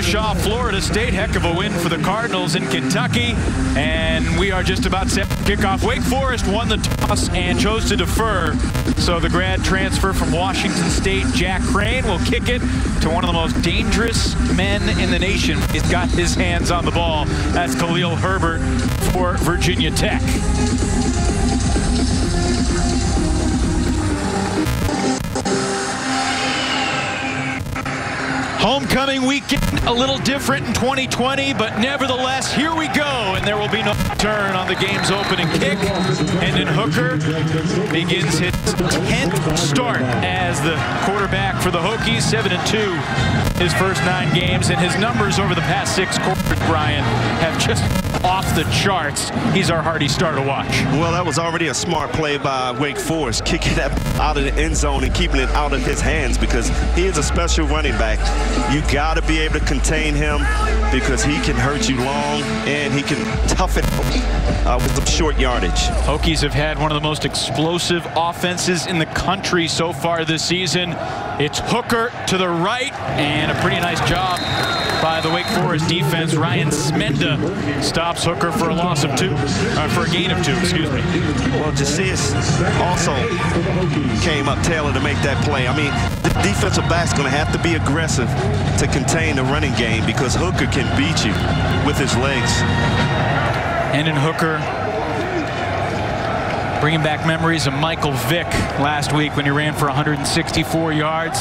finish off Florida State. Heck of a win for the Cardinals in Kentucky. And we are just about set to kick off. Wake Forest won the toss and chose to defer. So the grad transfer from Washington State, Jack Crane, will kick it to one of the most dangerous men in the nation. He's got his hands on the ball. That's Khalil Herbert for Virginia Tech. Homecoming weekend, a little different in 2020, but nevertheless, here we go, and there will be no turn on the game's opening kick. Hendon Hooker begins his 10th start as the quarterback for the Hokies, 7-2 his first 9 games, and his numbers over the past 6 quarters, Brian, have just off the charts. He's our hearty star to watch. Well, that was already a smart play by Wake Forest, kicking that out of the end zone and keeping it out of his hands, because he is a special running back. You got to be able to contain him because he can hurt you long and he can tough it with some short yardage. Hokies have had one of the most explosive offenses in the country so far this season. It's Hooker to the right, and a pretty nice job by the Wake Forest defense. Ryan Smenda stops Hooker for a loss of 2, for a gain of 2, excuse me. Well, Jasius also came up Taylor to make that play. I mean, the defensive back's going to have to be aggressive to contain the running game because Hooker can beat you with his legs. Hendon Hooker bringing back memories of Michael Vick last week when he ran for 164 yards.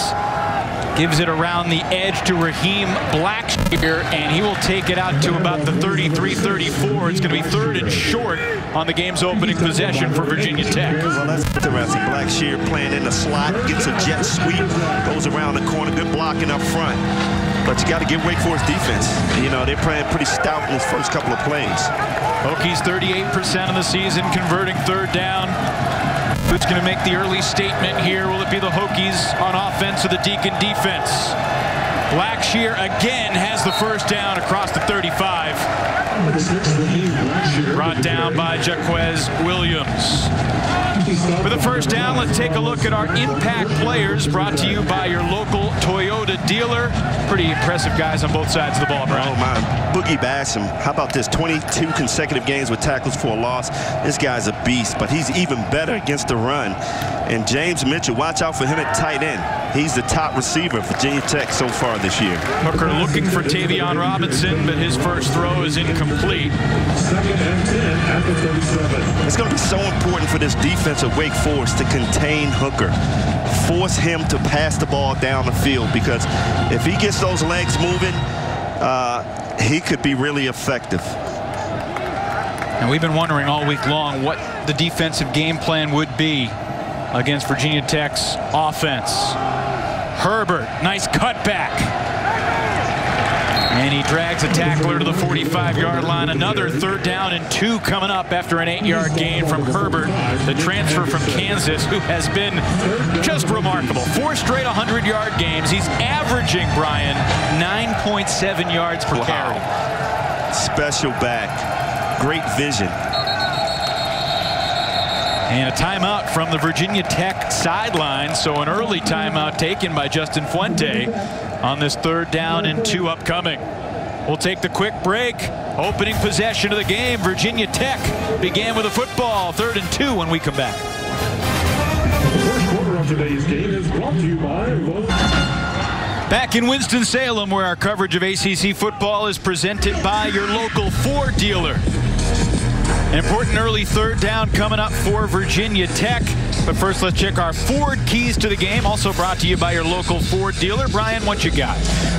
Gives it around the edge to Raheem Blackshear, and he will take it out to about the 33-34. It's going to be 3rd and short on the game's opening possession for Virginia Tech. Well, that's interesting. Blackshear playing in the slot, gets a jet sweep, goes around the corner, good blocking up front. But you got to give Wake Forest defense. You know, they're playing pretty stout in those first couple of plays. Hokies 38% of the season converting 3rd down. Who's going to make the early statement here? Will it be the Hokies on offense or the Deacon defense? Blackshear again has the first down across the 35. Brought down by Jaquez Williams. For the first down, let's take a look at our impact players, brought to you by your local Toyota dealer. Pretty impressive guys on both sides of the ball, Brian. Oh, my. Boogie Basham, how about this? 22 consecutive games with tackles for a loss. This guy's a beast, but he's even better against the run. And James Mitchell, watch out for him at tight end. He's the top receiver of Virginia Tech so far this year. Hooker looking for Tavion Robinson, but his first throw is incomplete. It's going to be so important for this defense of Wake Forest to contain Hooker. Force him to pass the ball down the field, because if he gets those legs moving, he could be really effective. And we've been wondering all week long what the defensive game plan would be against Virginia Tech's offense. Herbert, nice cutback. And he drags a tackler to the 45-yard line. Another 3rd down and 2 coming up after an 8-yard gain from Herbert, the transfer from Kansas, who has been just remarkable. 4 straight 100-yard games. He's averaging, Brian, 9.7 yards per carry. Special back. Great vision. And a timeout from the Virginia Tech sideline. So an early timeout taken by Justin Fuente on this 3rd down and 2 upcoming. We'll take the quick break. Opening possession of the game. Virginia Tech began with a football. 3rd and 2 when we come back. The first quarter of today's game is brought to you by Back in Winston-Salem, where our coverage of ACC football is presented by your local Ford dealer. An important early 3rd down coming up for Virginia Tech. But first, let's check our Ford keys to the game. Also brought to you by your local Ford dealer. Brian, what you got?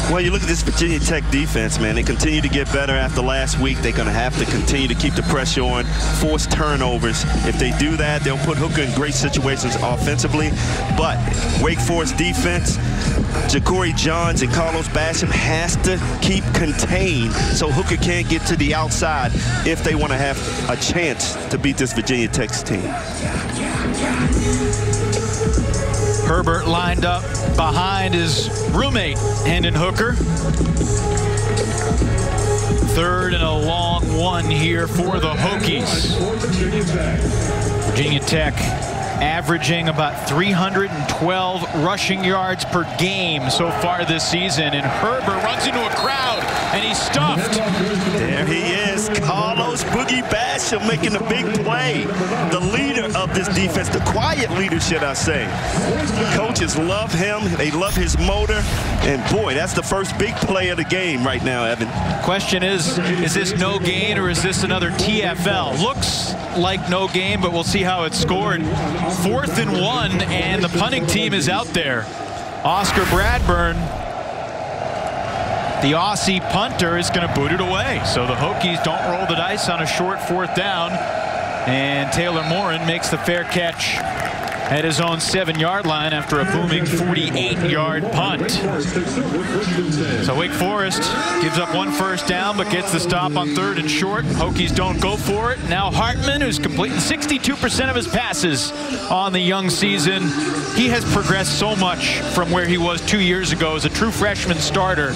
Well, you look at this Virginia Tech defense, man. They continue to get better after last week. They're going to have to continue to keep the pressure on, force turnovers. If they do that, they'll put Hooker in great situations offensively. But Wake Forest defense, Ja'Cory Johns and Carlos Basham has to keep contained so Hooker can't get to the outside if they want to have a chance to beat this Virginia Tech team. Herbert lined up behind his roommate, Hendon Hooker. 3rd and a long 1 here for the Hokies. Virginia Tech averaging about 312 rushing yards per game so far this season. And Herbert runs into a crowd and he's stuffed. There he is, Carlos Boogie Basham making a big play. The leader of this defense, the quiet leader, should I say. Coaches love him. They love his motor. And boy, that's the first big play of the game right now, Evan. Question is this no gain or is this another TFL? Looks like no gain, but we'll see how it's scored. 4th and 1, and the punting team is out there. Oscar Bradburn, the Aussie punter, is going to boot it away. So the Hokies don't roll the dice on a short 4th down. And Taylor Morin makes the fair catch at his own 7-yard line after a booming 48-yard punt. So Wake Forest gives up 1 first down, but gets the stop on 3rd and short. Hokies don't go for it. Now Hartman, who's completing 62% of his passes on the young season. He has progressed so much from where he was 2 years ago as a true freshman starter.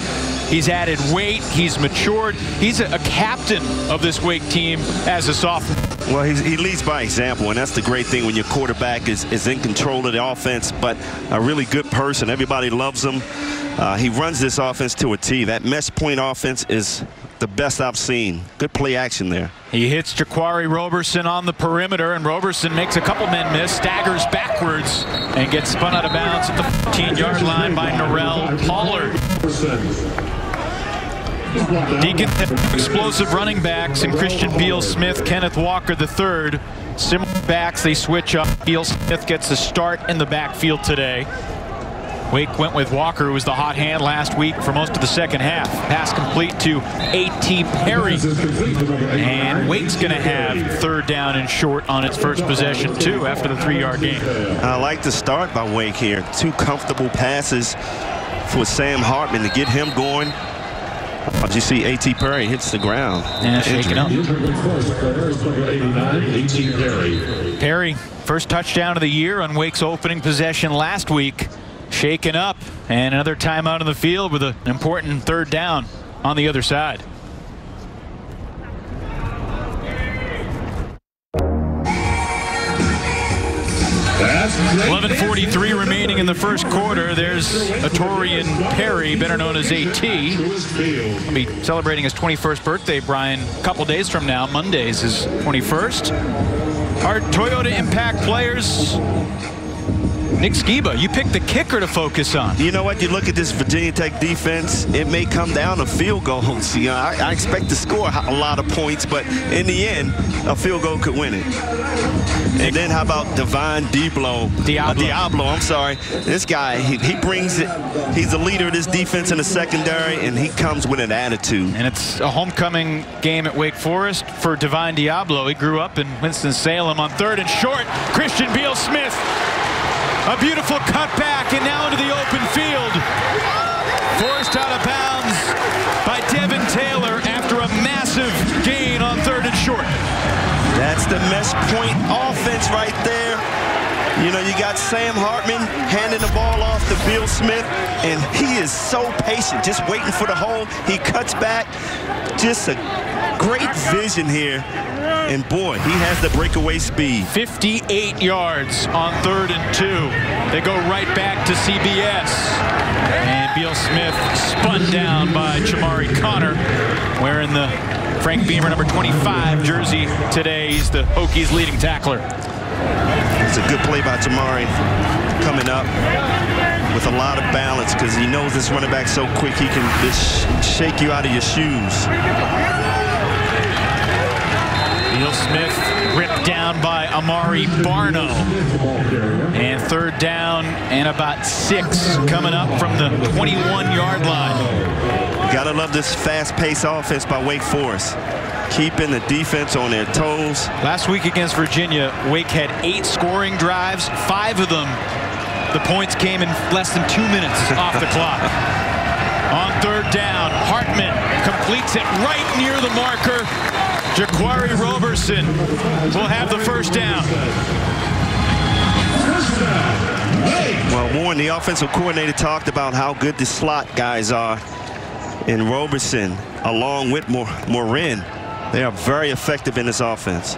He's added weight. He's matured. He's a captain of this Wake team as a sophomore. Well, he leads by example, and that's the great thing when your quarterback is in control of the offense, but a really good person. Everybody loves him. He runs this offense to a T. That mesh point offense is the best I've seen. Good play action there. He hits Jaquari Roberson on the perimeter, and Roberson makes a couple men miss, staggers backwards, and gets spun out of bounds at the 15-yard line by Norrell Pollard. Deacon explosive running backs and Christian Beal-Smith, Kenneth Walker III. Similar backs, they switch up. Beal-Smith gets the start in the backfield today. Wake went with Walker, who was the hot hand last week for most of the second half. Pass complete to A.T. Perry. And Wake's going to have 3rd down and short on its first possession, too, after the 3-yard gain. I like the start by Wake here. 2 comfortable passes for Sam Hartman to get him going. You see A.T. Perry hits the ground. Yeah, shaking up. Perry, first touchdown of the year on Wake's opening possession last week. Shaken up, and another timeout on the field with an important 3rd down on the other side. .43 remaining in the first quarter. There's Atorian Perry, better known as A.T. He'll be celebrating his 21st birthday, Brian, a couple days from now. Monday's his 21st. Our Toyota Impact players. Nick Skiba, you picked the kicker to focus on. You know what? You look at this Virginia Tech defense, it may come down to field goals. You know, I expect to score a lot of points, but in the end, a field goal could win it. And then how about Diablo, I'm sorry. This guy, he brings it. He's the leader of this defense in the secondary, and he comes with an attitude. And it's a homecoming game at Wake Forest for Divine Diablo. He grew up in Winston-Salem on 3rd and short. Christian Beal-Smith. A beautiful cutback, and now into the open field. Forced out of bounds by Devin Taylor after a massive gain on 3rd and short. That's the mesh point offense right there. You know, you got Sam Hartman handing the ball off to Beal-Smith, and he is so patient, just waiting for the hole. He cuts back. Just a great vision here. And boy, he has the breakaway speed. 58 yards on 3rd and 2. They go right back to CBS. And Beal-Smith spun down by Chamari Connor, wearing the Frank Beamer number 25 jersey today. He's the Hokies' leading tackler. It's a good play by Chamari, coming up with a lot of balance, because he knows this running back so quick he can just shake you out of your shoes. Beal-Smith ripped down by Amari Barno. And 3rd down and about 6 coming up from the 21-yard line. Gotta love this fast-paced offense by Wake Forest, keeping the defense on their toes. Last week against Virginia, Wake had 8 scoring drives. 5 of them, the points came in less than 2 minutes off the clock. On 3rd down, Hartman completes it right near the marker. Jaquari Roberson will have the first down. Well, Warren, the offensive coordinator, talked about how good the slot guys are. And Roberson, along with Morin, they are very effective in this offense.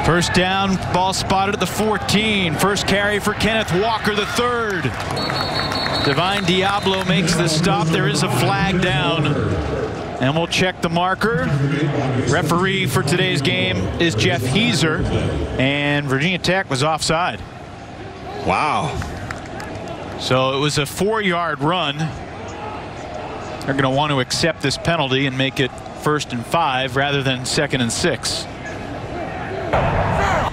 First down, ball spotted at the 14. First carry for Kenneth Walker III. Divine Diablo makes the stop. There is a flag down. And we'll check the marker. Referee for today's game is Jeff Heiser. And Virginia Tech was offside. Wow. So it was a 4-yard run. They're going to want to accept this penalty and make it 1st and 5 rather than 2nd and 6.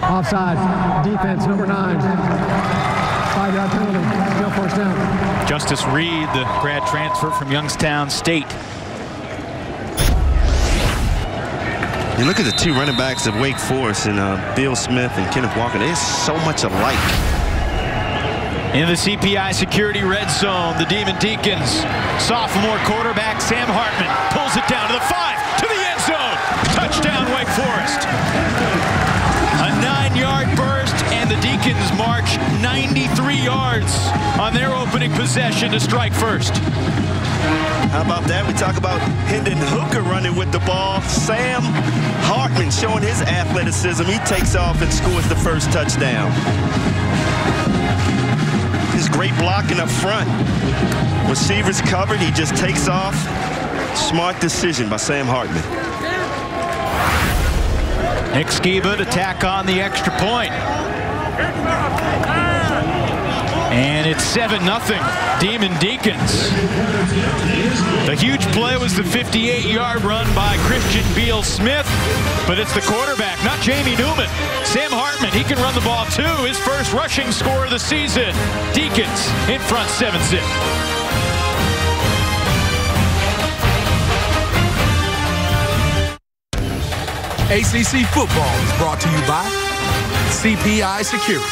Offside. Defense number 9. 5-yard penalty. No first down. Justice Reed, the grad transfer from Youngstown State. You look at the 2 running backs of Wake Forest and Bill Smith and Kenneth Walker. They're so much alike. In the CPI Security red zone, the Demon Deacons. Sophomore quarterback Sam Hartman pulls it down to the 5, to the end zone. Touchdown, Wake Forest. A 9-yard burst, and the Deacons march 93 yards on their opening possession to strike first. How about that? We talk about Hendon Hooker running with the ball. Sam Hartman showing his athleticism. He takes off and scores the first touchdown. His great blocking up front. Receivers covered. He just takes off. Smart decision by Sam Hartman. Nick Skiba to tack on the extra point. And it's 7-0, Demon Deacons. The huge play was the 58-yard run by Christian Beal Smith, but it's the quarterback, not Jamie Newman. Sam Hartman, he can run the ball too. His first rushing score of the season. Deacons in front 7-0. ACC football is brought to you by CPI Security.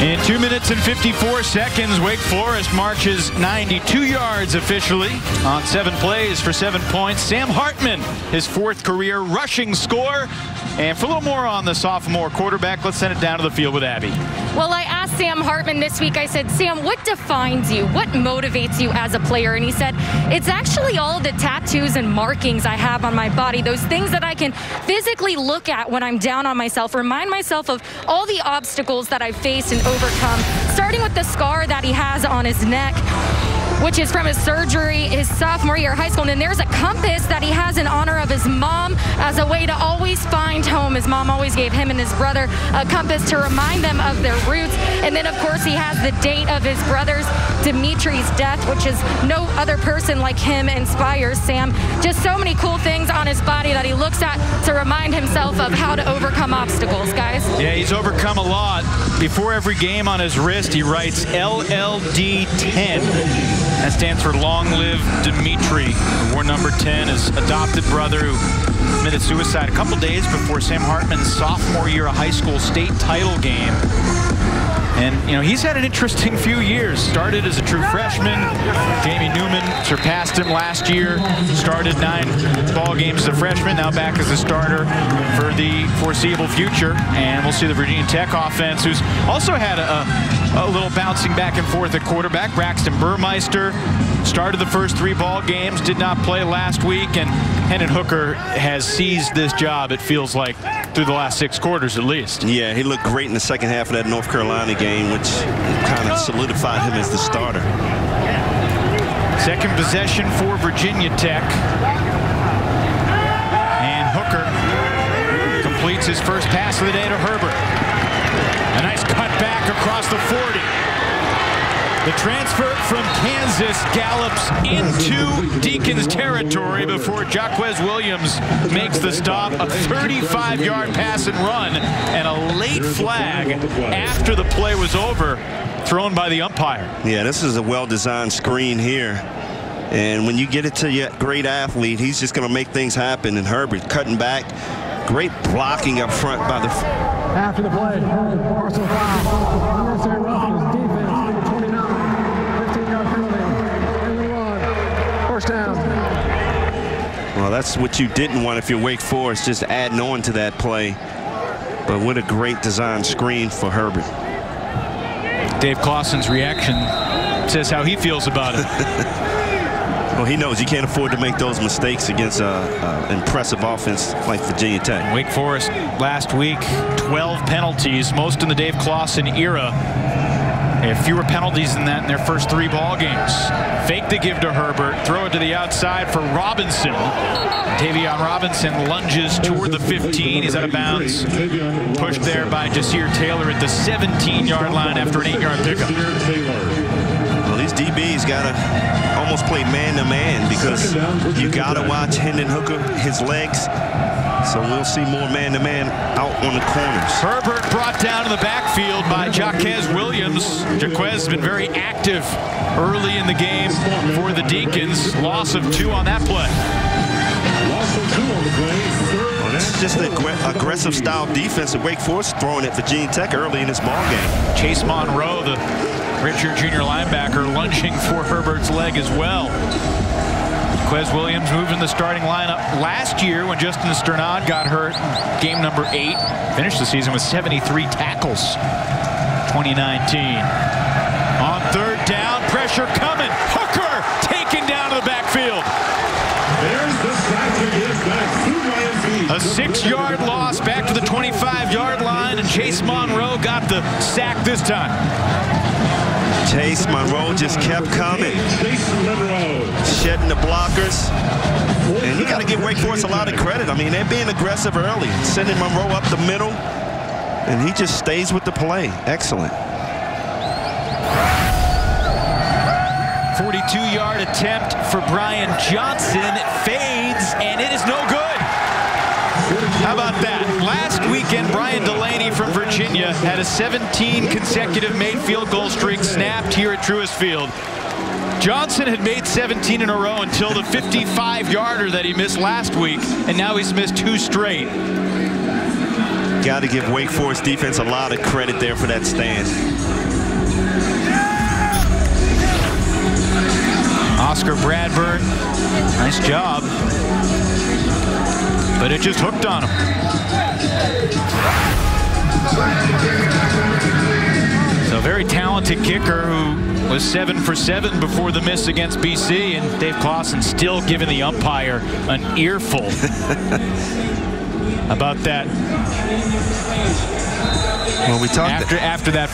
In 2 minutes and 54 seconds, Wake Forest marches 92 yards officially on 7 plays for 7 points. Sam Hartman, his 4th career rushing score. And for a little more on the sophomore quarterback, let's send it down to the field with Abby. Well, I asked Sam Hartman this week, I said, Sam, what defines you? What motivates you as a player? And he said, it's actually all the tattoos and markings I have on my body, those things that I can physically look at when I'm down on myself, remind myself of all the obstacles that I've faced and overcome, starting with the scar that he has on his neck, which is from his surgery his sophomore year of high school. And then there's a compass that he has in honor of his mom as a way to always find home. His mom always gave him and his brother a compass to remind them of their roots. And then, of course, he has the date of his brother's, Dimitri's, death, which is no other person like him inspires Sam. Just so many cool things on his body that he looks at to remind himself of how to overcome obstacles, guys. Yeah, he's overcome a lot. Before every game on his wrist, he writes LLD 10. That stands for Long Live Dimitri. Wore number 10, his adopted brother who committed suicide a couple days before Sam Hartman's sophomore year of high school state title game. And, you know, he's had an interesting few years. Started as a true freshman. Jamie Newman surpassed him last year. Started 9 ball games as a freshman. Now back as a starter for the foreseeable future. And we'll see the Virginia Tech offense, who's also had a little bouncing back and forth at quarterback. Braxton Burmeister started the first 3 ball games, did not play last week, and Hendon Hooker has seized this job, it feels like, through the last 6 quarters at least. Yeah, he looked great in the second half of that North Carolina game, which kind of solidified him as the starter. Second possession for Virginia Tech. And Hooker completes his first pass of the day to Herbert. A nice cut back across the 40. The transfer from Kansas gallops into Deacons territory before Jaquez Williams makes the stop. A 35-yard pass and run, and a late flag after the play was over, thrown by the umpire. Yeah, this is a well-designed screen here. And when you get it to your great athlete, he's just going to make things happen. And Herbert cutting back. Great blocking up front by the... After the play, personal foul. Unnecessary roughness, defense, number 29. 15-yard penalty. And we run. First down. Well, that's what you didn't want if you're Wake Forest, just adding on to that play. But what a great design screen for Herbert. Dave Clausen's reaction says how he feels about it. Well, he knows you can't afford to make those mistakes against an impressive offense like Virginia Tech. Wake Forest last week, 12 penalties, most in the Dave Clawson era. They have fewer penalties than that in their first 3 ball games. Fake the give to Herbert, throw it to the outside for Robinson. Tavion Robinson lunges toward the 15. He's out of bounds. Pushed there by Jasir Taylor at the 17-yard line after an 8-yard pickup. Well, these DBs got to almost play man-to-man because you got to watch Hendon Hooker, his legs. So we'll see more man-to-man out on the corners. Herbert brought down in the backfield by Jaquez Williams. Jaquez has been very active early in the game for the Deacons. Loss of 2 on that play. Loss of 2 on the play. Well, this is just an aggressive style defense that Wake Forest throwing at Virginia Tech early in this ball game. Chase Monroe, the Richard Jr. linebacker, lunging for Herbert's leg as well. Jaquez Williams moved in the starting lineup last year when Justin Sternad got hurt. Game number 8. Finished the season with 73 tackles. 2019. On 3rd down, pressure coming. Hooker taken down to the backfield. There's the sack to give back to Ryan. A 6-yard loss back to the 25-yard line, and Chase Monroe got the sack this time. Chase Monroe just kept coming, shedding the blockers. And you got to give Wake Forest a lot of credit. I mean, they're being aggressive early, sending Monroe up the middle, and he just stays with the play. Excellent. 42-yard attempt for Brian Johnson. It fades, and it is no good. How about that? Last weekend, Brian Delaney from Virginia had a 17 consecutive made field goal streak snapped here at Truist Field. Johnson had made 17 in a row until the 55-yarder that he missed last week, and now he's missed 2 straight. Got to give Wake Forest defense a lot of credit there for that stand. Oscar Bradburn, nice job. But it just hooked on him. So a very talented kicker who was 7 for 7 before the miss against BC, and Dave Clawson still giving the umpire an earful about that. Well, we talked after that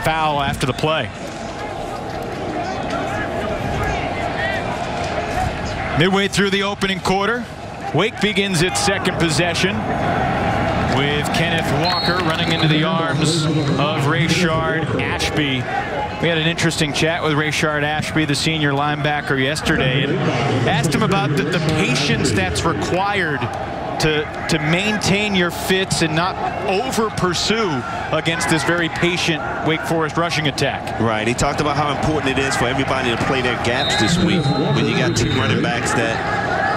foul after the play. Midway through the opening quarter, Wake begins its 2nd possession with Kenneth Walker running into the arms of Rayshard Ashby. We had an interesting chat with Rayshard Ashby, the senior linebacker, yesterday, and asked him about the patience that's required to maintain your fits and not over-pursue against this very patient Wake Forest rushing attack. Right. He talked about how important it is for everybody to play their gaps this week when you got 2 running backs that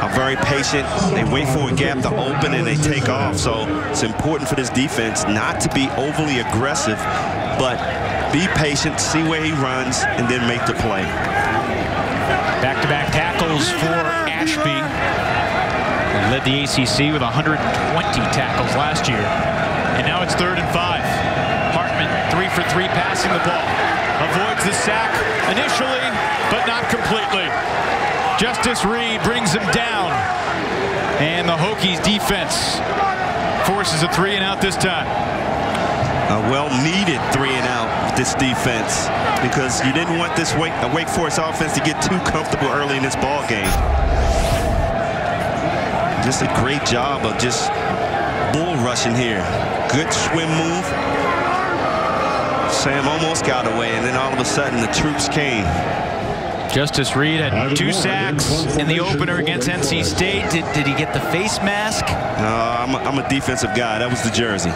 are very patient. They wait for a gap to open and they take off. So it's important for this defense not to be overly aggressive, but be patient, see where he runs, and then make the play. Back-to-back tackles for Ashby. He led the ACC with 120 tackles last year. And now it's 3rd and 5. Hartman 3 for 3 passing the ball. Avoids the sack initially, but not completely. Justice Reed brings him down. And the Hokies defense forces a 3 and out this time. A well-needed 3 and out, this defense, because you didn't want this Wake Forest offense to get too comfortable early in this ball game. Just a great job of just bull rushing here. Good swim move. Sam almost got away, and then all of a sudden the troops came. Justice Reed had 2 sacks in the opener against NC State. Did he get the face mask? I'm a defensive guy. That was the jersey.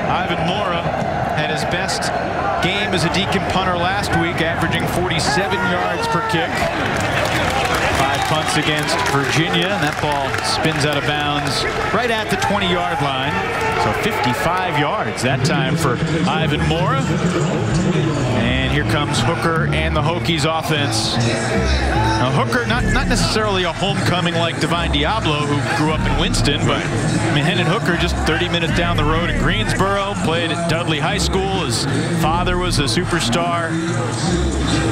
Ivan Mora had his best game as a Deacon punter last week, averaging 47 yards per kick. 5 punts against Virginia, and that ball spins out of bounds right at the 20-yard line. So 55 yards that time for Ivan Mora. And here comes Hooker and the Hokies offense. Now Hooker, not necessarily a homecoming like Divine Diablo, who grew up in Winston, but I mean, Hendon Hooker just 30 minutes down the road in Greensboro, played at Dudley High School. His father was a superstar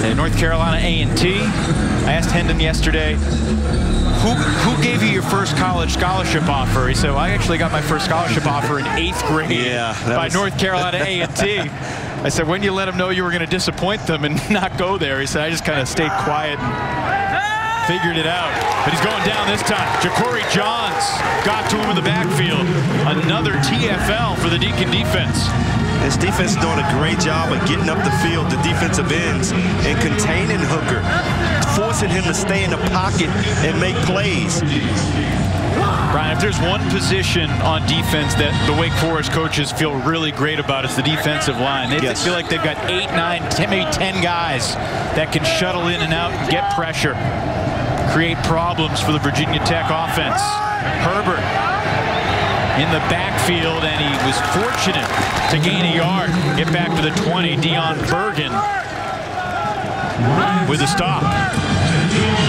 at North Carolina A&T. I asked Hendon yesterday, who gave you your first college scholarship offer? He said, well, I actually got my first scholarship offer in 8th grade by North Carolina A&T. I said, when you let him know you were going to disappoint them and not go there? He said, I just kind of stayed quiet and figured it out. But he's going down this time. Ja'Cory Johns got to him in the backfield. Another TFL for the Deacon defense. This defense is doing a great job of getting up the field, the defensive ends, and containing Hooker, forcing him to stay in the pocket and make plays. Brian, if there's one position on defense that the Wake Forest coaches feel really great about, it's the defensive line. They feel like they've got 8, 9, 10, maybe 10 guys that can shuttle in and out and get pressure, create problems for the Virginia Tech offense. Herbert in the backfield, and he was fortunate to gain a yard, get back to the 20. Dion Bergen with a stop.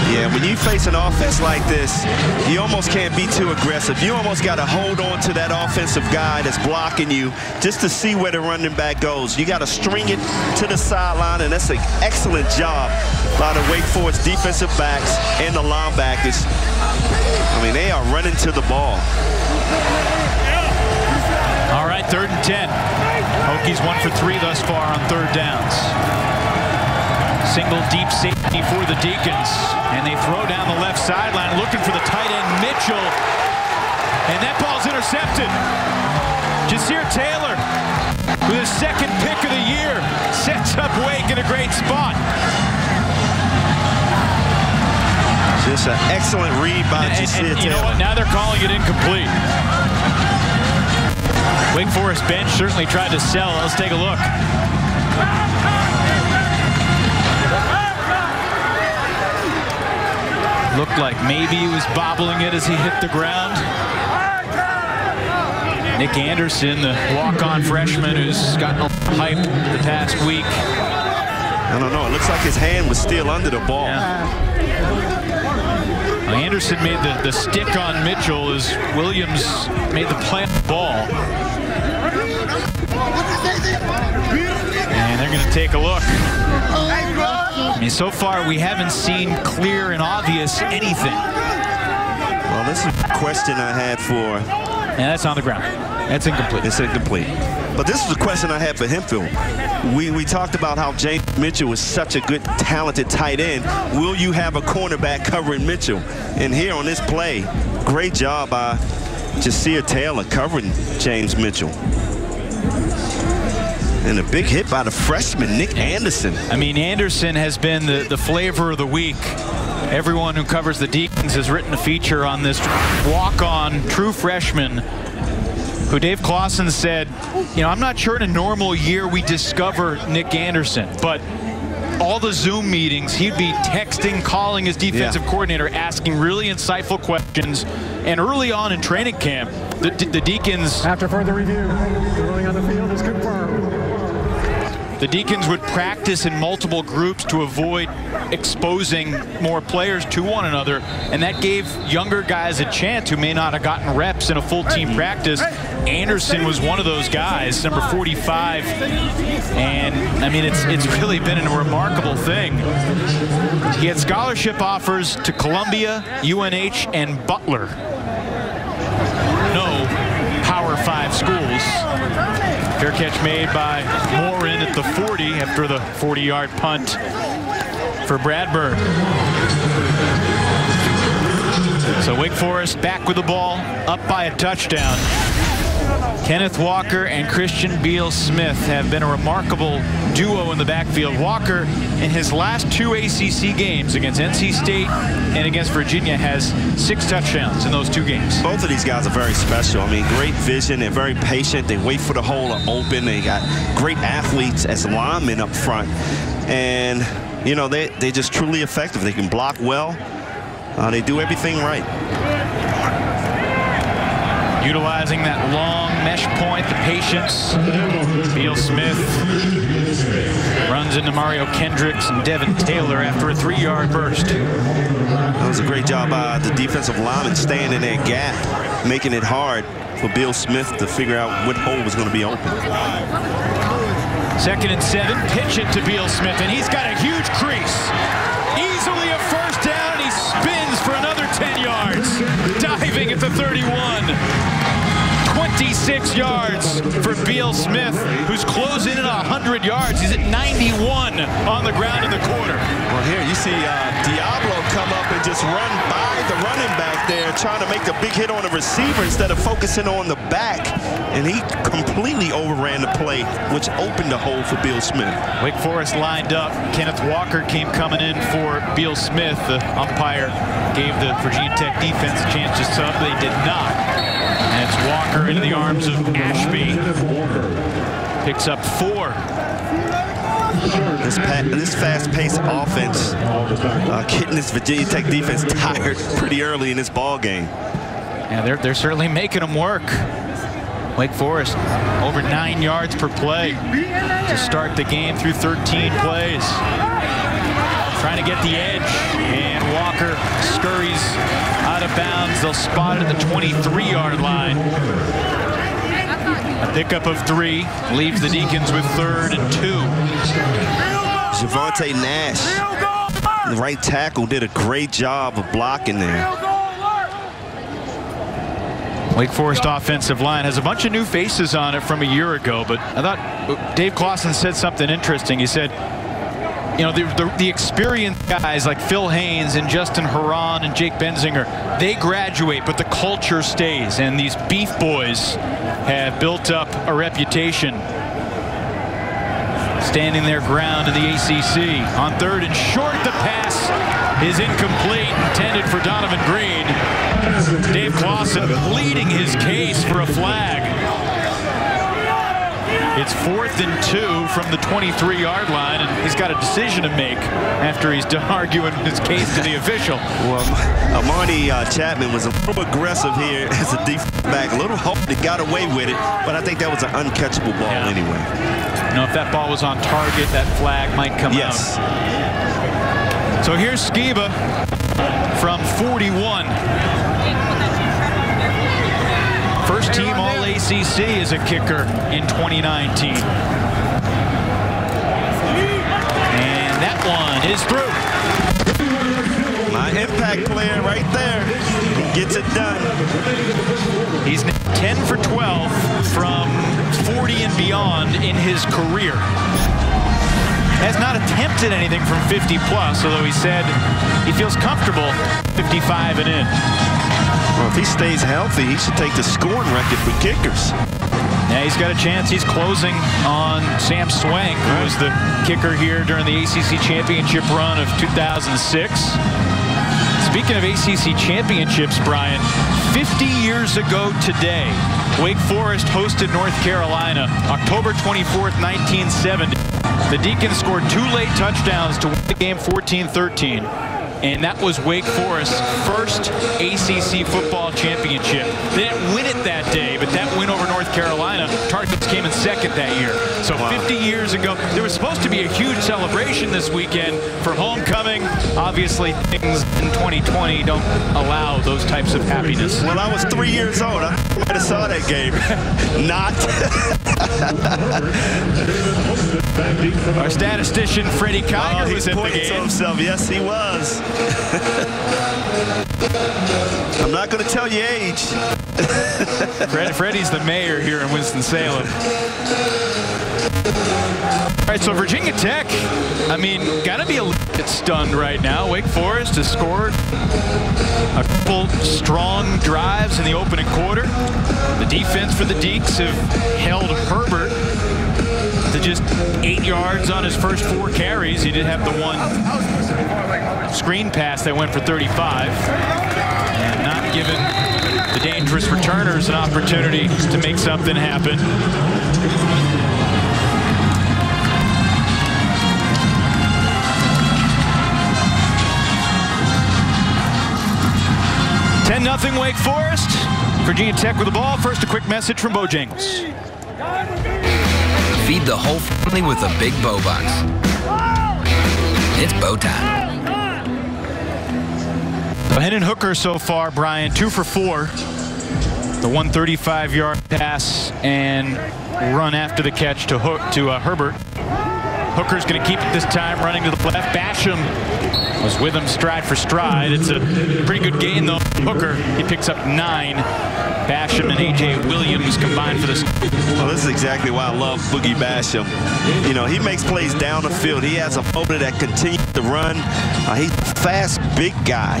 Yeah, when you face an offense like this, you almost can't be too aggressive. You almost got to hold on to that offensive guy that's blocking you just to see where the running back goes. You got to string it to the sideline, and that's an excellent job by the Wake Forest defensive backs and the linebackers. I mean, they are running to the ball. All right, 3rd and 10. Hokies 1 for 3 thus far on 3rd downs. Single deep safety for the Deacons, and they throw down the left sideline looking for the tight end Mitchell, and that ball's intercepted. Jasir Taylor with his 2nd pick of the year sets up Wake in a great spot. Just an excellent read by Jasir Taylor. You know what? Now they're calling it incomplete. Wake Forest bench certainly tried to sell. Let's take a look. Looked like maybe he was bobbling it as he hit the ground. Nick Anderson, the walk-on freshman who's gotten a hype the past week. I don't know. It looks like his hand was still under the ball. Yeah. Well, Anderson made the stick on Mitchell as Williams made the play on the ball. And they're going to take a look. I mean, so far we haven't seen clear and obvious anything. Well, this is a question I had for... And that's on the ground. That's incomplete. It's incomplete. But this is a question I had for Hemphill. We talked about how James Mitchell is such a good, talented tight end. Will you have a cornerback covering Mitchell? And here on this play, great job by Jasir Taylor covering James Mitchell. And a big hit by the freshman, Nick Anderson. I mean, Anderson has been the flavor of the week. Everyone who covers the Deacons has written a feature on this walk-on true freshman who Dave Clawson said, you know, I'm not sure in a normal year we discover Nick Anderson, but all the Zoom meetings, he'd be texting, calling his defensive coordinator, asking really insightful questions. And early on in training camp, the Deacons... After further review, the ruling on the field is confirmed. The Deacons would practice in multiple groups to avoid exposing more players to one another, and that gave younger guys a chance who may not have gotten reps in a full team practice. Anderson was one of those guys, number 45, and I mean it's really been a remarkable thing. He had scholarship offers to Columbia, UNH, and Butler. No Power 5 schools. Fair catch made by Morin at the 40 after the 40-yard punt for Bradburn. So Wake Forest back with the ball, up by a touchdown. Kenneth Walker and Christian Beal-Smith have been a remarkable duo in the backfield. Walker, in his last 2 ACC games against NC State and against Virginia, has 6 touchdowns in those 2 games. Both of these guys are very special. I mean, great vision. They're very patient. They wait for the hole to open. They got great athletes as linemen up front. And, you know, they're just truly effective. They can block well. They do everything right. Utilizing that long mesh point, the patience. Beal Smith runs into Mario Kendricks and Devin Taylor after a 3-yard burst. That was a great job by the defensive lineman staying in that gap, making it hard for Beal Smith to figure out what hole was going to be open. 2nd and 7, pitch it to Beal Smith, and he's got a huge crease. Easily a first down, and he spins for another 10 yards. Diving at the 31. 26 yards for Beal Smith, who's closing in 100 yards. He's at 91 on the ground in the quarter. Well, here you see Diablo come up and just run by the running back there, trying to make a big hit on the receiver instead of focusing on the back. And he completely overran the play, which opened the hole for Beal Smith. Wake Forest lined up. Kenneth Walker came coming in for Beal Smith. The umpire gave the Virginia Tech defense a chance to sub. They did not. And it's Walker into the arms of Ashby. Picks up 4. This fast-paced offense getting this Virginia Tech defense tired pretty early in this ball game. Yeah, they're certainly making them work. Wake Forest over 9 yards per play to start the game through 13 plays. Trying to get the edge, and Walker scurries out of bounds. They'll spot it at the 23-yard line. A pickup of 3 leaves the Deacons with 3rd and 2. Javonte Nash, the right tackle, did a great job of blocking there. Wake Forest offensive line has a bunch of new faces on it from a year ago, but I thought Dave Clawson said something interesting. He said, you know, the experienced guys like Phil Haynes and Justin Haran and Jake Benzinger, they graduate, but the culture stays, and these beef boys have built up a reputation standing their ground in the ACC. On 3rd and short, the pass is incomplete, intended for Donovan Green. Dave Clawson pleading his case for a flag. It's 4th and 2 from the 23-yard line, and he's got a decision to make after he's done arguing his case to the official. Well, Amani Chapman was a little aggressive here as a defensive back. A little hope that got away with it, but I think that was an uncatchable ball anyway. You know, if that ball was on target, that flag might come out. So here's Skiba from 41. First team All-ACC as a kicker in 2019. And that one is through. My impact player right there. He gets it done. He's 10 for 12 from 40 and beyond in his career. Has not attempted anything from 50 plus, although he said he feels comfortable 55 and in. Well, if he stays healthy, he should take the scoring record for kickers. Yeah, he's got a chance. He's closing on Sam Swank, who was the kicker here during the ACC championship run of 2006. Speaking of ACC championships, Brian, 50 years ago today, Wake Forest hosted North Carolina, October 24th, 1970. The Deacons scored 2 late touchdowns to win the game 14-13. And that was Wake Forest's first ACC football championship. They didn't win it that day, but that win over North Carolina, Tar Heels came in 2nd that year. So 50 years ago, there was supposed to be a huge celebration this weekend for homecoming. Obviously, things in 2020 don't allow those types of happiness. Well, I was 3 years old. I might have saw that game. Not. Our statistician, Freddie Kiger, was at the game. To himself. Yes, he was. I'm not going to tell you age. Freddie's the mayor here in Winston-Salem. All right, so Virginia Tech, I mean, got to be a little bit stunned right now. Wake Forest has scored a couple strong drives in the opening quarter. The defense for the Deeks have held Herbert to just 8 yards on his first 4 carries. He did have the one screen pass that went for 35. And not giving the dangerous returners an opportunity to make something happen. Nothing Wake Forest. Virginia Tech with the ball. First, a quick message from Bojangles. Feed the whole family with a big bow box. It's bow time. Hendon Hooker so far, Brian, 2 for 4. The 135-yard pass and run after the catch to Herbert. Hooker's going to keep it this time, running to the left. Basham was with him stride for stride. It's a pretty good gain, though. Hooker, he picks up 9. Basham and A.J. Williams combined for this. Well, this is exactly why I love Boogie Basham. You know, he makes plays down the field. He has a motor that continues to run. He's a fast, big guy.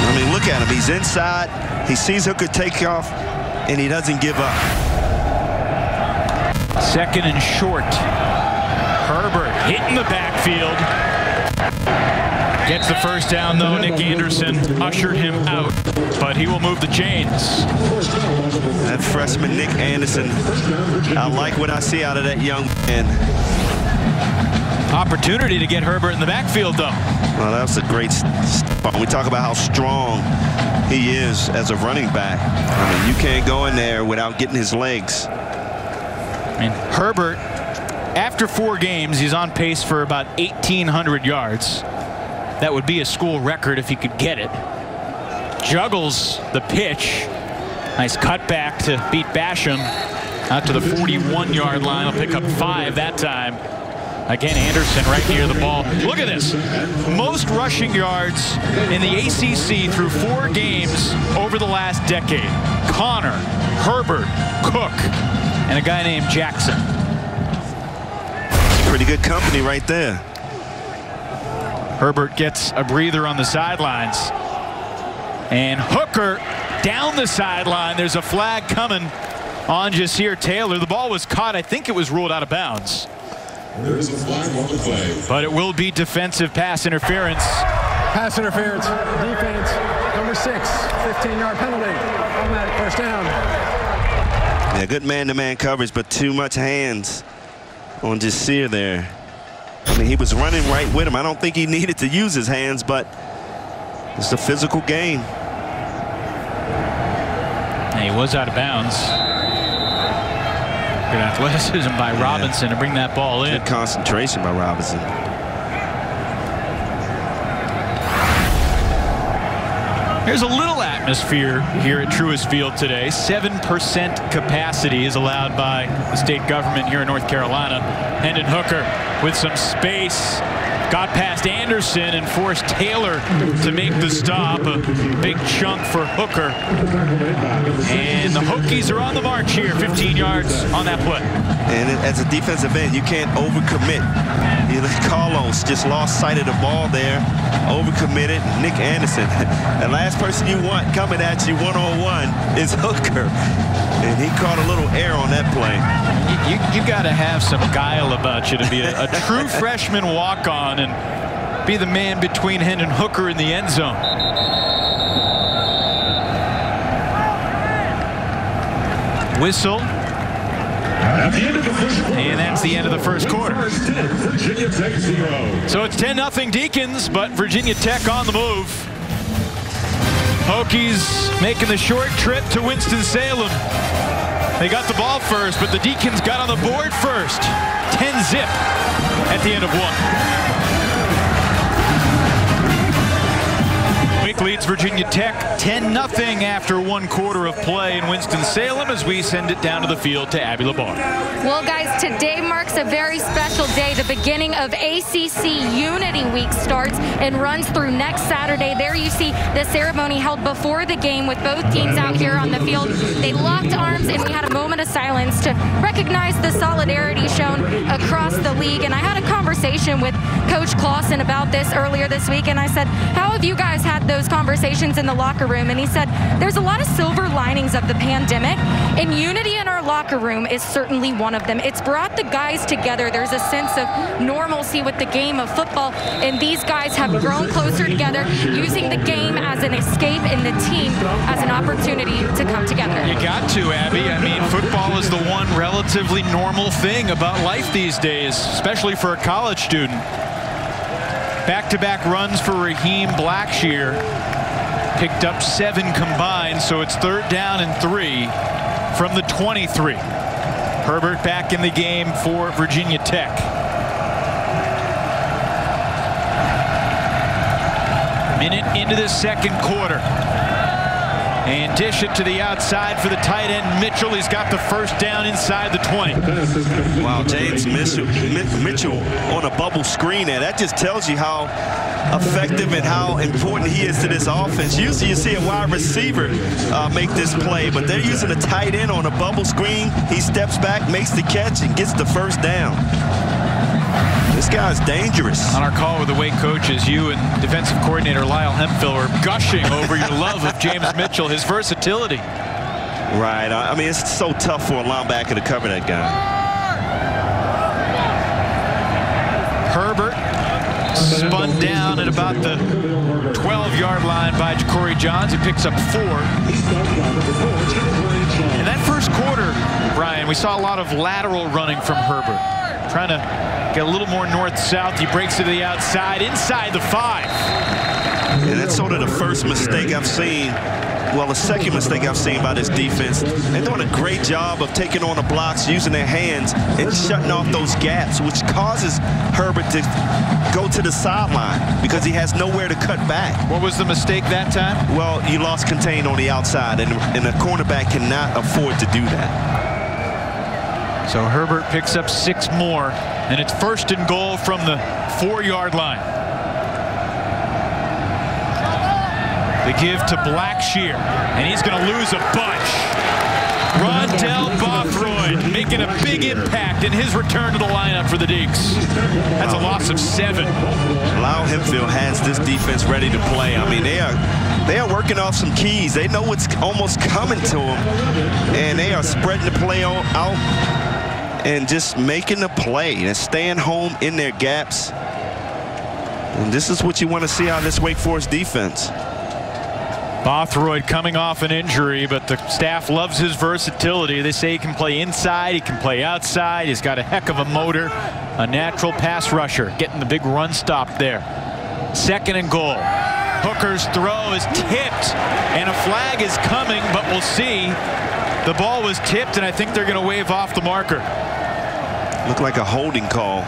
I mean, look at him. He's inside. He sees Hooker take off, and he doesn't give up. Second and short. Herbert hitting the backfield. Gets the first down, though. Nick Anderson ushered him out, but he will move the chains. That freshman Nick Anderson, I like what I see out of that young man. Opportunity to get Herbert in the backfield, though. Well, that's a great spot. We talk about how strong he is as a running back. I mean, you can't go in there without getting his legs. And Herbert, after 4 games, he's on pace for about 1,800 yards. That would be a school record if he could get it. Juggles the pitch. Nice cutback to beat Basham out to the 41-yard line. He'll pick up 5 that time. Again, Anderson right near the ball. Look at this. Most rushing yards in the ACC through 4 games over the last decade. Connor, Herbert, Cook, and a guy named Jackson. Pretty good company right there. Herbert gets a breather on the sidelines. And Hooker down the sideline. There's a flag coming on Jasir Taylor. The ball was caught. I think it was ruled out of bounds. There is a flag on the play. But it will be defensive pass interference. Pass interference. Defense. Number 6. 15-yard penalty. Automatic first down. Yeah, good man-to-man coverage, but too much hands on Jasir there. I mean, he was running right with him. I don't think he needed to use his hands, but it's a physical game. And he was out of bounds. Good athleticism by Robinson to bring that ball in. Good concentration by Robinson. There's a little atmosphere here at Truist Field today. 7% capacity is allowed by the state government here in North Carolina. Hendon Hooker with some space. Got past Anderson and forced Taylor to make the stop. A big chunk for Hooker. And the Hokies are on the march here. 15 yards on that play. And as a defensive end, you can't overcommit. Carlos just lost sight of the ball there. Overcommitted. Nick Anderson. The last person you want coming at you one-on-one is Hooker. And he caught a little air on that play. You got to have some guile about you to be a true freshman walk-on and be the man between Hendon Hooker and the end zone. Whistle. And that's the end of the first quarter. Virginia Tech 0. So it's 10-0 Deacons, but Virginia Tech on the move. Hokies making the short trip to Winston-Salem. They got the ball first, but the Deacons got on the board first. 10-zip at the end of 1. Wake leads Virginia Tech 10-0 after 1 quarter of play in Winston-Salem as we send it down to the field to Abby LeBar. Well, guys, today marks a very special day. The beginning of ACC Unity Week starts and runs through next Saturday. There you see the ceremony held before the game with both teams out here on the field. They locked arms and we had a moment of silence to recognize the solidarity shown across the league. And I had a conversation with Coach Clausen about this earlier this week, and I said, how have you guys had those conversations in the locker room? And he said, there's a lot of silver linings of the pandemic, and unity in our locker room is certainly one of them. It's brought the guys together. There's a sense of normalcy with the game of football, and these guys have grown closer together, using the game as an escape and the team as an opportunity to come together. You got to, Abby. I mean, football is the one relatively normal thing about life these days, especially for a college student. Back-to-back runs for Raheem Blackshear. picked up 7 combined, so it's 3rd down and 3 from the 23. Herbert back in the game for Virginia Tech. Minute into the 2nd quarter. And dish it to the outside for the tight end Mitchell. He's got the 1st down inside the 20. Wow, James Mitchell on a bubble screen there. That just tells you how effective and how important he is to this offense. Usually you see a wide receiver make this play, but they're using a tight end on a bubble screen. He steps back, makes the catch, and gets the 1st down. This guy's dangerous. On our call with the Wake coaches, you and defensive coordinator Lyle Hemphill were gushing over your love of James Mitchell, his versatility. Right. I mean, it's so tough for a linebacker to cover that guy. Herbert spun down at about the 12-yard line by Ja'Cory Johns. He picks up 4. In that 1st quarter, Brian, we saw a lot of lateral running from Herbert. Trying to get a little more north-south. He breaks it to the outside, inside the 5. And that's sort of the first mistake I've seen. Well, the second mistake I've seen by this defense. They're doing a great job of taking on the blocks, using their hands, and shutting off those gaps, which causes Herbert to go to the sideline because he has nowhere to cut back. What was the mistake that time? Well, you lost contain on the outside, and a cornerback cannot afford to do that. So Herbert picks up 6 more, and it's 1st and goal from the 4-yard line. The give to Blackshear, and he's going to lose a bunch. Rondell Bothroyd making a big impact in his return to the lineup for the Deacs. That's a loss of 7. Lyle Hemphill has this defense ready to play. I mean, they are working off some keys. They know what's almost coming to them, and they are spreading the play out and just making the play and staying home in their gaps. And this is what you want to see out of this Wake Forest defense. Bothroyd coming off an injury, but the staff loves his versatility. They say he can play inside, he can play outside. He's got a heck of a motor, a natural pass rusher, getting the big run stop there. 2nd and goal. Hooker's throw is tipped, and a flag is coming, but we'll see. The ball was tipped, and I think they're going to wave off the marker. Looked like a holding call.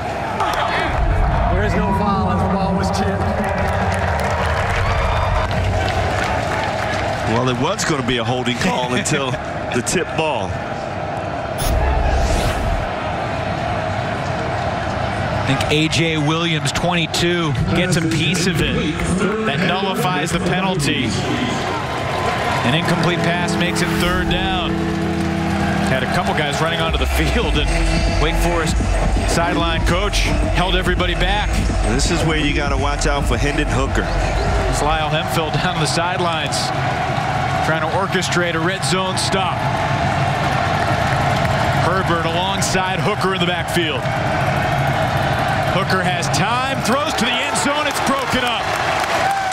There is no foul as the ball was tipped. Well, it was going to be a holding call until the tip ball. I think A.J. Williams, 22, gets a piece of it. That nullifies the penalty. An incomplete pass makes it 3rd down. Had a couple guys running onto the field, and Wake Forest sideline coach held everybody back. This is where you got to watch out for Hendon Hooker. It's Lyle Hemphill down the sidelines, trying to orchestrate a red zone stop. Herbert alongside Hooker in the backfield. Hooker has time, throws to the end zone, it's broken up.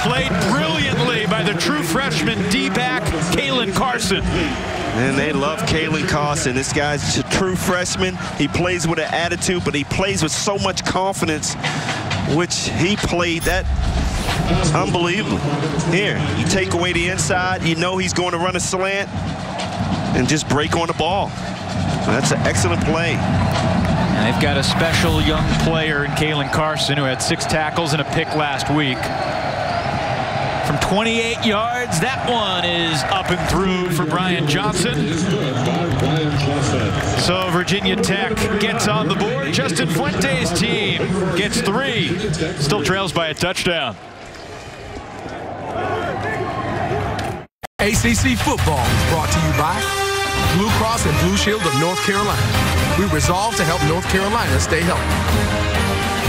Played brilliantly by the true freshman D-back, Kalen Carson. And they love Kalen Carson. This guy's a true freshman. He plays with an attitude, but he plays with so much confidence, which he played that unbelievably. Here, you take away the inside, you know he's going to run a slant and just break on the ball. That's an excellent play. And they've got a special young player in Kalen Carson who had 6 tackles and a pick last week. From 28 yards, that one is up and through for Brian Johnson. So Virginia Tech gets on the board. Justin Fuente's team gets 3. Still trails by a touchdown. ACC football is brought to you by Blue Cross and Blue Shield of North Carolina. We resolve to help North Carolina stay healthy.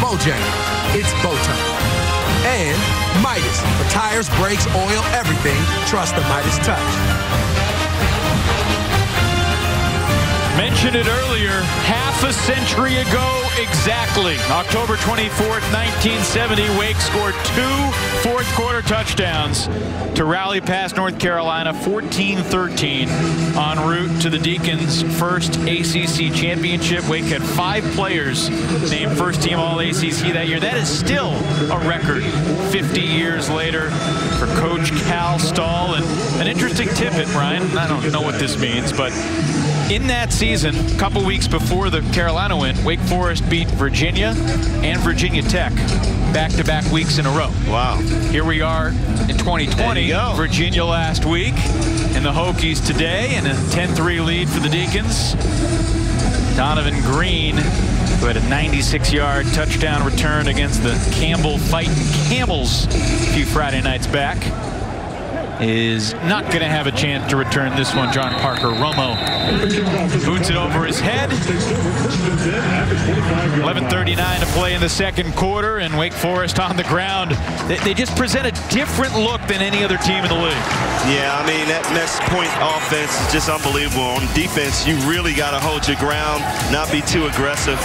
Bojangles, it's bow time. And Midas, for tires, brakes, oil, everything, trust the Midas touch. Mention mentioned it earlier, half a century ago exactly. October 24th, 1970, Wake scored 2 fourth-quarter touchdowns to rally past North Carolina 14-13 en route to the Deacons' first ACC championship. Wake had 5 players named first-team All-ACC that year. That is still a record 50 years later for Coach Cal Stahl. And an interesting tidbit, Brian, I don't know what this means, but in that season, a couple weeks before the Carolina win, Wake Forest beat Virginia and Virginia Tech back-to-back weeks in a row. Wow. Here we are in 2020. Virginia last week and the Hokies today, and a 10-3 lead for the Deacons. Donovan Green, who had a 96-yard touchdown return against the Campbell Fighting Camels a few Friday nights back, is not going to have a chance to return this one. John Parker Romo boots it over his head. 11:39 to play in the second quarter, and Wake Forest on the ground. They just present a different look than any other team in the league. Yeah, I mean, that next point offense is just unbelievable. On defense, you really got to hold your ground, not be too aggressive.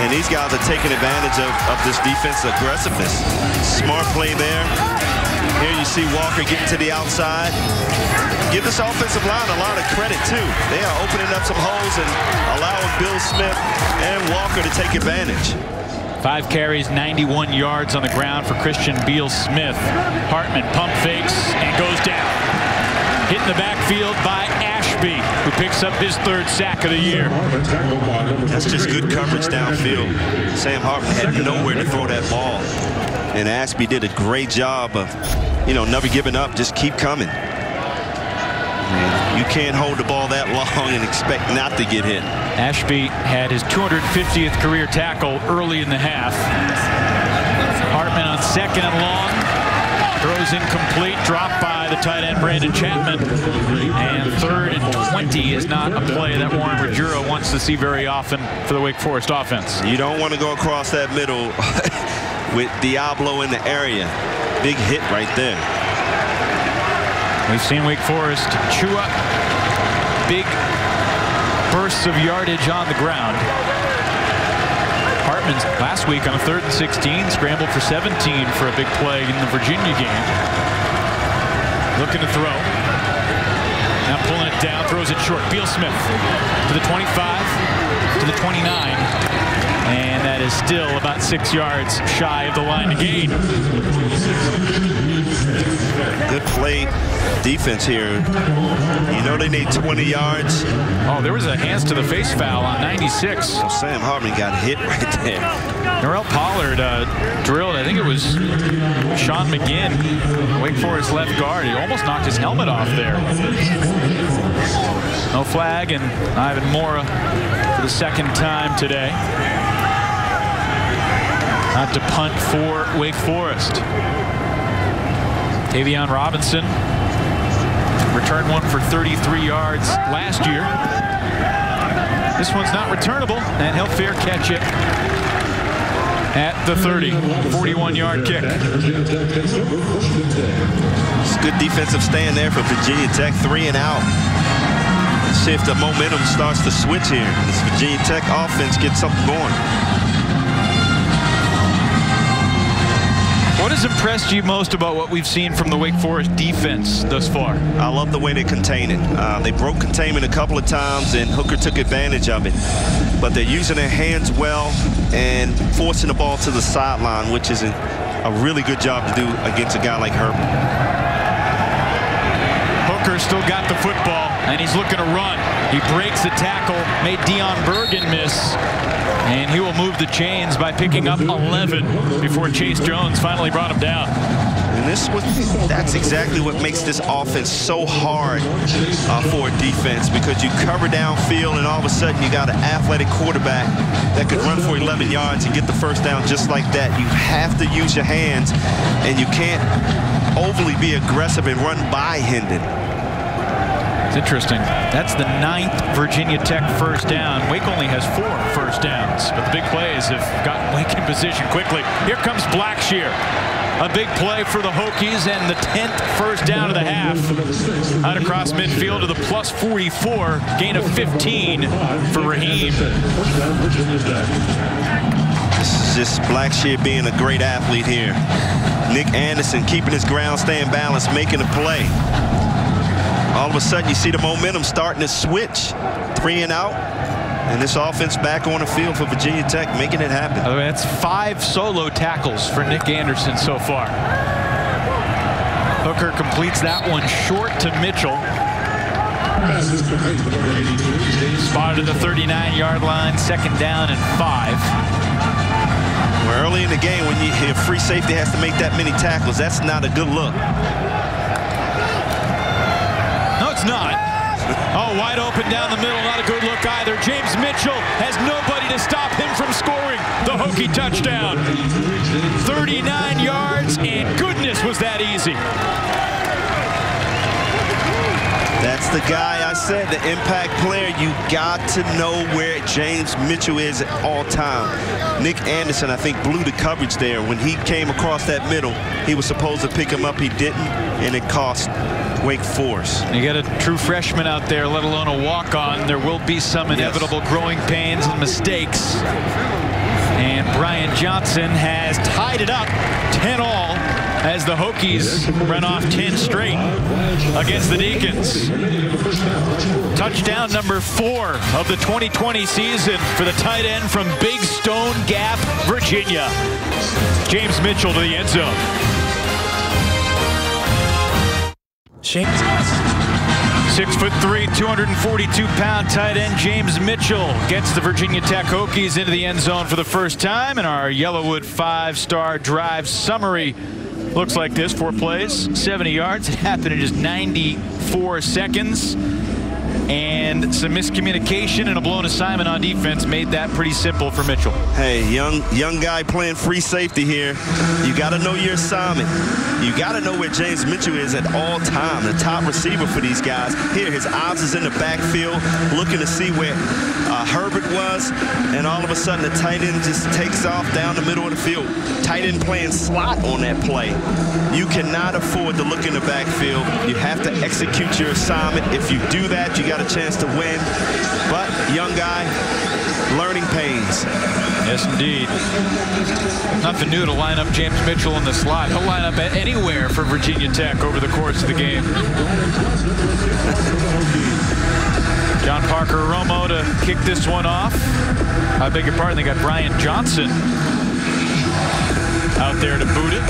And these guys are taking advantage of this defense aggressiveness. Smart play there. Here you see Walker getting to the outside. Give this offensive line a lot of credit, too. They are opening up some holes and allowing Bill Smith and Walker to take advantage. 5 carries, 91 yards on the ground for Christian Beal Smith. Hartman pump fakes and goes down. Hit in the backfield by Ashby, who picks up his 3rd sack of the year. That's just good coverage downfield. Sam Hartman had nowhere to throw that ball. And Ashby did a great job of, never giving up, just keep coming. You can't hold the ball that long and expect not to get hit. Ashby had his 250th career tackle early in the half. Hartman on 2nd and long. Throws incomplete, dropped by the tight end Brandon Chapman. And 3rd and 20 is not a play that Warren Ruggiero wants to see very often for the Wake Forest offense. You don't want to go across that middle with Diablo in the area. Big hit right there. We've seen Wake Forest chew up big bursts of yardage on the ground. Hartman last week on a 3rd and 16 scrambled for 17 for a big play in the Virginia game. Looking to throw. Now pulling it down, throws it short. Beal Smith to the 25, to the 29. And that is still about 6 yards shy of the line to gain. Good play defense here. They need 20 yards. Oh, there was a hands to the face foul on 96. Well, Sam Hartman got hit right there. Norrell Pollard drilled, I think it was Sean McGinn, Wake Forest left guard. He almost knocked his helmet off there. No flag, and Ivan Mora for the 2nd time today. Not to punt for Wake Forest. Tavion Robinson returned one for 33 yards last year. This one's not returnable, and he'll fair catch it at the 30. 41-yard kick. It's good defensive stand there for Virginia Tech. 3 and out. Let's see if the momentum starts to switch here. This Virginia Tech offense gets something going. What has impressed you most about what we've seen from the Wake Forest defense thus far? I love the way they contain it. They broke containment a couple of times, and Hooker took advantage of it. But they're using their hands well and forcing the ball to the sideline, which is a really good job to do against a guy like Herbert. Hooker still got the football, and he's looking to run. He breaks the tackle, made Deion Bergen miss. And he will move the chains by picking up 11 before Chase Jones finally brought him down. And that's exactly what makes this offense so hard for a defense, because you cover downfield and all of a sudden you got an athletic quarterback that could run for 11 yards and get the first down just like that. You have to use your hands, and you can't overly be aggressive and run by Hendon. It's interesting. That's the 9th Virginia Tech first down. Wake only has 4 first downs, but the big plays have gotten Wake in position quickly. Here comes Blackshear. A big play for the Hokies and the 10th first down of the half. Out across midfield to the plus 44. Gain of 15 for Raheem. This is just Blackshear being a great athlete here. Nick Anderson keeping his ground, staying balanced, making a play. All of a sudden, you see the momentum starting to switch. 3 and out. And this offense back on the field for Virginia Tech, making it happen. That's 5 solo tackles for Nick Anderson so far. Hooker completes that one short to Mitchell. Spotted at the 39-yard line, 2nd down and 5. Well, early in the game, when you hear free safety has to make that many tackles, that's not a good look. No, it's not. Oh, wide open down the middle, not a good look either. James Mitchell has nobody to stop him from scoring the Hokie touchdown. 39 yards, and goodness, was that easy. That's the guy I said, the impact player. You got to know where James Mitchell is at all time. Nick Anderson, I think, blew the coverage there. When he came across that middle, he was supposed to pick him up. He didn't, and it cost Wake Forest. You got a true freshman out there, let alone a walk-on. There will be some inevitable growing pains and mistakes. And Brian Johnson has tied it up 10-all as the Hokies run off 10 straight against the Deacons. Touchdown number 4 of the 2020 season for the tight end from Big Stone Gap, Virginia. James Mitchell to the end zone. 6'3", 242-pound tight end James Mitchell gets the Virginia Tech Hokies into the end zone for the first time. And our Yellowwood 5-star drive summary looks like this: 4 plays, 70 yards. It happened in just 94 seconds. And some miscommunication and a blown assignment on defense made that pretty simple for Mitchell. Hey, young guy playing free safety here. You got to know your assignment. You got to know where James Mitchell is at all time, the top receiver for these guys. Here, his eyes is in the backfield, looking to see where Herbert was, and all of a sudden the tight end just takes off down the middle of the field. Tight end playing slot on that play. You cannot afford to look in the backfield. You have to execute your assignment. If you do that, you got a chance to win. But young guy, learning pains. Yes, indeed. Nothing new to line up James Mitchell in the slot. He'll line up anywhere for Virginia Tech over the course of the game. John Parker Romo to kick this one off. I beg your pardon, they got Brian Johnson out there to boot it.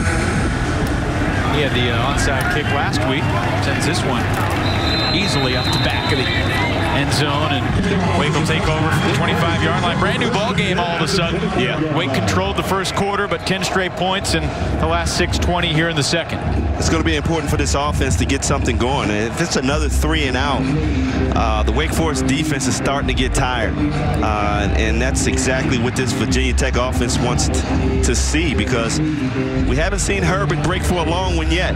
He had the onside kick last week. Sends this one easily up the back of the end zone, and Wake will take over from the 25-yard line. Brand new ball game all of a sudden. Yeah. Wake controlled the first quarter, but 10 straight points in the last 6:20 here in the second. It's going to be important for this offense to get something going. If it's another 3 and out, the Wake Forest defense is starting to get tired. And that's exactly what this Virginia Tech offense wants to see, because we haven't seen Herbert break for a long one yet.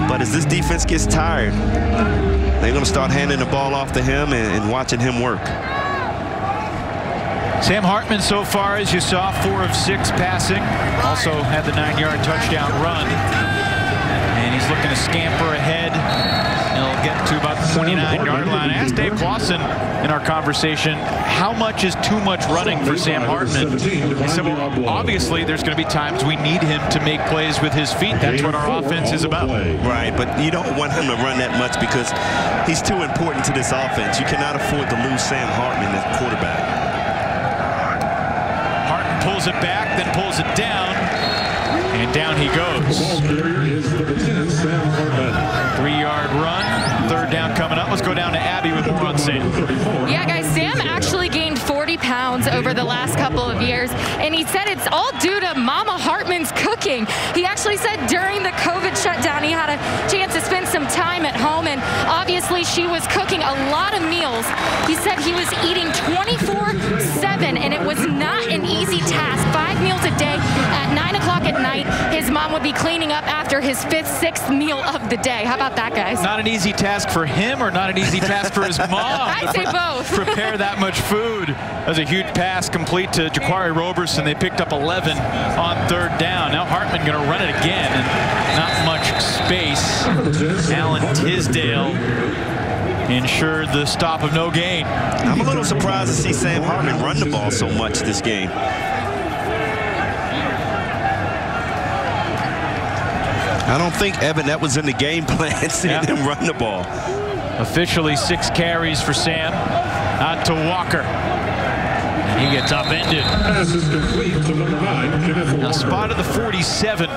But as this defense gets tired, they're going to start handing the ball off to him and watching him work. Sam Hartman so far, as you saw, 4 of 6 passing. Also had the 9-yard touchdown run. And he's looking to scamper ahead. He'll get to about the 29-yard line. I asked Dave Clausen in our conversation, how much is too much running for Sam Hartman? He said, well, obviously there's going to be times we need him to make plays with his feet. That's what our offense is about. Right, but you don't want him to run that much because he's too important to this offense. You cannot afford to lose Sam Hartman as quarterback. Hartman pulls it back, then pulls it down, and down he goes. 3-yard run, 3rd down coming up. Let's go down to Abby with more on Sam. Yeah, guys, Sam actually gained 40 pounds over the last couple of years, and he said it's all due to Mama Hartman's cooking. He actually said during the COVID shutdown he had a chance to spend some time at home, and obviously she was cooking a lot of meals. He said he was eating 24/7, and it was not an easy task. 5 meals a day at 9 o'clock at night. His mom would be cleaning up after his 5th, 6th meal of the day. How about that, guys? Not an easy task for him or not an easy task for his mom. I'd say both. Prepare that much food. That was a huge pass complete to Jaquari Roberson. They picked up 11 on 3rd down. Now Hartman going to run it again, and not much space. Alan Tisdale ensured the stop of no gain. I'm a little surprised to see Sam Hartman run the ball so much this game. I don't think, Evan, that was in the game plan, seeing him run the ball. Officially 6 carries for Sam. Out to Walker. And he gets upended. Pass is complete to number 9, Kenneth Walker. Now spotted the 47.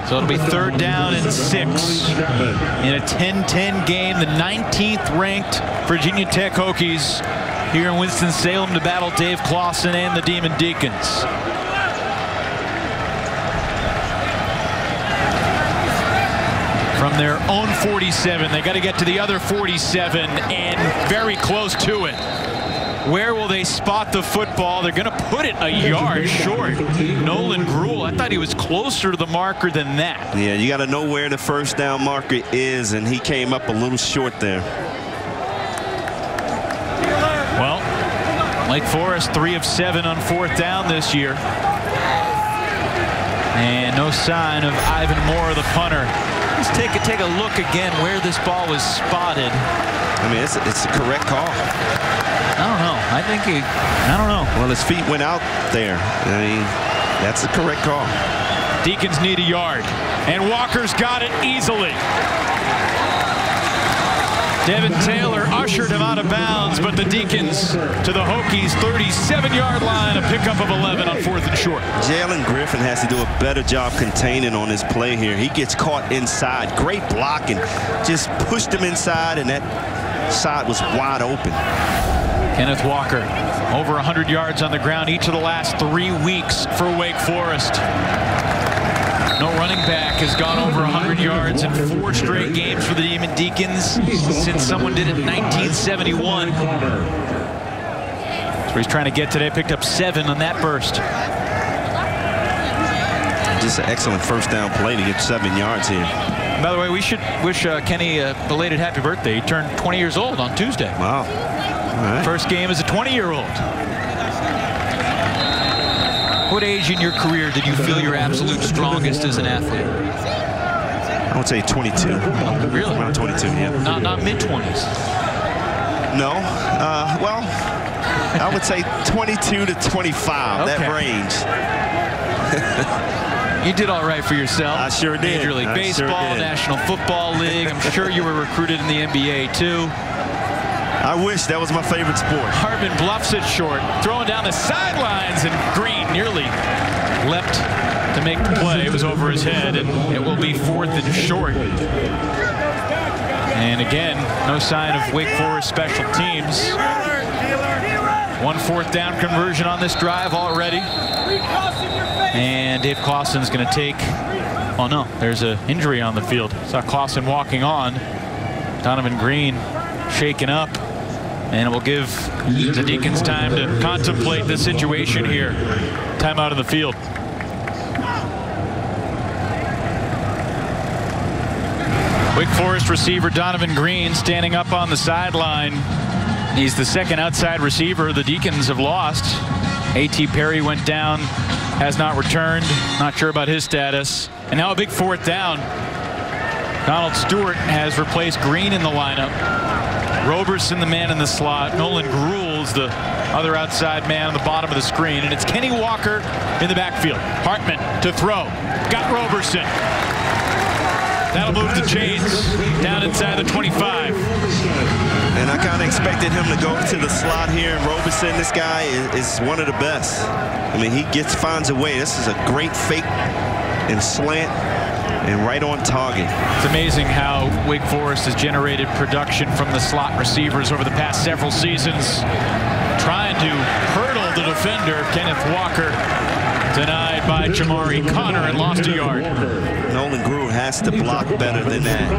So it'll be 3rd down and 6 in a 10-10 game. The 19th ranked Virginia Tech Hokies here in Winston-Salem to battle Dave Clawson and the Demon Deacons. From their own 47, they got to get to the other 47 and very close to it. Where will they spot the football? They're going to put it a yard short. Nolan Gruel, I thought he was closer to the marker than that. Yeah, you got to know where the 1st down marker is, and he came up a little short there. Well, Lake Forest 3 of 7 on 4th down this year. And no sign of Ivan Moore, the punter. Let's take a look again where this ball was spotted. I mean, it's a correct call. I don't know. I don't know. Well, his feet went out there. I mean, that's a correct call. Deacons need a yard. And Walker's got it easily. Devin Taylor ushered him out of bounds, but the Deacons to the Hokies 37-yard line, a pickup of 11 on 4th and short. Jalen Griffin has to do a better job containing on his play here. He gets caught inside. Great blocking. Just pushed him inside, and that side was wide open. Kenneth Walker, over 100 yards on the ground each of the last 3 weeks for Wake Forest. No running back has gone over 100 yards in 4 straight games for the Demon Deacons since someone did it in 1971. That's where he's trying to get today. Picked up 7 on that burst. Just an excellent 1st down play to get 7 yards here. By the way, we should wish Kenny a belated happy birthday. He turned 20 years old on Tuesday. Wow. All right. First game as a 20-year-old. What age in your career did you feel your absolute strongest as an athlete? I would say 22. Oh, really? Around 22, yeah. Not mid-20s? No. Well, I would say 22 to 25, okay. that range. You did all right for yourself. I sure did. Major League Baseball, sure National Football League. I'm sure you were recruited in the NBA, too. I wish. That was my favorite sport. Hartman bluffs it short, throwing down the sidelines, and Green nearly leapt to make the play. It was over his head, and it will be 4th and short. And again, no sign of Wake Forest special teams. 1 4th down conversion on this drive already. And Dave Clawson's going to take, oh no, there's an injury on the field. Saw Clawson walking on. Donovan Green shaken up. And it will give the Deacons time to contemplate the situation here. Time out of the field. Wake Forest receiver Donovan Green standing up on the sideline. He's the 2nd outside receiver the Deacons have lost. A.T. Perry went down, has not returned. Not sure about his status. And now a big 4th down. Donald Stewart has replaced Green in the lineup. Roberson, the man in the slot. Nolan Gruel's the other outside man on the bottom of the screen. And it's Kenny Walker in the backfield. Hartman to throw. Got Roberson. That'll move the chains down inside the 25. And I kind of expected him to go to the slot here. And Roberson, this guy is one of the best. I mean, he finds a way. This is a great fake and slant. And right on target. It's amazing how Wake Forest has generated production from the slot receivers over the past several seasons. Trying to hurdle the defender, Kenneth Walker. Denied by Jamari Connor and lost a yard. Nolan Gruel has to block better than that.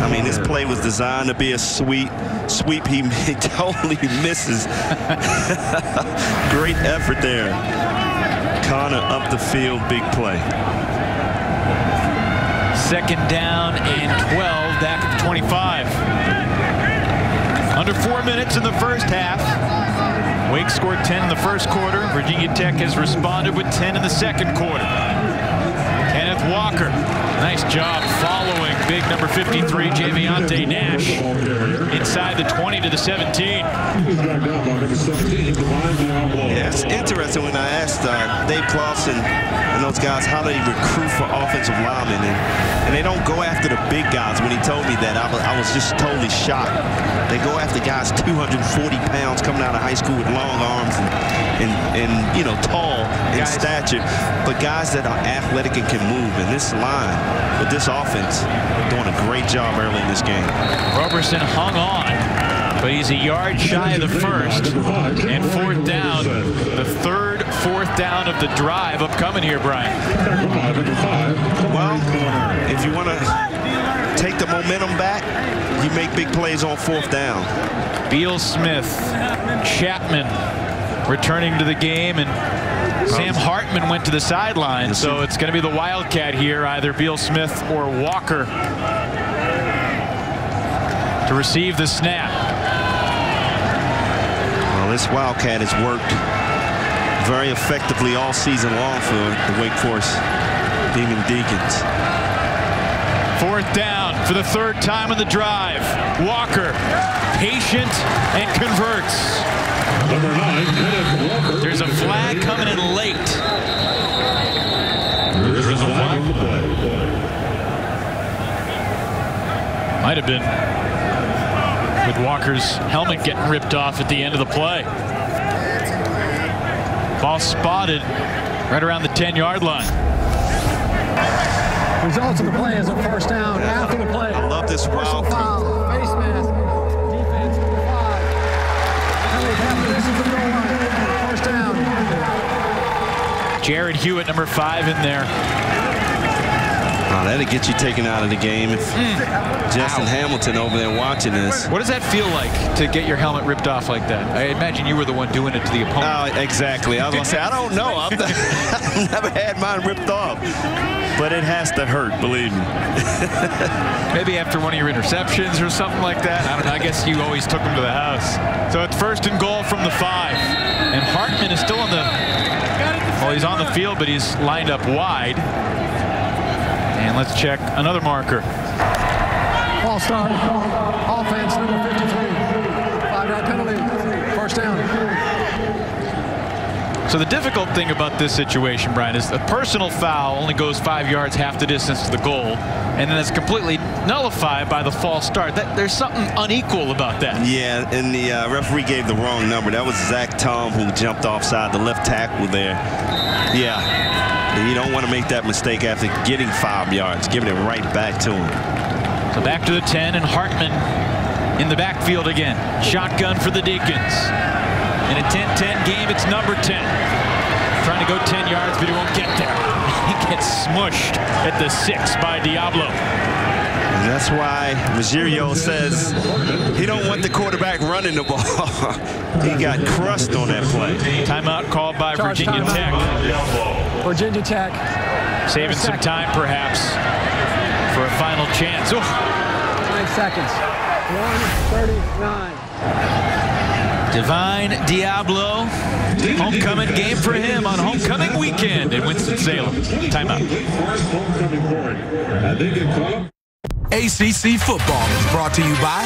I mean, this play was designed to be a sweep. He totally misses. Great effort there. Connor up the field, big play. Second down and 12 back at the 25. Under 4 minutes in the first half. Wake scored 10 in the first quarter. Virginia Tech has responded with 10 in the second quarter. Kenneth Walker, nice job following big number 53, Javiante Nash, inside the 20 to the 17. Yeah, it's interesting when I asked Dave Clawson and those guys how they recruit for offensive linemen, and they don't go after the big guys. When he told me that, I was just totally shocked. They go after guys 240 pounds coming out of high school with long arms and you know, tall in stature, but guys that are athletic and can move. And this line with this offense doing a great job early in this game. Roberson hung on, but he's a yard shy of the first, and fourth down, the third fourth down of the drive upcoming here, Brian. Well, if you want to take the momentum back, you make big plays on fourth down. Beal Smith, Chapman returning to the game, and Sam Hartman went to the sideline, so it's going to be the Wildcat here, either Beal Smith or Walker to receive the snap. Well, this Wildcat has worked very effectively all season long for the Wake Forest Demon Deacons. Fourth down for the third time in the drive. Walker, patient and converts. Number 9, Kenneth Walker. There's a flag coming in late. There's a flag on the play. Might have been with Walker's helmet getting ripped off at the end of the play. Ball spotted right around the 10-yard line. Results of the play is a first down after the play. I love this route. Foul, face mask, defense, 5. Penalty after this is the goal line. First down. Jared Hewitt, number 5, in there. Oh, that'll get you taken out of the game. If Justin Hamilton over there watching this. What does that feel like to get your helmet ripped off like that? I imagine you were the one doing it to the opponent. Exactly. I was going to say, I don't know. I've never had mine ripped off. But it has to hurt, believe me. Maybe after one of your interceptions or something like that. I don't know. I guess you always took them to the house. So it's first and goal from the 5. And Hartman is still on the... Well, he's on the field, but he's lined up wide. And let's check another marker. False start. Offense, number 53. 5-yard penalty. First down. So the difficult thing about this situation, Brian, is a personal foul only goes 5 yards, half the distance to the goal, and then it's completely nullified by the false start. There's something unequal about that. Yeah, and the referee gave the wrong number. That was Zach Tom who jumped offside, the left tackle there. Yeah, you don't want to make that mistake after getting 5 yards, giving it right back to him. So back to the 10, and Hartman in the backfield again. Shotgun for the Deacons. In a 10-10 game, it's number 10. Trying to go 10 yards, but he won't get there. He gets smushed at the 6 by Diablo. And that's why Ruggiero says he don't want the quarterback running the ball. He got crushed on that play. Timeout called by Virginia Tech. Virginia Tech. Saving some time, perhaps, for a final chance. Oof. 9 seconds. 1:39. Divine Diablo, homecoming game for him on homecoming weekend in Winston-Salem. Timeout. ACC football is brought to you by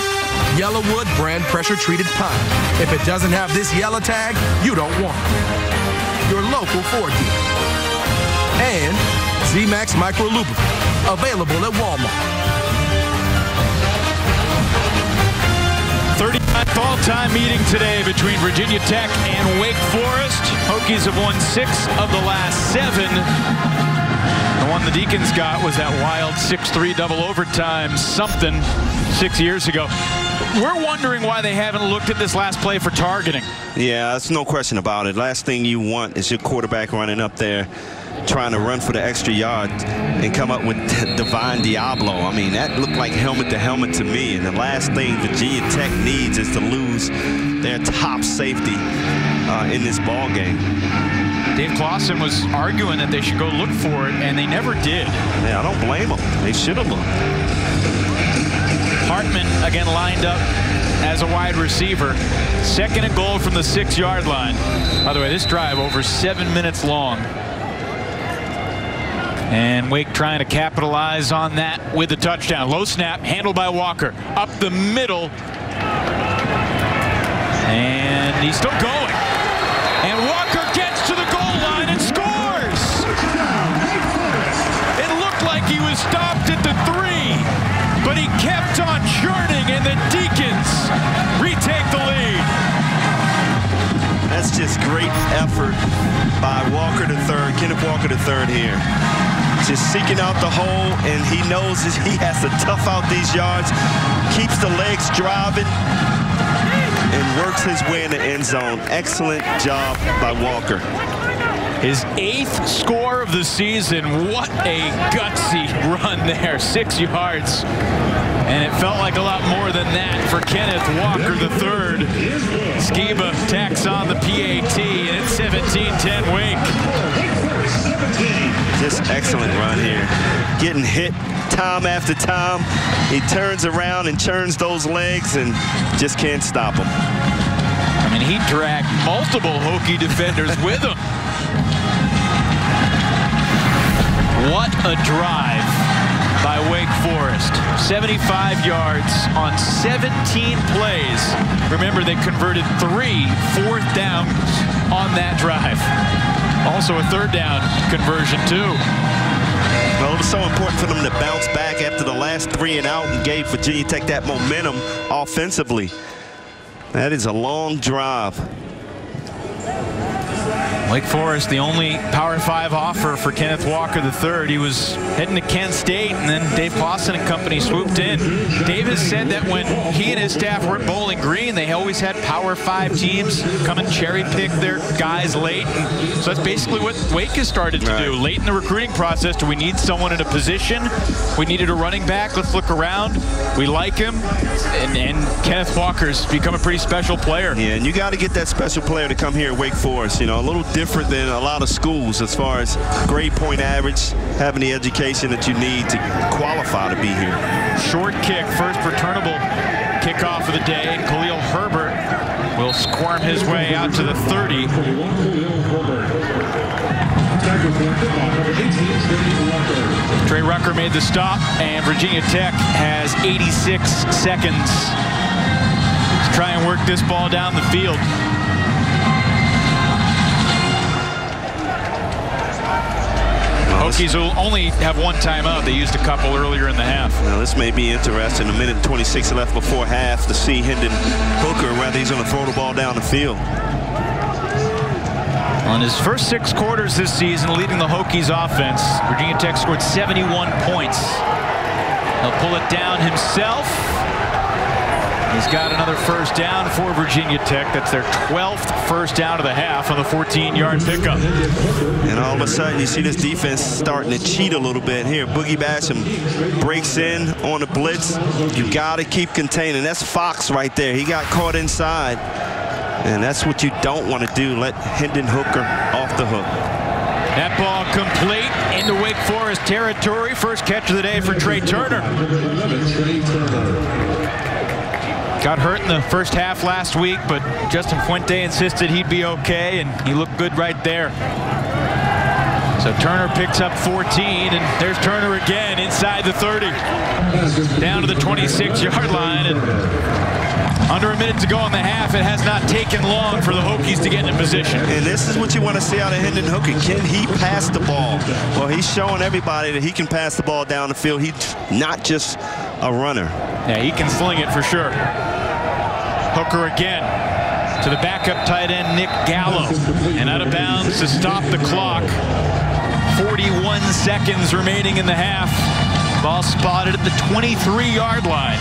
Yellowwood brand pressure treated pine. If it doesn't have this yellow tag, you don't want it. Your local Ford dealer. And Z-Max Micro Lubricant, available at Walmart. 39th all-time meeting today between Virginia Tech and Wake Forest. Hokies have won 6 of the last 7. The one the Deacons got was that wild 6-3 double overtime something 6 years ago. We're wondering why they haven't looked at this last play for targeting. Yeah, there's no question about it. Last thing you want is your quarterback running up there trying to run for the extra yard and come up with Divine Diablo. I mean, that looked like helmet to helmet to me. And the last thing Virginia Tech needs is to lose their top safety in this ball game. Dave Clausen was arguing that they should go look for it, and they never did. Yeah, I don't blame them. They should have looked. Hartman again lined up as a wide receiver. 2nd and goal from the 6-yard line. By the way, this drive over 7 minutes long. And Wake trying to capitalize on that with a touchdown. Low snap, handled by Walker. Up the middle. And he's still going. And Walker gets to the goal line and scores! It looked like he was stopped at the 3, but he kept on churning, and the Deacons retake the lead. That's just great effort by Walker III, Kenneth Walker III here. Just seeking out the hole, and he knows that he has to tough out these yards, keeps the legs driving, and works his way in the end zone. Excellent job by Walker. His 8th score of the season. What a gutsy run there. 6 yards. And it felt like a lot more than that for Kenneth Walker III. Skiba tacks on the PAT, and it's 17-10 Wake. Just excellent run here. Getting hit time after time. He turns around and churns those legs and just can't stop him. I mean, he dragged multiple Hokie defenders with him. What a drive by Wake Forest. 75 yards on 17 plays. Remember, they converted 3 4th downs on that drive. Also a 3rd down conversion, too. Well, it was so important for them to bounce back after the last 3 and out and gave Virginia Tech that momentum offensively. That is a long drive. Wake Forest, the only Power 5 offer for Kenneth Walker III. He was heading to Kent State, and then Dave Clausen and company swooped in. Davis said that when he and his staff were at Bowling Green, they always had Power 5 teams come and cherry-pick their guys late. And so that's basically what Wake has started to do. Late in the recruiting process, do we need someone in a position? We needed a running back. Let's look around. We like him. And Kenneth Walker's become a pretty special player. Yeah, and you got to get that special player to come here at Wake Forest. You know, a little different than a lot of schools as far as grade point average, having the education that you need to qualify to be here. Short kick, first returnable kickoff of the day, and Khalil Herbert will squirm his way out to the 30. Trey Rucker made the stop, and Virginia Tech has 86 seconds to try and work this ball down the field. Hokies will only have 1 timeout. They used a couple earlier in the half. Now this may be interesting. 1:26 left before half to see Hendon Hooker, whether he's going to throw the ball down the field. On his first 6 quarters this season, leading the Hokies offense, Virginia Tech scored 71 points. He'll pull it down himself. He's got another first down for Virginia Tech. That's their 12th first down of the half on the 14-yard pickup. And all of a sudden, you see this defense starting to cheat a little bit here. Boogie Basham breaks in on the blitz. You got to keep containing. That's Fox right there. He got caught inside. And that's what you don't want to do. Let Hendon Hooker off the hook. That ball complete into Wake Forest territory. First catch of the day for Trey Turner. Got hurt in the first half last week, but Justin Fuente insisted he'd be okay, and he looked good right there. So Turner picks up 14, and there's Turner again inside the 30. Down to the 26-yard line, and under a minute to go in the half. It has not taken long for the Hokies to get in position. And this is what you want to see out of Hendon Hooker. Can he pass the ball? Well, he's showing everybody that he can pass the ball down the field. He's not just a runner. Yeah, he can sling it for sure. Hooker again to the backup tight end, Nick Gallo. And out of bounds to stop the clock. 41 seconds remaining in the half. Ball spotted at the 23-yard line.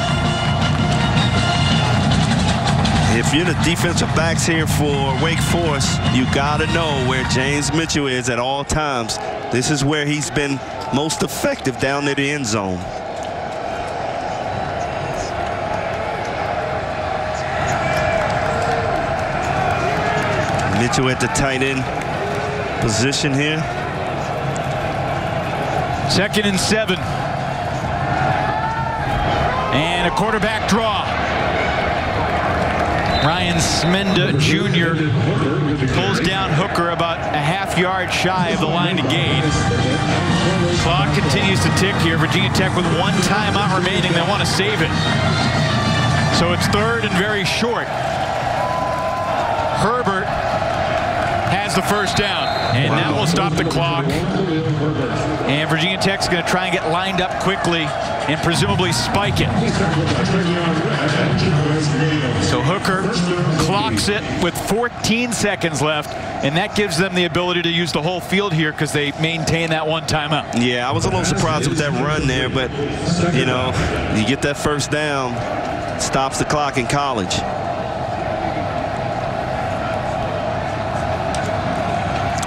If you're the defensive backs here for Wake Forest, you got to know where James Mitchell is at all times. This is where he's been most effective down near the end zone. Mitchell at the tight end position here. 2nd and 7. And a quarterback draw. Ryan Smenda Jr. pulls down Hooker about a half-yard shy of the line to gain. Clock continues to tick here. Virginia Tech with 1 timeout remaining. They want to save it. So it's 3rd and very short. Herbert has the first down, and that will stop the clock. And Virginia Tech's going to try and get lined up quickly and presumably spike it. So Hooker clocks it with 14 seconds left, and that gives them the ability to use the whole field here because they maintain that 1 timeout. Yeah, I was a little surprised with that run there, but, you know, you get that first down, stops the clock in college.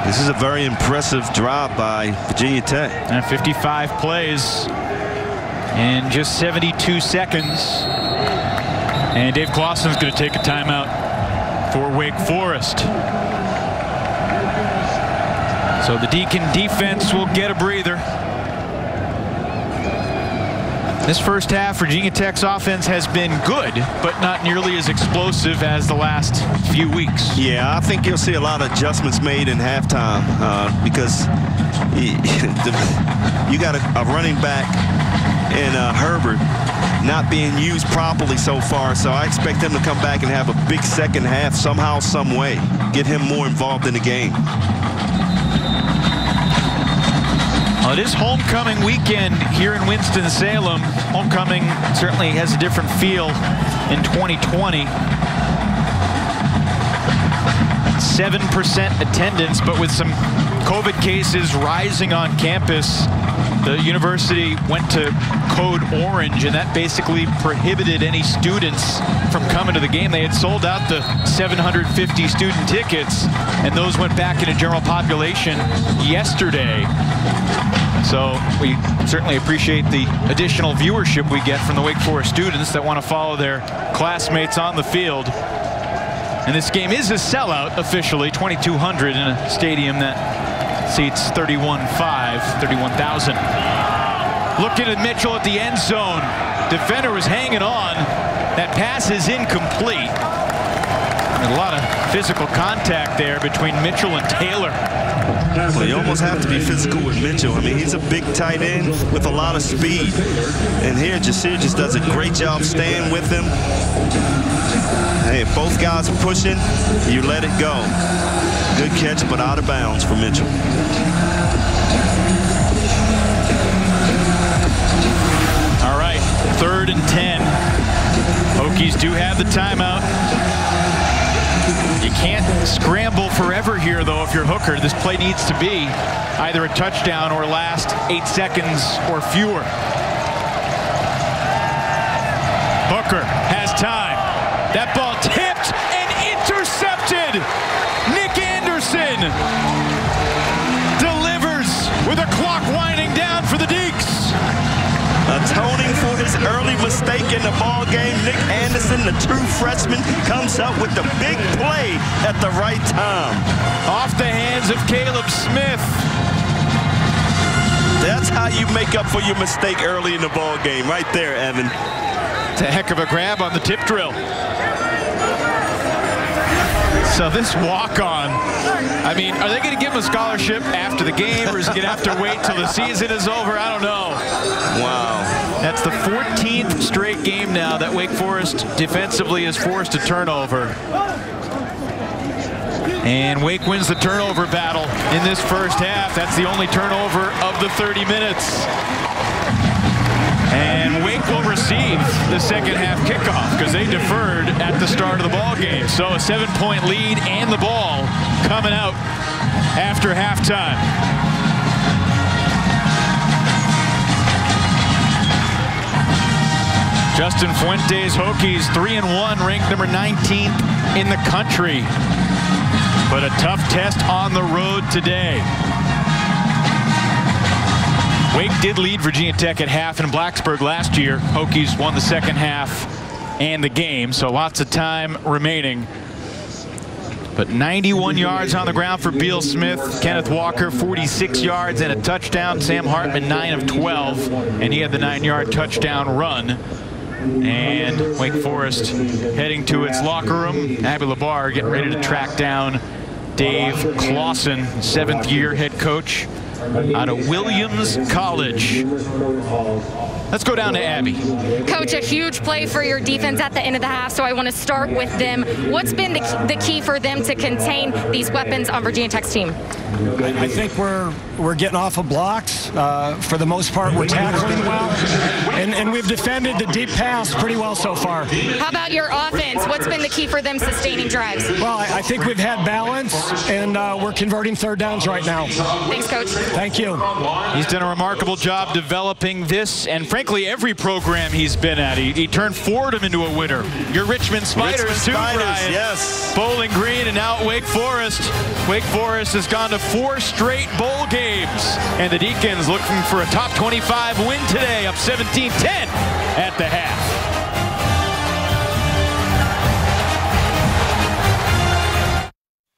This is a very impressive drive by Virginia Tech. And 55 plays in just 72 seconds. And Dave Clawson's going to take a timeout for Wake Forest. So the Deacon defense will get a breather. This first half, Virginia Tech's offense has been good, but not nearly as explosive as the last few weeks. Yeah, I think you'll see a lot of adjustments made in halftime because you got a running back in Herbert not being used properly so far. So I expect him to come back and have a big second half somehow, some way. Get him more involved in the game. Well, it is homecoming weekend here in Winston-Salem. Homecoming certainly has a different feel in 2020. 7% attendance, but with some COVID cases rising on campus, the university went to code orange, and that basically prohibited any students from coming to the game. They had sold out the 750 student tickets, and those went back into general population yesterday. So we certainly appreciate the additional viewership we get from the Wake Forest students that want to follow their classmates on the field. And this game is a sellout officially, 2,200 in a stadium that seats 31,000. Looking at Mitchell at the end zone. Defender was hanging on. That pass is incomplete. A lot of physical contact there between Mitchell and Taylor. Well, you almost have to be physical with Mitchell. I mean, he's a big tight end with a lot of speed. And here, Jasir just does a great job staying with him. Hey, if both guys are pushing, you let it go. Good catch, but out of bounds for Mitchell. All right, 3rd and 10. Hokies do have the timeout. You can't scramble forever here, though, if you're Hooker. This play needs to be either a touchdown or last 8 seconds or fewer. Hooker has time. That ball tipped and intercepted. Nick Anderson delivers with a clock winding down for the Deeks. Atoning for his early mistake in the ball game, Nick Anderson, the true freshman, comes up with the big play at the right time. Off the hands of Caleb Smith. That's how you make up for your mistake early in the ball game, right there, Evan. It's a heck of a grab on the tip drill. So this walk-on, I mean, are they going to give him a scholarship after the game, or is he going to have to wait till the season is over? I don't know. Wow. That's the 14th straight game now that Wake Forest defensively is forced a turnover. And Wake wins the turnover battle in this first half. That's the only turnover of the 30 minutes. And Wake will receive the second half kickoff because they deferred at the start of the ball game. So a 7-point lead and the ball coming out after halftime. Justin Fuentes Hokies 3-1, ranked number 19th in the country. But a tough test on the road today. Wake did lead Virginia Tech at half in Blacksburg last year. Hokies won the second half and the game, so lots of time remaining. But 91 yards on the ground for Beal Smith. Kenneth Walker, 46 yards and a touchdown. Sam Hartman, 9 of 12, and he had the 9-yard touchdown run. And Wake Forest heading to its locker room. Abby Labar getting ready to track down Dave Clausen, 7th-year head coach out of Williams College. Let's go down to Abby. Coach, a huge play for your defense at the end of the half, so I want to start with them. What's been the key for them to contain these weapons on Virginia Tech's team? I think we're getting off of blocks. For the most part, we're tackling well, and we've defended the deep pass pretty well so far. How about your offense? What's been the key for them sustaining drives? Well, I think we've had balance, and we're converting third downs right now. Thanks, Coach. Thank you. He's done a remarkable job developing this, and frankly, every program he's been at. He turned Fordham into a winner. Your Richmond Spiders, too, Brian. Yes. Bowling Green, and now at Wake Forest. Wake Forest has gone to 4 straight bowl games, and the Deacons looking for a top 25 win today, up 17-10 at the half.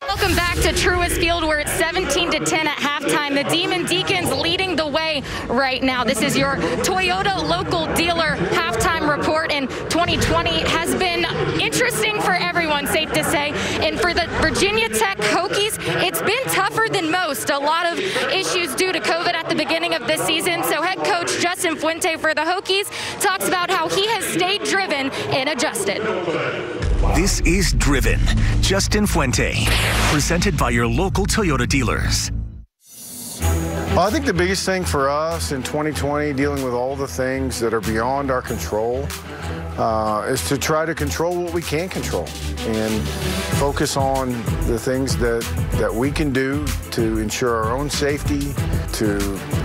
Welcome back to Truist Field. We're at 17-10 at halftime. The Demon Deacons leading the way right now. This is your Toyota local dealer halftime report, and 2020 has been interesting for everyone, safe to say. And for the Virginia Tech Hokies, it's been tougher than most. A lot of issues due to COVID at the beginning of this season. So head coach Justin Fuente for the Hokies talks about how he has stayed driven and adjusted. This is Driven. Justin Fuente, presented by your local Toyota dealers. Well, I think the biggest thing for us in 2020, dealing with all the things that are beyond our control, is to try to control what we can control and focus on the things that we can do to ensure our own safety, to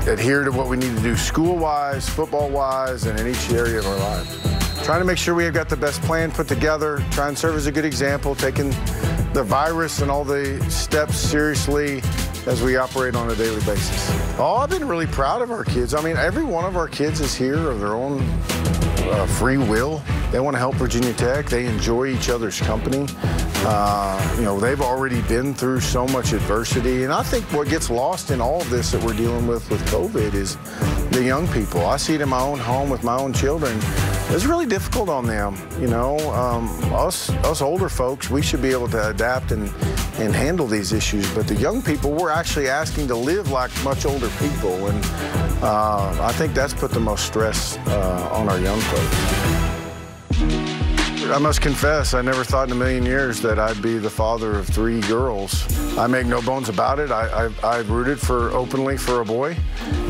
adhere to what we need to do school-wise, football-wise, and in each area of our lives. Trying to make sure we have got the best plan put together, try and serve as a good example, taking the virus and all the steps seriously as we operate on a daily basis. Oh, I've been really proud of our kids. I mean, every one of our kids is here of their own free will. They want to help Virginia Tech. They enjoy each other's company. You know, they've already been through so much adversity. And I think what gets lost in all of this that we're dealing with COVID is the young people. I see it in my own home with my own children. It's really difficult on them. You know, us older folks, we should be able to adapt and handle these issues. But the young people, we're actually asking to live like much older people. And I think that's put the most stress on our young folks. I must confess, I never thought in a million years that I'd be the father of 3 girls. I make no bones about it. I rooted openly for a boy.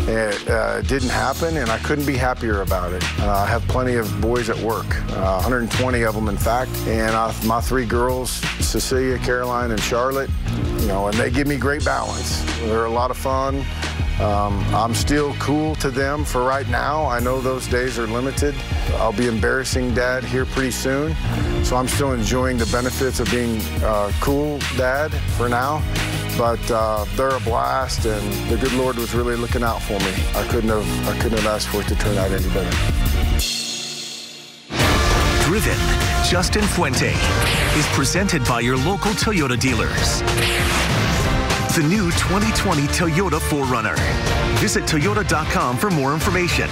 It didn't happen, and I couldn't be happier about it. I have plenty of boys at work, 120 of them, in fact. And my 3 girls, Cecilia, Caroline, and Charlotte, you know, and they give me great balance. They're a lot of fun. I'm still cool to them for right now. I know those days are limited. I'll be embarrassing Dad here pretty soon, so I'm still enjoying the benefits of being cool Dad for now. But they're a blast, and the good Lord was really looking out for me. I couldn't have asked for it to turn out any better. Driven, Justin Fuente, is presented by your local Toyota dealers. The new 2020 Toyota 4Runner. Visit Toyota.com for more information.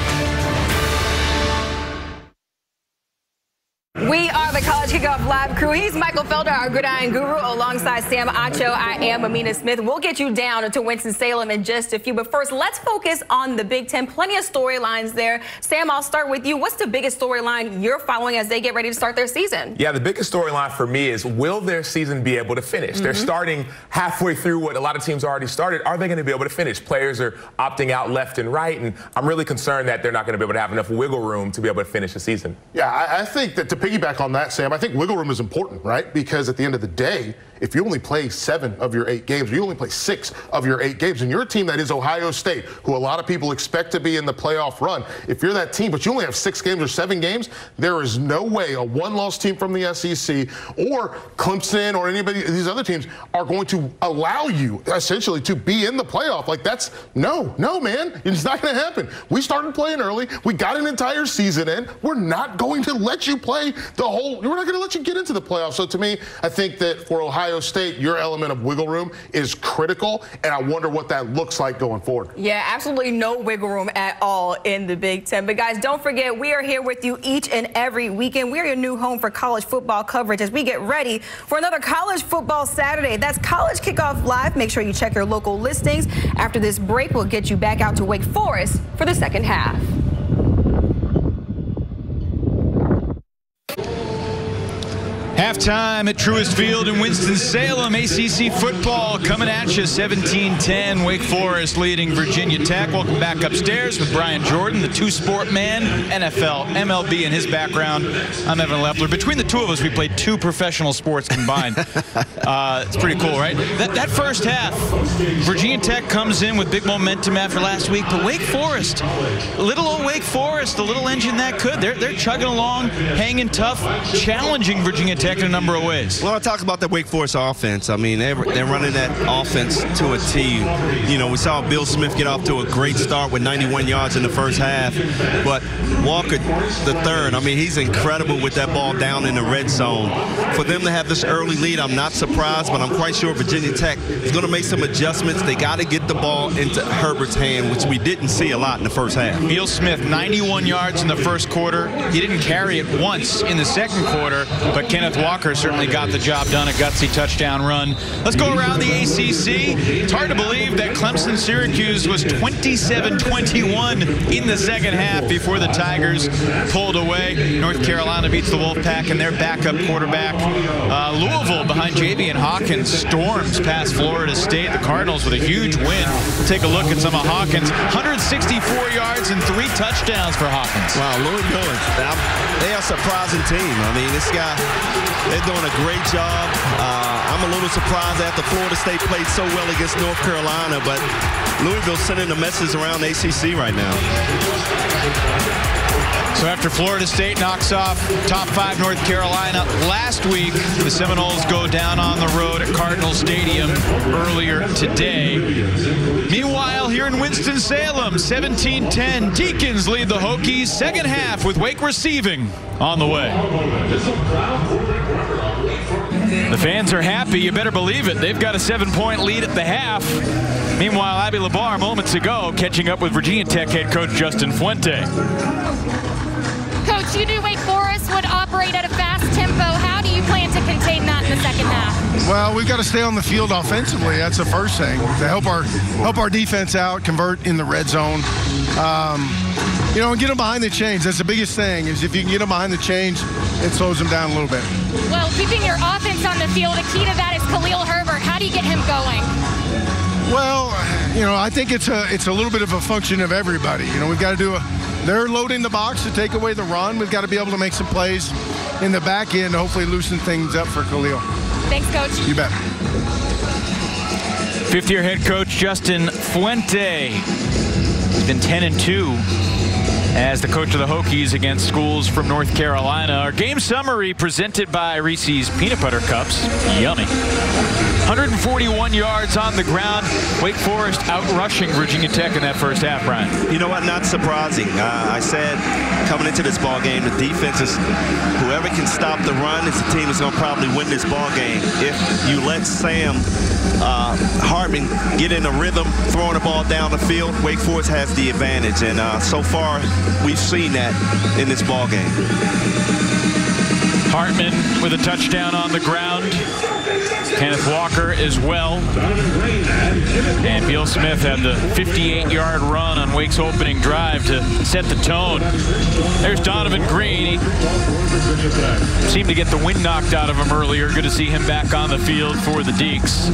We are the College Kickoff Live crew. He's Michael Felder, our gridiron guru, alongside Sam Acho. I am Amina Smith. We'll get you down to Winston-Salem in just a few. But first, let's focus on the Big Ten. Plenty of storylines there. Sam, I'll start with you. What's the biggest storyline you're following as they get ready to start their season? Yeah, the biggest storyline for me is, will their season be able to finish? They're starting halfway through what a lot of teams already started. Are they going to be able to finish? Players are opting out left and right, and I'm really concerned that they're not going to be able to have enough wiggle room to be able to finish the season. Yeah, I think that to piggyback on that, Sam, I think wiggle room is important, right? Because at the end of the day, if you only play 7 of your 8 games, or you only play 6 of your 8 games, and you're a team that is Ohio State, who a lot of people expect to be in the playoff run, if you're that team, but you only have 6 games or 7 games, there is no way a one-loss team from the SEC or Clemson or anybody, these other teams, are going to allow you, essentially, to be in the playoff. Like, that's, no, man, it's not going to happen. We started playing early. We got an entire season in. We're not going to let you play the whole, we're not going to let you get into the playoffs. So to me, I think that for Ohio Ohio State, your element of wiggle room is critical, and I wonder what that looks like going forward. Yeah, absolutely no wiggle room at all in the Big Ten. But guys, don't forget, we are here with you each and every weekend. We're your new home for college football coverage as we get ready for another College Football Saturday. That's College Kickoff Live. Make sure you check your local listings. After this break, we'll get you back out to Wake Forest for the second half. Halftime at Truist Field in Winston-Salem. ACC football coming at you, 17-10. Wake Forest leading Virginia Tech. Welcome back upstairs with Brian Jordan, the two-sport man, NFL, MLB in his background. I'm Evan Leffler. Between the two of us, we played 2 professional sports combined. It's pretty cool, right? That first half, Virginia Tech comes in with big momentum after last week, but Wake Forest, little old Wake Forest, the little engine that could, they're chugging along, hanging tough, challenging Virginia Tech in a number of ways. Well, I talk about the Wake Forest offense. I mean, they're running that offense to a T. You know, we saw Bill Smith get off to a great start with 91 yards in the first half, but Walker the third, I mean, he's incredible with that ball down in the red zone. For them to have this early lead, I'm not surprised, but I'm quite sure Virginia Tech is going to make some adjustments. They got to get the ball into Herbert's hand, which we didn't see a lot in the first half. Bill Smith, 91 yards in the first quarter. He didn't carry it once in the second quarter, but Kenneth Walker certainly got the job done, a gutsy touchdown run. Let's go around the ACC. It's hard to believe that Clemson-Syracuse was 27-21 in the second half before the Tigers pulled away. North Carolina beats the Wolfpack and their backup quarterback. Louisville behind Javian Hawkins storms past Florida State. The Cardinals with a huge win. Take a look at some of Hawkins. 164 yards and 3 touchdowns for Hawkins. Wow, Louisville, they are a surprising team. I mean, this guy, they're doing a great job. I'm a little surprised after Florida State played so well against North Carolina, but Louisville's sending a message around the ACC right now. So after Florida State knocks off top 5 North Carolina last week, the Seminoles go down on the road at Cardinal Stadium earlier today. Meanwhile, here in Winston-Salem, 17-10, Deacons lead the Hokies. Second half with Wake receiving on the way. The fans are happy, you better believe it. They've got a 7-point lead at the half. Meanwhile, Abby LeBar moments ago catching up with Virginia Tech head coach Justin Fuente. Coach, you knew Wake Forest would operate at a fast tempo. How do you plan to contain that in the second half? Well, we've got to stay on the field offensively. That's the first thing, to help our defense out, convert in the red zone. You know, and get them behind the chains. That's the biggest thing, is if you can get them behind the chains, it slows them down a little bit. Well, keeping your offense on the field, a key to that is Khalil Herbert. How do you get him going? Well, you know, I think it's a little bit of a function of everybody. You know, we've got to do they're loading the box to take away the run. We've got to be able to make some plays in the back end to hopefully loosen things up for Khalil. Thanks, Coach. You bet. Fifth-year head coach Justin Fuente. He's been 10-2 as the coach of the Hokies against schools from North Carolina. Our game summary presented by Reese's Peanut Butter Cups. Yummy. 141 yards on the ground. Wake Forest out-rushing Virginia Tech in that first half, Brian. You know what? Not surprising. I said coming into this ball game, the defense is whoever can stop the run is the team that's going to probably win this ball game. If you let Sam Hartman get in a rhythm, throwing the ball down the field, Wake Forest has the advantage. And so far, we've seen that in this ball game. Hartman with a touchdown on the ground. Kenneth Walker as well. And Bill Smith had the 58-yard run on Wake's opening drive to set the tone. There's Donovan Green. He seemed to get the wind knocked out of him earlier. Good to see him back on the field for the Deacs.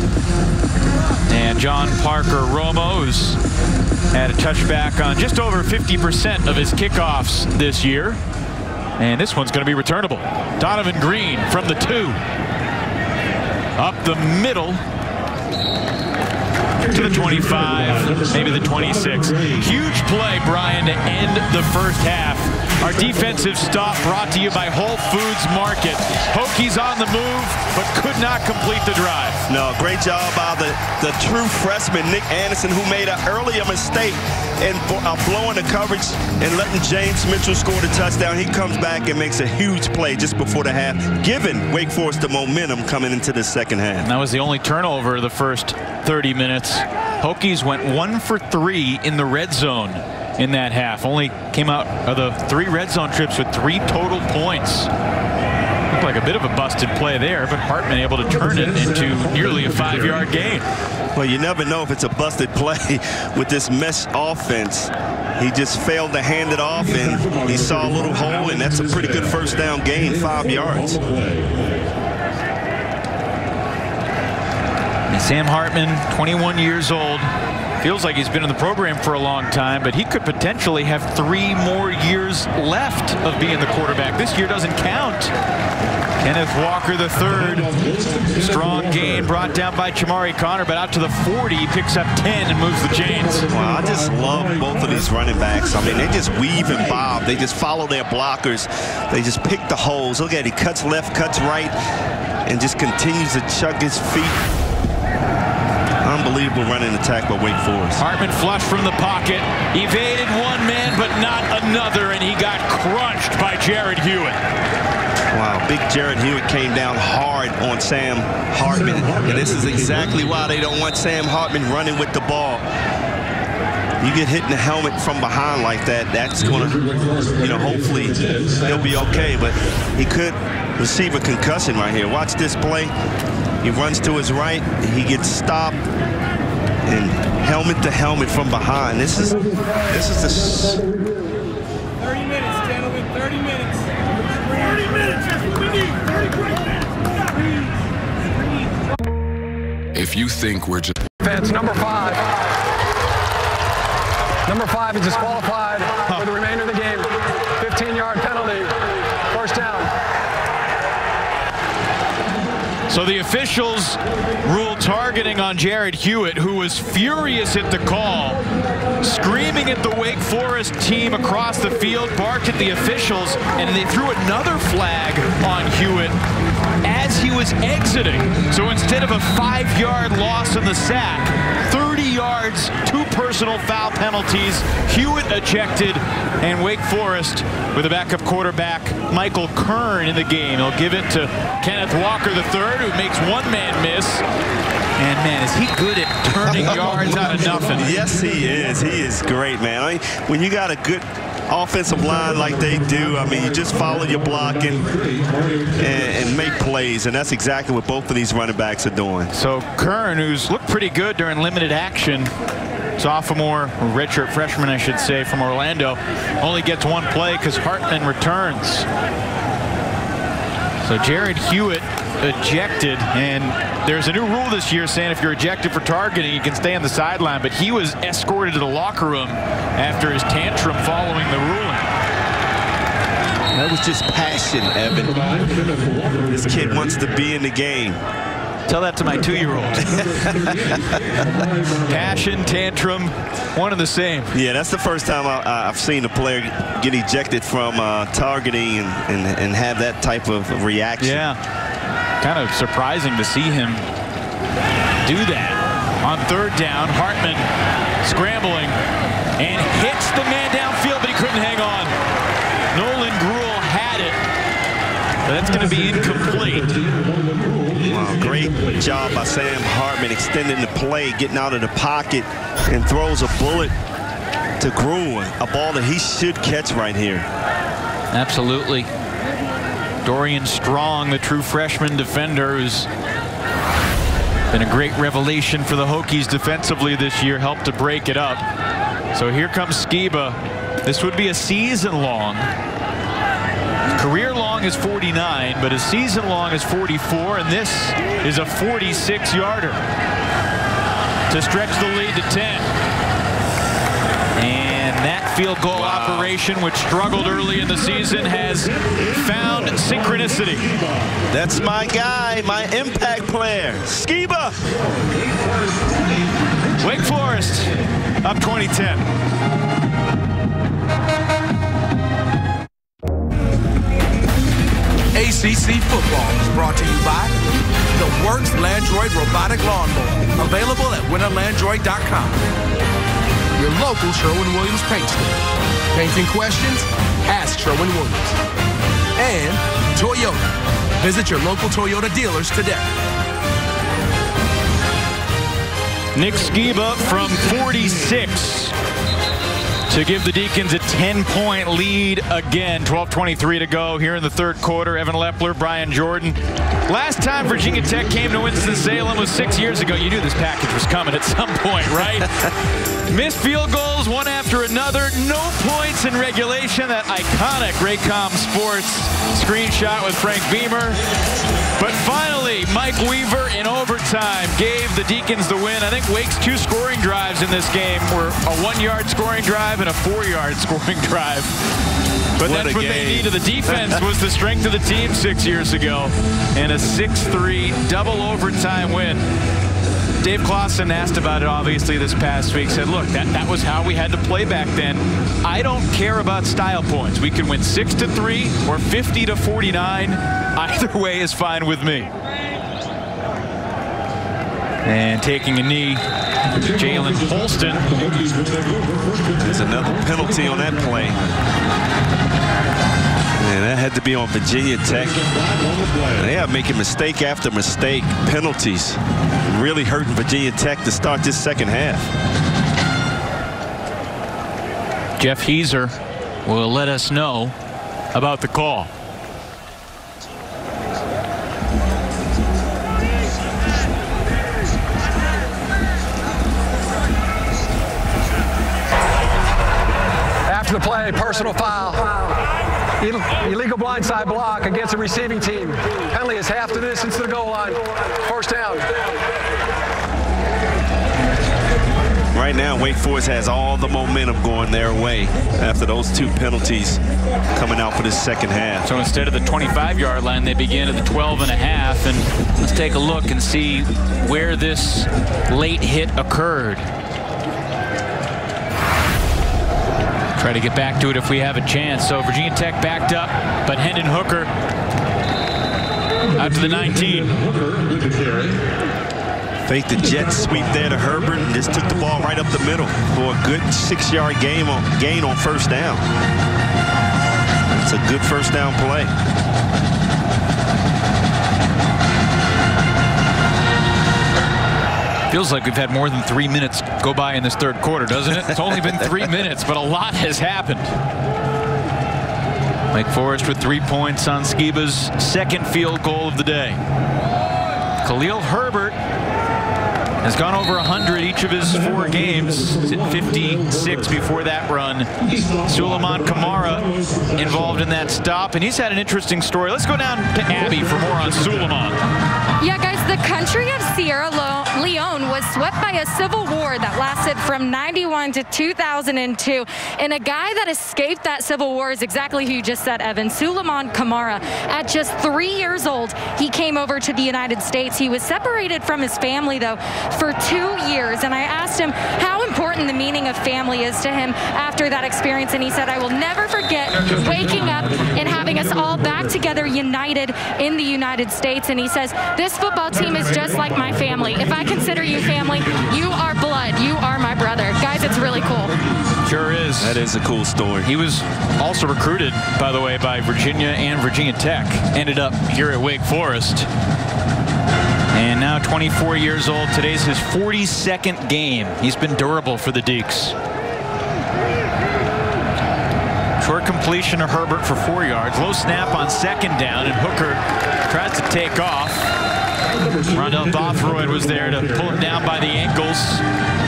And John Parker Romo, who's had a touchback on just over 50% of his kickoffs this year. And this one's going to be returnable. Donovan Green from the 2. Up the middle to the 25, maybe the 26. Huge play, Brian, to end the first half Our defensive stop brought to you by Whole Foods Market. Hokies on the move, but could not complete the drive. No, great job by the true freshman, Nick Anderson, who made an earlier mistake in blowing the coverage and letting James Mitchell score the touchdown. He comes back and makes a huge play just before the half, giving Wake Forest the momentum coming into the second half. And that was the only turnover of the first 30 minutes. Hokies went 1 for 3 in the red zone in that half. Only came out of the 3 red zone trips with 3 total points. Looked like a bit of a busted play there, but Hartman able to turn it into nearly a 5-yard gain. Well, you never know if it's a busted play with this mesh offense. He just failed to hand it off, and he saw a little hole, and that's a pretty good first down gain, 5 yards. And Sam Hartman, 21 years old. Feels like he's been in the program for a long time, but he could potentially have 3 more years left of being the quarterback. This year doesn't count. Kenneth Walker III. Strong gain brought down by Chamari Connor, but out to the 40. He picks up 10 and moves the chains. Wow, I just love both of these running backs. I mean, they just weave and bob. They just follow their blockers. They just pick the holes. Look at it. He cuts left, cuts right, and just continues to chuck his feet. Unbelievable running attack by Wake Forest. Hartman flushed from the pocket, evaded one man but not another, and he got crunched by Jared Hewitt. Wow, big Jared Hewitt came down hard on Sam Hartman, and this is exactly why they don't want Sam Hartman running with the ball. You get hit in the helmet from behind like that, that's going to, hopefully he'll be okay, but he could receive a concussion right here. Watch this play. He runs to his right, he gets stopped, and helmet to helmet from behind. This is the 30 minutes, gentlemen, 30 minutes. 30 minutes, that's what we need. 30 great minutes. If you think we're just Defense, number 5. Number 5 is disqualified for the remainder of the game. 15-yard penalty. First down. So the officials ruled targeting on Jared Hewitt, who was furious at the call, screaming at the Wake Forest team across the field, barked at the officials, and they threw another flag on Hewitt as he was exiting. So instead of a 5-yard loss in the sack, 30 yards, 2 personal foul penalties, Hewitt ejected, and Wake Forest with a backup quarterback, Michael Kern, in the game. They'll give it to Kenneth Walker III, who makes one man miss. And, man, is he good at turning yards out of nothing? Yes, he is. He is great, man. I mean, when you got a good offensive line like they do, I mean, you just follow your blocking and make plays, and that's exactly what both of these running backs are doing. So Kern, who's looked pretty good during limited action, sophomore, redshirt freshman, I should say, from Orlando, only gets 1 play because Hartman returns. So Jared Hewitt ejected, and there's a new rule this year saying if you're ejected for targeting, you can stay on the sideline, but he was escorted to the locker room after his tantrum following the ruling. That was just passion, Evan. This kid wants to be in the game. Tell that to my 2-year-old. Passion, tantrum, one and the same. Yeah, that's the first time I've seen a player get ejected from targeting and have that type of reaction. Yeah, kind of surprising to see him do that. On 3rd down, Hartman scrambling and hits the man downfield, but he couldn't hang on. Nolan Gruel had it, but that's going to be incomplete. Wow, great job by Sam Hartman extending the play, getting out of the pocket, and throws a bullet to Gruel, a ball that he should catch right here. Absolutely. Dorian Strong, the true freshman defender, who's been a great revelation for the Hokies defensively this year, helped to break it up. So here comes Skiba. This would be a season-long. Career-long is 49, but a season-long is 44, and this is a 46-yarder to stretch the lead to 10. And that field goal operation, which struggled early in the season, has found synchronicity. That's my guy, my impact player, Skiba. Wake Forest up 2010. ACC football is brought to you by the Works Landroid Robotic Lawnmower, available at winterlandroid.com. Your local Sherwin-Williams paint store. Painting questions? Ask Sherwin-Williams. And Toyota. Visit your local Toyota dealers today. Nick Skiba from 46 to give the Deacons a 10-point lead again. 12:23 to go here in the third quarter. Evan Lepler, Brian Jordan. Last time Virginia Tech came to Winston-Salem was 6 years ago. You knew this package was coming at some point, right? Missed field goals one after another. No points in regulation. That iconic Raycom Sports screenshot with Frank Beamer. But finally, Mike Weaver in overtime gave the Deacons the win. I think Wake's 2 scoring drives in this game were a 1-yard scoring drive and a 4-yard scoring drive. But that's what they needed. The defense was the strength of the team 6 years ago. And a 6-3 double overtime win. Dave Clawson asked about it, obviously, this past week. Said, look, that was how we had to play back then. I don't care about style points. We can win 6-3 or 50-49. Either way is fine with me. And taking a knee, Jalen Holston. There's another penalty on that play. And that had to be on Virginia Tech. They are making mistake after mistake. Penalties really hurting Virginia Tech to start this second half. Jeff Heiser will let us know about the call. After the play, personal foul. Illegal blindside block against the receiving team. Penalty is half the distance to the goal line. First down. Right now, Wake Forest has all the momentum going their way after those 2 penalties coming out for this second half. So instead of the 25-yard line, they begin at the 12.5. And let's take a look and see where this late hit occurred. Try to get back to it if we have a chance. So Virginia Tech backed up, but Hendon Hooker out to the 19. Faked the jet sweep there to Herbert and just took the ball right up the middle for a good 6-yard gain on first down. It's a good first down play. Feels like we've had more than 3 minutes go by in this third quarter, doesn't it? It's only been 3 minutes, but a lot has happened. Wake Forest with 3 points on Skiba's second field goal of the day. Khalil Herbert has gone over 100 each of his 4 games. He's at 56 before that run. Suleiman Kamara involved in that stop, and he's had an interesting story. Let's go down to Abby for more on Suleiman. Yeah, guys, the country of Sierra Leone was swept by a civil war that lasted from 91 to 2002. And a guy that escaped that civil war is exactly who you just said, Evan, Suleiman Kamara. At just 3 years old, he came over to the United States. He was separated from his family, though, for 2 years. And I asked him how important the meaning of family is to him after that experience. And he said, I will never forget waking up and having us all back together, united in the United States. And he says, this football team is just like my family. If I consider you family, you are blood. You are my brother. Guys, it's really cool. Sure is. That is a cool story. He was also recruited, by the way, by Virginia and Virginia Tech. Ended up here at Wake Forest. And now 24 years old. Today's his 42nd game. He's been durable for the Deacs. Short completion to Herbert for 4 yards. Low snap on second down, and Hooker tries to take off. Rondell Bothroyd was there to pull him down by the ankles,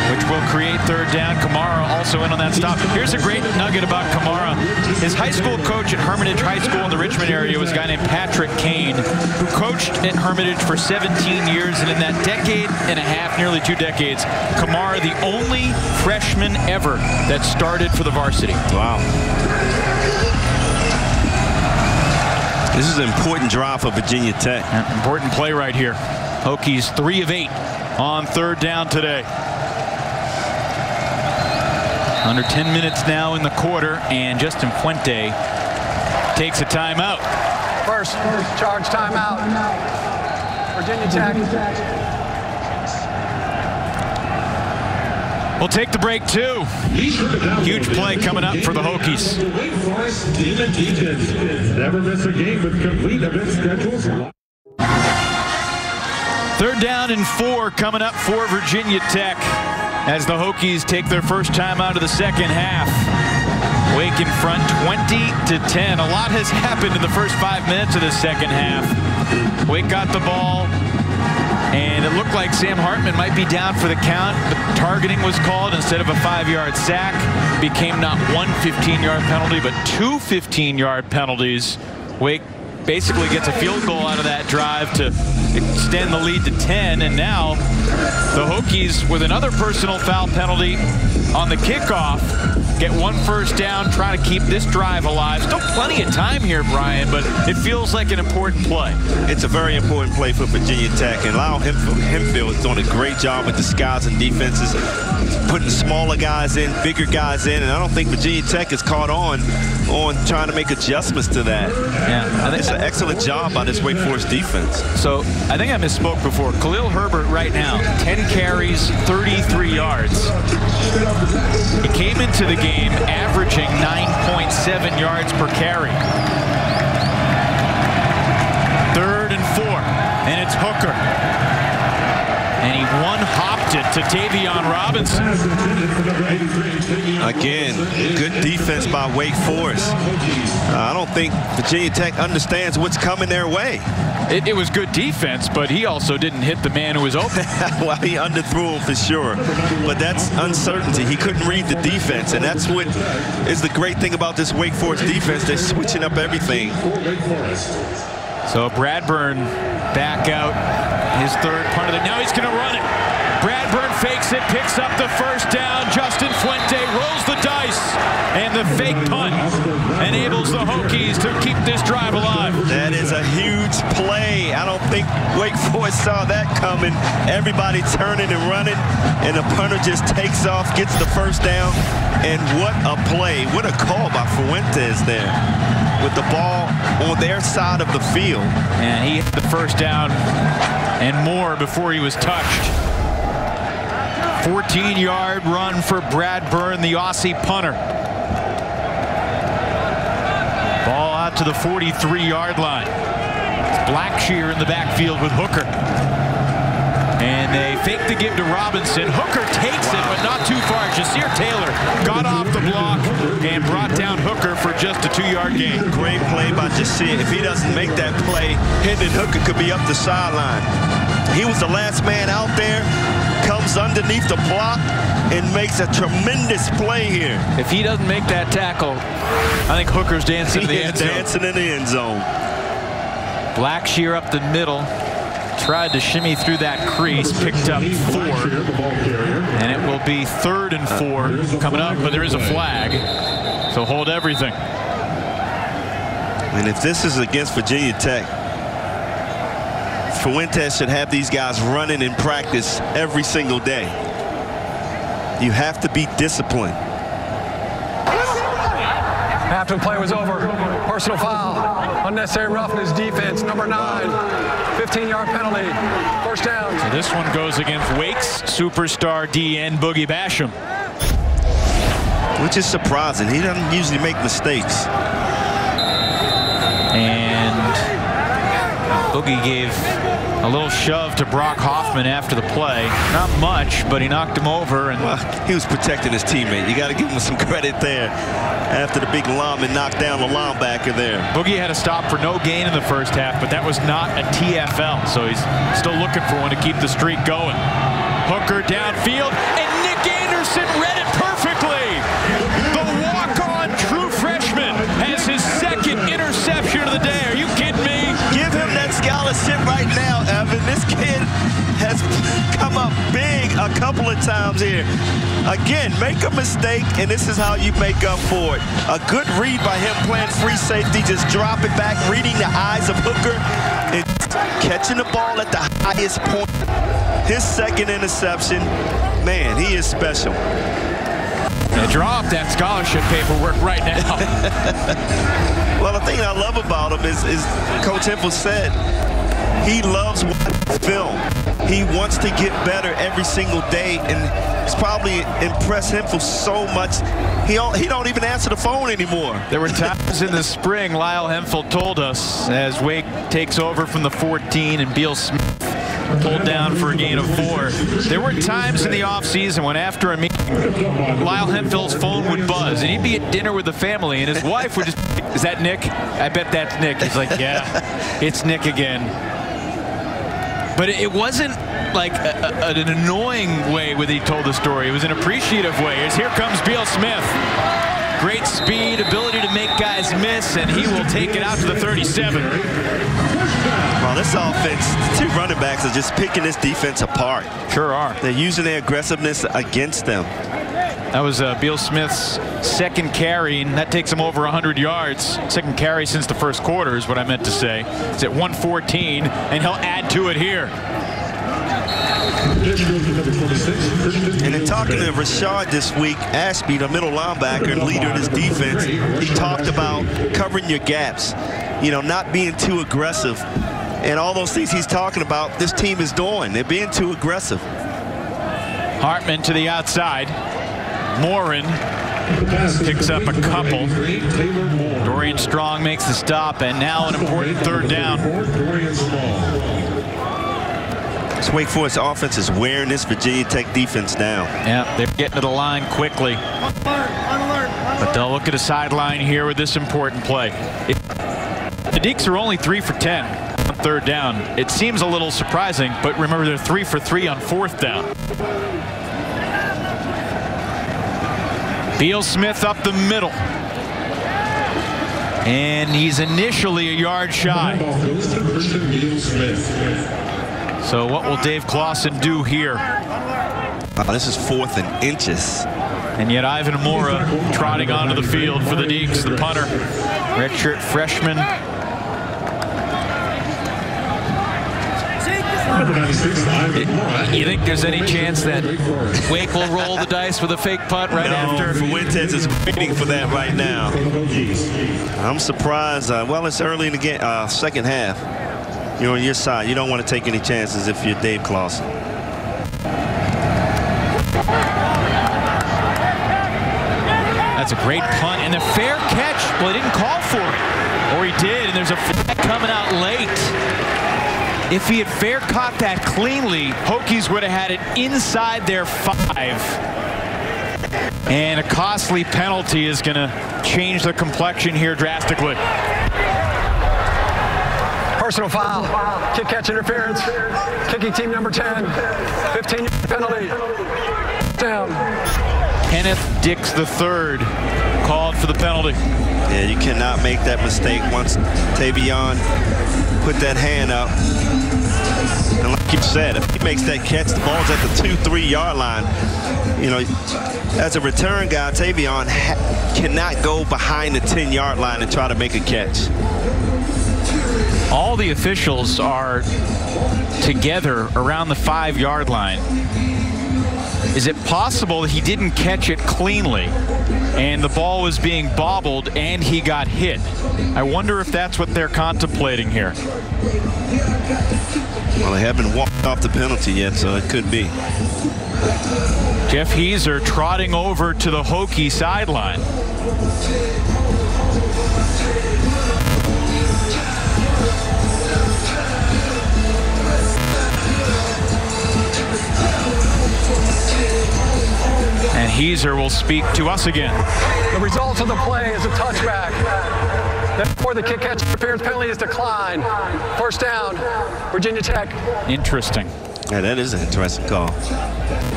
which will create third down. Kamara also in on that stop. Here's a great nugget about Kamara. His high school coach at Hermitage High School in the Richmond area was a guy named Patrick Kane, who coached at Hermitage for 17 years. And in that decade and a half, nearly 2 decades, Kamara, the only freshman ever that started for the varsity. Wow. This is an important drive for Virginia Tech. An important play right here. Hokies 3 of 8 on third down today. Under 10 minutes now in the quarter, and Justin Fuente takes a timeout. First charge timeout. Virginia Tech. We'll take the break, too. Huge play coming up for the Hokies. Never miss a game with complete event schedules. 3rd down and 4 coming up for Virginia Tech as the Hokies take their first time out of the second half. Wake in front 20-10. A lot has happened in the first 5 minutes of the second half. Wake got the ball, and it looked like Sam Hartman might be down for the count, but targeting was called instead of a 5-yard sack. Became not one 15-yard penalty, but 2 15-yard penalties. Wake basically gets a field goal out of that drive to extend the lead to 10, and now the Hokies, with another personal foul penalty on the kickoff, get 1 first down, trying to keep this drive alive. Still plenty of time here, Brian, but it feels like an important play. It's a very important play for Virginia Tech, and Lyle Hempfield is doing a great job with disguising defenses, putting smaller guys in, bigger guys in, and I don't think Virginia Tech is caught on trying to make adjustments to that. Yeah, I think it's an excellent job by this Wake Forest defense. So I think I misspoke before. Khalil Herbert right now, 10 carries, 33 yards. He came into the game averaging 9.7 yards per carry. 3rd and 4, and it's Hooker. And he one-hopped it to Tavion Robinson. Again, good defense by Wake Forest. I don't think Virginia Tech understands what's coming their way. It was good defense, but he also didn't hit the man who was open. Well, he underthrew him for sure. But that's uncertainty. He couldn't read the defense, and that's what is the great thing about this Wake Forest defense. They're switching up everything. So Bradburn back out, his 3rd punt of the. Now he's going to run it. Bradburn fakes it, picks up the first down. Justin Fuente rolls the dice, and the fake punt enables the Hokies to keep this drive alive. That is a huge play. I don't think Wake Forest saw that coming. Everybody turning and running, and the punter just takes off, gets the first down, and what a play. What a call by Fuentes there, with the ball on their side of the field. And he hit the first down and more before he was touched. 14-yard run for Bradburn, the Aussie punter. Ball out to the 43-yard line. It's Blackshear in the backfield with Hooker. And they fake the give to Robinson. Hooker takes it, but not too far. Jasir Taylor got off the block and brought down Hooker for just a 2-yard gain. Great play by Jasir. If he doesn't make that play, Hendon Hooker could be up the sideline. He was the last man out there, comes underneath the block, and makes a tremendous play here. If he doesn't make that tackle, I think Hooker's dancing in the end zone. Dancing in the end zone. Blackshear up the middle. Tried to shimmy through that crease, picked up 4, and it will be 3rd and 4 coming up, but there is a flag, so hold everything. And if this is against Virginia Tech, Fuentes should have these guys running in practice every single day. You have to be disciplined. After the play was over, personal foul, unnecessary roughness, defense, number 9, 15-yard penalty, first down. So this one goes against Wake's superstar DN Boogie Basham. Which is surprising. He doesn't usually make mistakes. And Boogie gave a little shove to Brock Hoffman after the play. Not much, but he knocked him over. And well, he was protecting his teammate. You got to give him some credit there after the big lineman knocked down the linebacker there. Boogie had a stop for no gain in the first half, but that was not a TFL, so he's still looking for one to keep the streak going. Hooker downfield, and Nick Anderson read it perfectly. The walk-on true freshman has his 2nd interception of the day. Are you kidding me? Give him that scholarship right now, Evan. This kid has come up big a couple of times here. Again, make a mistake, and this is how you make up for it. A good read by him playing free safety, just drop it back, reading the eyes of Hooker, and catching the ball at the highest point. His 2nd interception, man, he is special. Drop that scholarship paperwork right now. Well, the thing I love about him is Coach Hemphill said he loves watching film. He wants to get better every single day, and it's probably impressed Hemphill so much he don't even answer the phone anymore. There were times in the spring, Lyle Hemphill told us, as Wake takes over from the 14 and Beal Smith pulled down for a gain of 4. There were times in the offseason when after a meeting, Lyle Hemphill's phone would buzz, and he'd be at dinner with the family, and his wife would just, "Is that Nick? I bet that's Nick." He's like, "Yeah, it's Nick again." But it wasn't like an annoying way when he told the story. It was an appreciative way. As here comes Beal Smith. Great speed, ability to make guys miss, and he will take it out to the 37. Well, this offense, the 2 running backs are just picking this defense apart. Sure are. They're using their aggressiveness against them. That was Beal Smith's second carry, and that takes him over 100 yards. Second carry since the first quarter is what I meant to say. It's at 114, and he'll add to it here. And in talking to Rashad this week, Ashby, the middle linebacker and leader of this defense, he talked about covering your gaps, you know, not being too aggressive. And all those things he's talking about, this team is doing. They're being too aggressive. Hartman to the outside. Morin picks up a couple. Dorian Strong makes the stop, and now an important 3rd down. This Wake Forest offense is wearing this Virginia Tech defense down. Yeah, they're getting to the line quickly. But they'll look at a sideline here with this important play. The Deacs are only 3 for 10 on 3rd down. It seems a little surprising, but remember they're 3 for 3 on 4th down. Beal Smith up the middle. And he's initially a yard shy. So what will Dave Clawson do here? This is 4th and inches. And yet Ivan Mora trotting onto the field for the Deacs, the punter. Redshirt freshman. You think there's any chance that Wake will roll the dice with a fake punt right after? Fuentes is waiting for that right now. I'm surprised. Well, it's early in the game, second half. You're on your side. You don't want to take any chances if you're Dave Clawson. That's a great punt and a fair catch. Well, he didn't call for it, or he did, and there's a flag coming out late. If he had fair caught that cleanly, Hokies would have had it inside their 5. And a costly penalty is going to change the complexion here drastically. Personal foul, kick catch interference, kicking team number 10, 15-yard penalty, down. Kenneth Dix III called for the penalty. Yeah, you cannot make that mistake once Tavion put that hand up. And like you said, if he makes that catch, the ball's at the 2-3 yard line. You know, as a return guy, Tavion cannot go behind the 10-yard line and try to make a catch. All the officials are together around the 5-yard line. Is it possible he didn't catch it cleanly and the ball was being bobbled and he got hit? I wonder if that's what they're contemplating here. Well, they haven't walked off the penalty yet, so it could be. Jeff Heiser trotting over to the Hokie sideline. And Heiser will speak to us again. The result of the play is a touchback. Therefore, the kick catch interference penalty is declined. 1st down, Virginia Tech. Interesting. Yeah, that is an interesting call.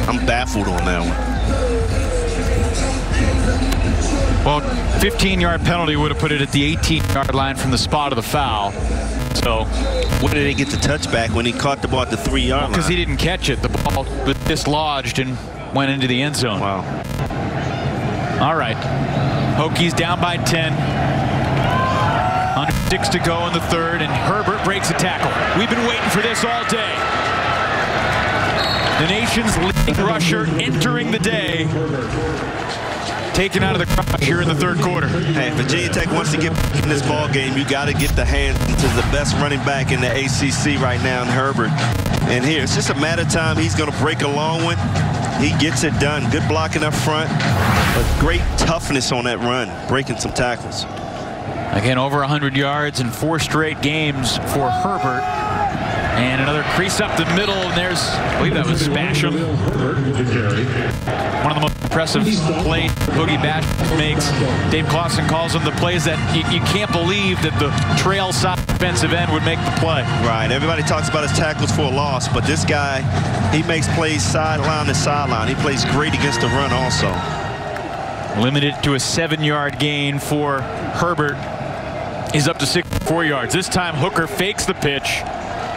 I'm baffled on that one. Well, 15-yard penalty would have put it at the 18-yard line from the spot of the foul. So, when did he get the touchback when he caught the ball at the 3-yard line? Because he didn't catch it. The ball was dislodged and went into the end zone. Wow. All right. Hokies down by 10. Under 6 to go in the 3rd, and Herbert breaks a tackle. We've been waiting for this all day. The nation's leading rusher entering the day. taken out of the crowd here in the third quarter. Hey, Virginia Tech wants to get in this ball game. You got to get the hands to the best running back in the ACC right now in Herbert. And here, it's just a matter of time. He's going to break a long one. He gets it done. Good blocking up front, but great toughness on that run, breaking some tackles. Again, over 100 yards in 4 straight games for Herbert. And another crease up the middle, and there's, I believe that was Basham. One of the most impressive plays Boogie Basham makes. Dave Clawson calls them the plays that you can't believe that the trail side defensive end would make the play. Right, everybody talks about his tackles for a loss, but this guy, he makes plays sideline to sideline. He plays great against the run also. Limited to a 7-yard gain for Herbert. He's up to 64 yards. This time Hooker fakes the pitch,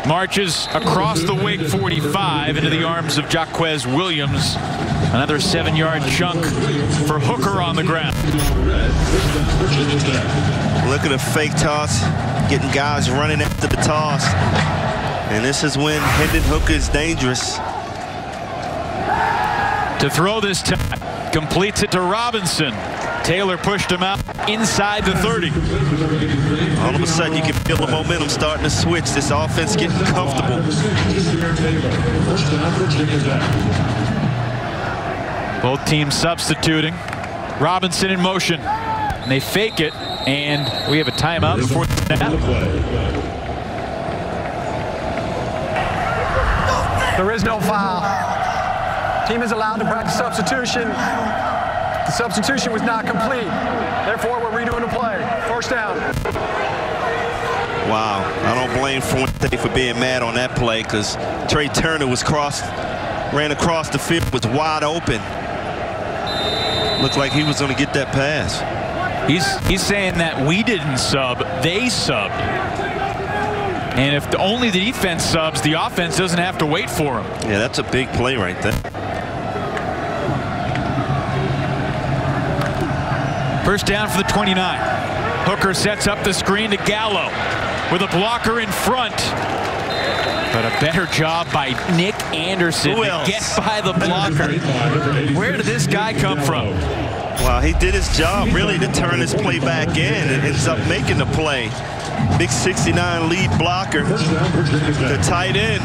marches across the Wake 45 into the arms of Jaquez Williams. Another 7-yard chunk for Hooker on the ground. Look at a fake toss, getting guys running after the toss. And this is when Hendon Hooker is dangerous. To throw this time, completes it to Robinson. Taylor pushed him out inside the 30. All of a sudden, you can feel the momentum starting to switch. This offense getting comfortable. Both teams substituting. Robinson in motion. And they fake it, and we have a timeout before the snap. There is no foul. Team is allowed to practice substitution. The substitution was not complete. Therefore, we're redoing the play. First down. Wow, I don't blame Fuente for being mad on that play because Trey Turner ran across the field, was wide open. Looked like he was going to get that pass. He's saying that we didn't sub, they subbed. And if only the defense subs, the offense doesn't have to wait for him. Yeah, that's a big play right there. First down for the 29. Hooker sets up the screen to Gallo with a blocker in front. But a better job by Nick Anderson to get by the blocker. Where did this guy come from? Wow, he did his job really to turn his play back in and ends up making the play. Big 69 lead blocker. The tight end.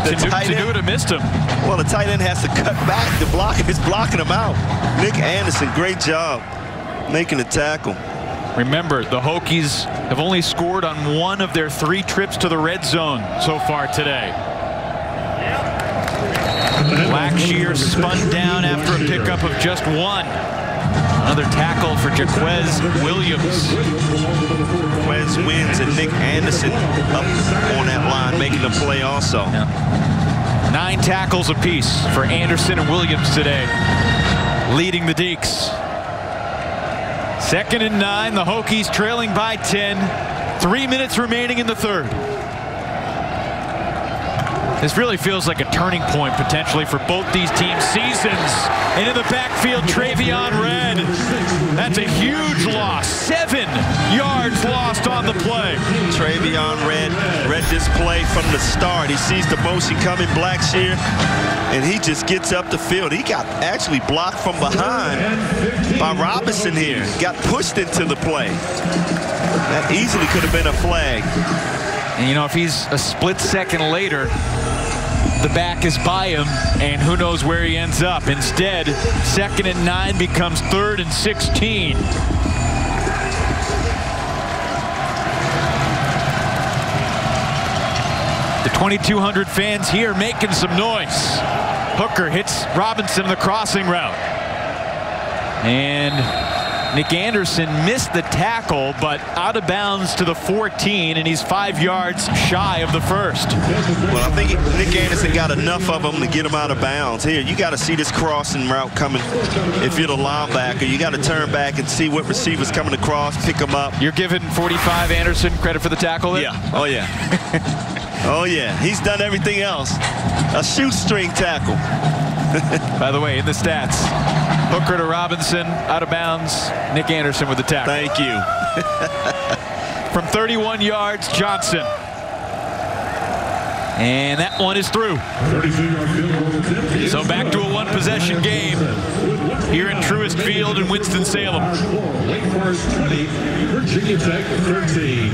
To do it, missed him. Well, the tight end has to cut back. The blocker is blocking him out. Nick Anderson, great job making the tackle. Remember, the Hokies have only scored on 1 of their 3 trips to the red zone so far today. Blackshear spun down after a pickup of just 1. Another tackle for Jaquez Williams. Jaquez wins and Nick Anderson up on that line making the play also. Yeah. 9 tackles apiece for Anderson and Williams today, leading the Deacs. 2nd and 9, the Hokies trailing by 10. 3 minutes remaining in the third. This really feels like a turning point potentially for both these teams' seasons. And in the backfield, Travion Red. That's a huge loss. 7 yards lost on the play. Travion Red read this play from the start. He sees the motion coming, Blackshear, and he just gets up the field. He got actually blocked from behind by Robinson here. Got pushed into the play. That easily could have been a flag. And you know, if he's a split second later, the back is by him, and who knows where he ends up. Instead, 2nd and 9 becomes 3rd and 16. The 2,200 fans here making some noise. Hooker hits Robinson in the crossing route. And Nick Anderson missed the tackle, but out of bounds to the 14, and he's 5 yards shy of the first. Well, I think Nick Anderson got enough of them to get him out of bounds. Here, you got to see this crossing route coming. If you're the linebacker, you got to turn back and see what receivers coming across, pick them up. You're giving 45 Anderson credit for the tackle there? Yeah. Oh, yeah. Oh, yeah. He's done everything else. A shoestring tackle. By the way, in the stats, Hooker to Robinson, out of bounds. Nick Anderson with the tackle. Thank you. From 31 yards, Johnson. And that one is through. So back to a 1-possession game here in truest Field in Winston-Salem. Wake Forest 20, Virginia Tech 13.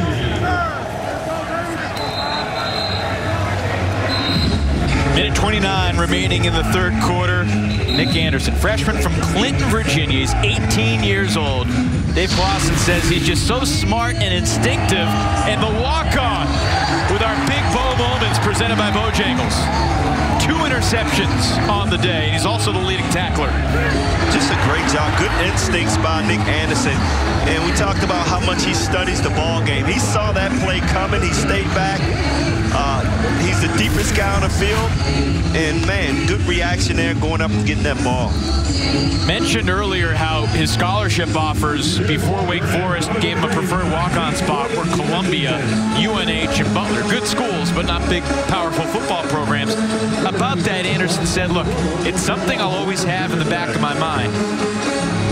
Minute 29 remaining in the third quarter. Nick Anderson, freshman from Clinton, Virginia. He's 18 years old. Dave Clawson says he's just so smart and instinctive. And the walk-on with our Big Bo moments presented by Bojangles. 2 interceptions on the day. He's also the leading tackler. Just a great job. Good instincts by Nick Anderson. And we talked about how much he studies the ball game. He saw that play coming. He stayed back. He's the deepest guy on the field. And, man, good reaction there going up and getting that ball. Mentioned earlier how his scholarship offers before Wake Forest gave him a preferred walk-on spot were Columbia, UNH, and Butler. Good schools, but not big, powerful football programs. About that, Anderson said, look, it's something I'll always have in the back of my mind.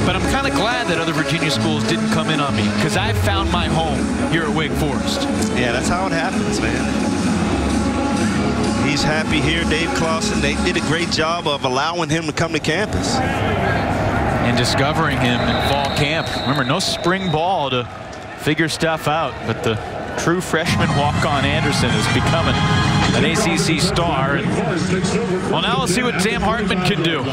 But I'm kind of glad that other Virginia schools didn't come in on me because I found my home here at Wake Forest. Yeah, that's how it happens, man. He's happy here. Dave Clawson, they did a great job of allowing him to come to campus. And discovering him in fall camp. Remember, no spring ball to figure stuff out, but the true freshman walk-on Anderson is becoming an ACC star. And, well, now let's see what Sam Hartman can do.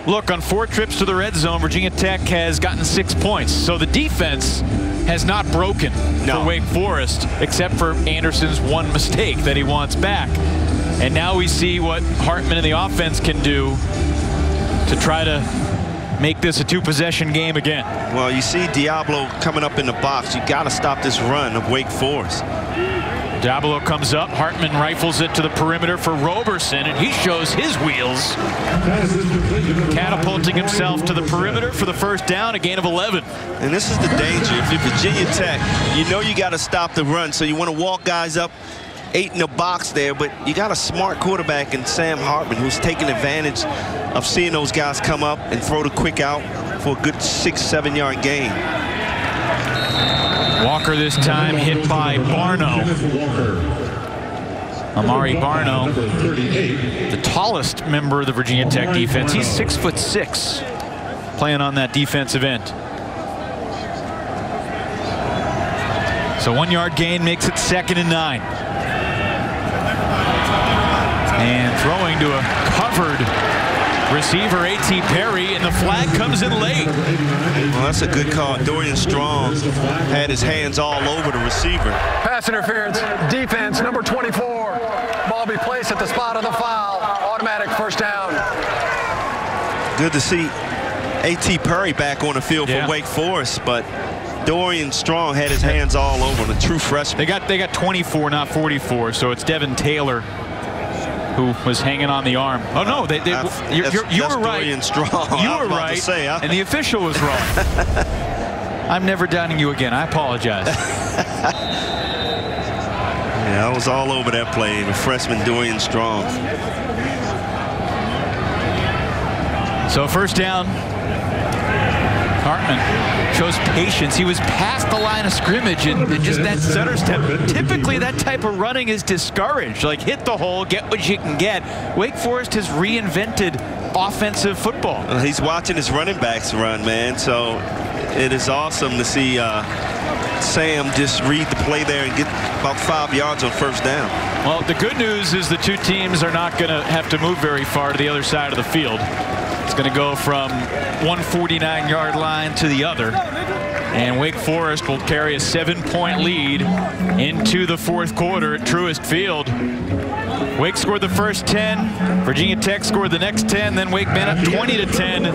Look, on 4 trips to the red zone, Virginia Tech has gotten 6 points. So the defense has not broken for Wake Forest, except for Anderson's one mistake that he wants back. And now we see what Hartman and the offense can do to try to make this a 2-possession game again. Well, you see Diablo coming up in the box. You got to stop this run of Wake Forest. Diablo comes up. Hartman rifles it to the perimeter for Roberson, and he shows his wheels. Catapulting himself to the perimeter for the first down, a gain of 11. And this is the danger. If you're Virginia Tech, you know you got to stop the run, so you want to walk guys up 8 in the box there, but you got a smart quarterback in Sam Hartman who's taking advantage of seeing those guys come up and throw the quick out for a good 6-7 yard gain. Walker this time hit by Barno. Amari Barno, the tallest member of the Virginia Tech defense. He's 6'6", playing on that defensive end. So 1 yard gain makes it 2nd and 9. And throwing to a covered receiver, A.T. Perry, and the flag comes in late. Well, that's a good call. Dorian Strong had his hands all over the receiver. Pass interference, defense, number 24. Ball be placed at the spot of the foul. Automatic first down. Good to see A.T. Perry back on the field for Wake Forest, but Dorian Strong had his hands all over the true freshman. They got 24, not 44, so it's Devin Taylor who was hanging on the arm. Oh no, you were right. You were right, and the official was wrong. I'm never doubting you again. I apologize. Yeah, I was all over that play. The freshman Dorian Strong. So first down. Hartman shows patience. He was past the line of scrimmage and just that stutter step. Typically that type of running is discouraged. Like hit the hole, get what you can get. Wake Forest has reinvented offensive football. He's watching his running backs run, man. So it is awesome to see Sam just read the play there and get about 5 yards on first down. Well, the good news is the two teams are not going to have to move very far to the other side of the field. It's going to go from one 49-yard line to the other. And Wake Forest will carry a 7-point lead into the fourth quarter at Truist Field. Wake scored the first 10. Virginia Tech scored the next 10. Then Wake been up 20-10.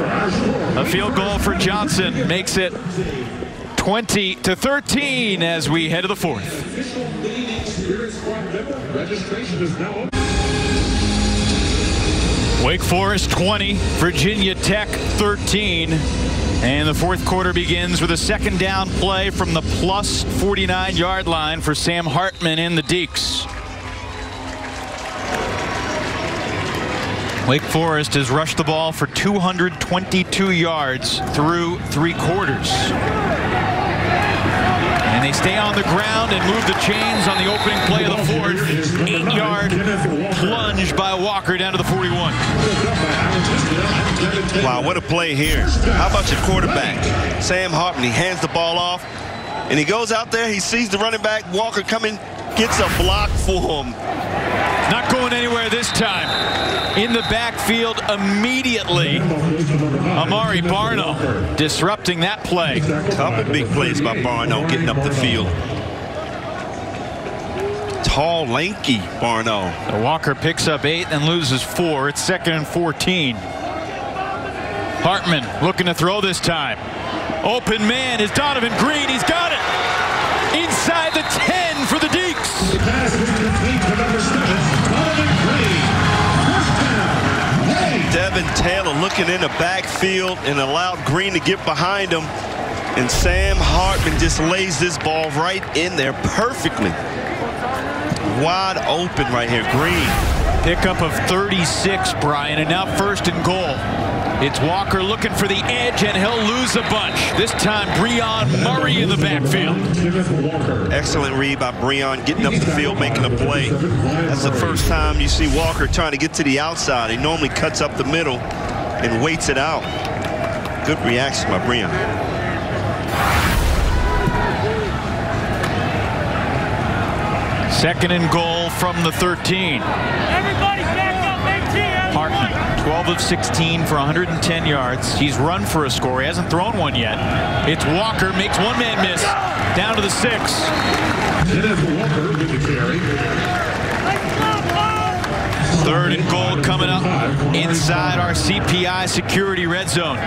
A field goal for Johnson makes it 20-13 as we head to the fourth. Wake Forest 20, Virginia Tech 13. And the fourth quarter begins with a second down play from the plus 49-yard line for Sam Hartman in the Deacs. Wake Forest has rushed the ball for 222 yards through 3 quarters. And they stay on the ground and move the chains on the opening play of the fourth. 8-yard plunge by Walker down to the 41. Wow, what a play here. How about your quarterback, Sam Hartman? He hands the ball off, and he goes out there. He sees the running back, Walker, coming, gets a block for him. Not going anywhere this time. In the backfield immediately. Amari Barno disrupting that play. Couple big plays by Barno getting up the field. Tall, lanky Barno. So Walker picks up 8 and loses 4. It's 2nd and 14. Hartman looking to throw this time. Open man is Donovan Green. He's got it. Inside the 10 for the Deeks. The pass is complete to number 7, Donovan Green. First down. Devin Taylor looking in the backfield and allowed Green to get behind him. And Sam Hartman just lays this ball right in there perfectly. Wide open right here, Green. Pickup of 36, Brian, and now 1st and goal. It's Walker looking for the edge, and he'll lose a bunch. This time, Breon Murray in the backfield. Excellent read by Breon, getting up the field, making a play. That's the first time you see Walker trying to get to the outside. He normally cuts up the middle and waits it out. Good reaction by Breon. Second and goal from the 13. Everybody back up, big team. Hartman, 12 of 16 for 110 yards. He's run for a score. He hasn't thrown one yet. It's Walker, makes one man miss. Down to the 6. Walker with the carry. 3rd and goal coming up inside our CPI security red zone.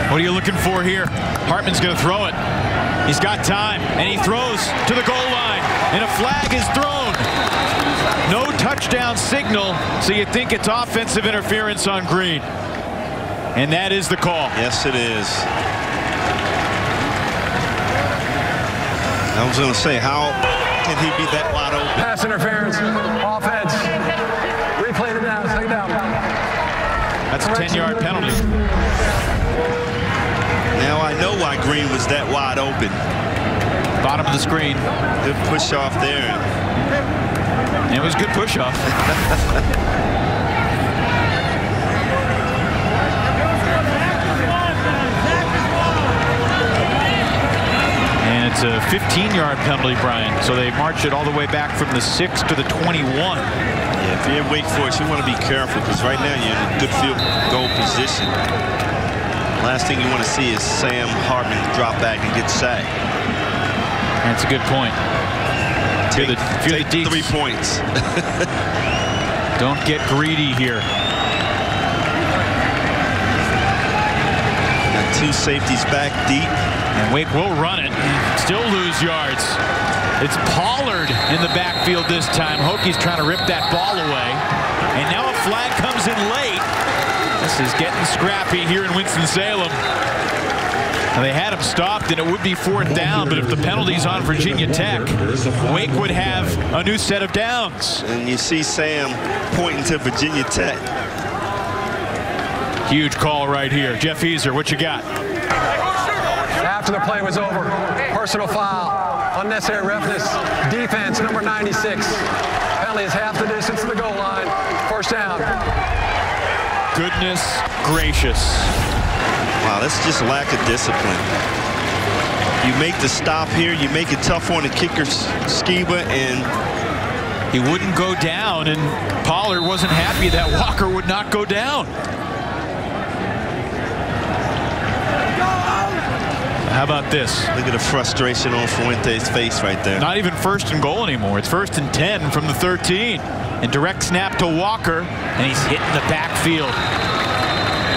What are you looking for here? Hartman's going to throw it. He's got time, and he throws to the goal line, and a flag is thrown. No touchdown signal, so you think it's offensive interference on Green. And that is the call. Yes, it is. I was going to say, how can he be that wide open? Pass interference, offense. Replay it down, take it down. That's a 10-yard penalty. Now I know why Green was that wide open. Bottom of the screen. Good push off there. It was a good push off. And it's a 15-yard penalty, Brian. So they march it all the way back from the 6 to the 21. Yeah, if you're in Wake Forest, you want to be careful because right now you're in a good field goal position. Last thing you want to see is Sam Hartman drop back and get sacked. That's a good point. Take 3 points. Don't get greedy here. Got 2 safeties back deep. And Wake will run it. Still lose yards. It's Pollard in the backfield this time. Hokies trying to rip that ball away. And now a flag comes in late. This is getting scrappy here in Winston-Salem. Now they had him stopped, and it would be 4th down, but if the penalty's on Virginia Tech, Wake would have a new set of downs. And you see Sam pointing to Virginia Tech. Huge call right here. Jeff Easer, what you got? After the play was over, personal foul, unnecessary roughness, defense, number 96. Penalty is half the distance to the goal line. 1st down. Goodness gracious. Wow, that's just lack of discipline. You make the stop here, you make it tough on the kicker, Skiba, and he wouldn't go down, and Pollard wasn't happy that Walker would not go down. How about this? Look at the frustration on Fuente's face right there. Not even 1st and goal anymore. It's 1st and 10 from the 13. And direct snap to Walker, and he's hitting the backfield.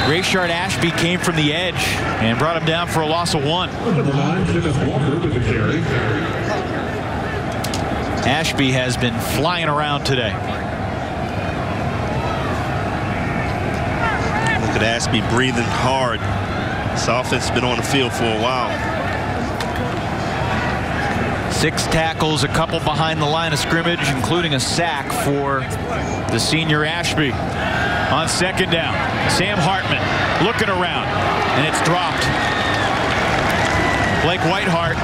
Rayshard Ashby came from the edge and brought him down for a loss of 1. Ashby has been flying around today. Look at Ashby breathing hard. This offense has been on the field for a while. 6 tackles, a couple behind the line of scrimmage, including a sack for the senior Ashby. On 2nd down, Sam Hartman looking around, and it's dropped. Blake Whitehart,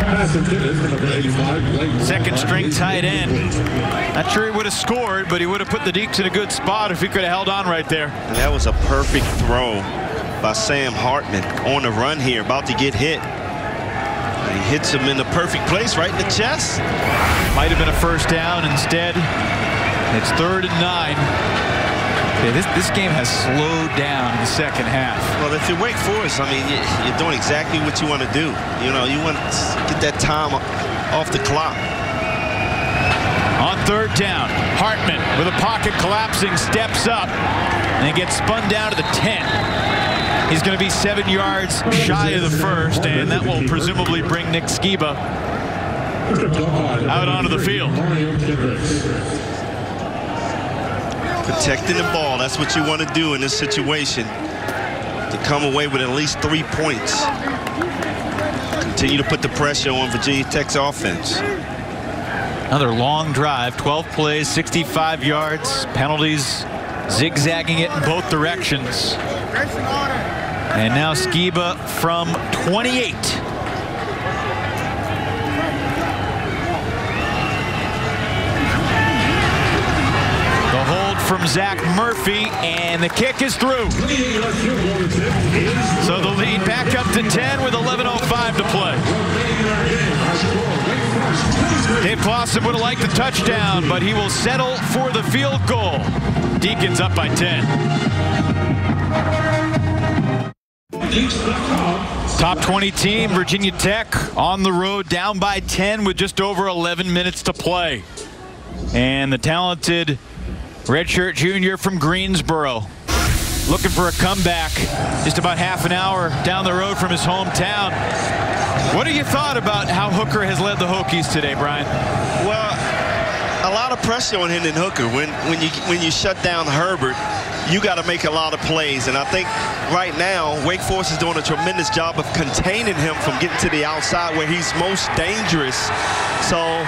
second string tight end. Not sure he would have scored, but he would have put the Deeks in a good spot if he could have held on right there. And that was a perfect throw by Sam Hartman on the run here, about to get hit. And he hits him in the perfect place, right in the chest. Might have been a first down. Instead, it's 3rd and 9. Yeah, this game has slowed down in the second half. Well, if you're Wake Forest, I mean, you're doing exactly what you want to do. You know, you want to get that time off the clock. On 3rd down, Hartman with a pocket collapsing, steps up and gets spun down to the 10. He's going to be 7 yards shy of the first, and that will presumably bring Nick Skiba out onto the field. Protecting the ball, that's what you want to do in this situation. To come away with at least 3 points. Continue to put the pressure on Virginia Tech's offense. Another long drive, 12 plays, 65 yards, penalties, zigzagging it in both directions. And now Skiba from 28. From Zach Murphy, and the kick is through. So the lead back up to 10 with 11:05 to play. Dave Clawson would have liked the touchdown, but he will settle for the field goal. Deacons up by 10. Top 20 team, Virginia Tech, on the road, down by 10 with just over 11 minutes to play. And the talented redshirt junior from Greensboro looking for a comeback just about half an hour down the road from his hometown. What have you thought about how Hooker has led the Hokies today, Brian? Well, a lot of pressure on Hendon Hooker. When you shut down Herbert, you got to make a lot of plays. And I think right now, Wake Forest is doing a tremendous job of containing him from getting to the outside where he's most dangerous. So,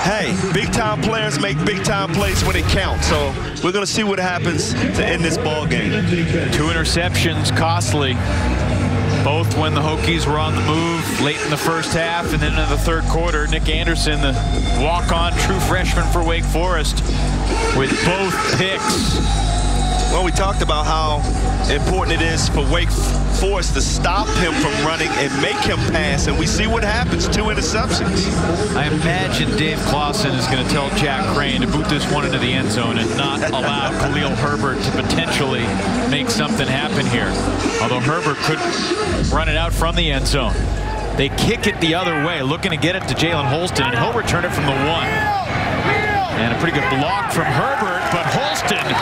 hey, big-time players make big-time plays when it counts. So we're going to see what happens to end this ball game. 2 interceptions, costly. Both when the Hokies were on the move late in the first half, and then in the third quarter, Nick Anderson, the walk-on true freshman for Wake Forest, with both picks. Well, we talked about how important it is for Wake Forest to stop him from running and make him pass, and we see what happens. 2 interceptions. I imagine Dave Clawson is going to tell Jack Crane to boot this one into the end zone and not allow Khalil Herbert to potentially make something happen here. Although Herbert could run it out from the end zone. They kick it the other way, looking to get it to Jalen Holston, and he'll return it from the 1. And a pretty good block from Herbert, but Holston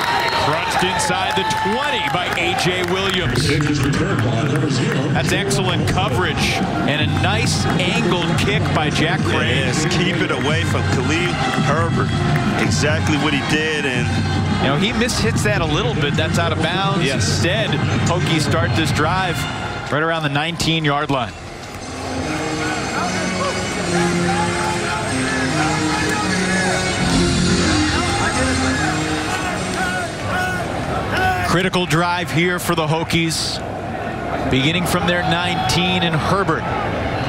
crunched inside the 20 by A.J. Williams. That's excellent coverage and a nice angled kick by Jack Crane. Yes, keep it away from Khalil Herbert. Exactly what he did. And you know, he mishits that a little bit. That's out of bounds. Yes. Instead, Hokies start this drive right around the 19-yard line. Critical drive here for the Hokies, beginning from their 19, and Herbert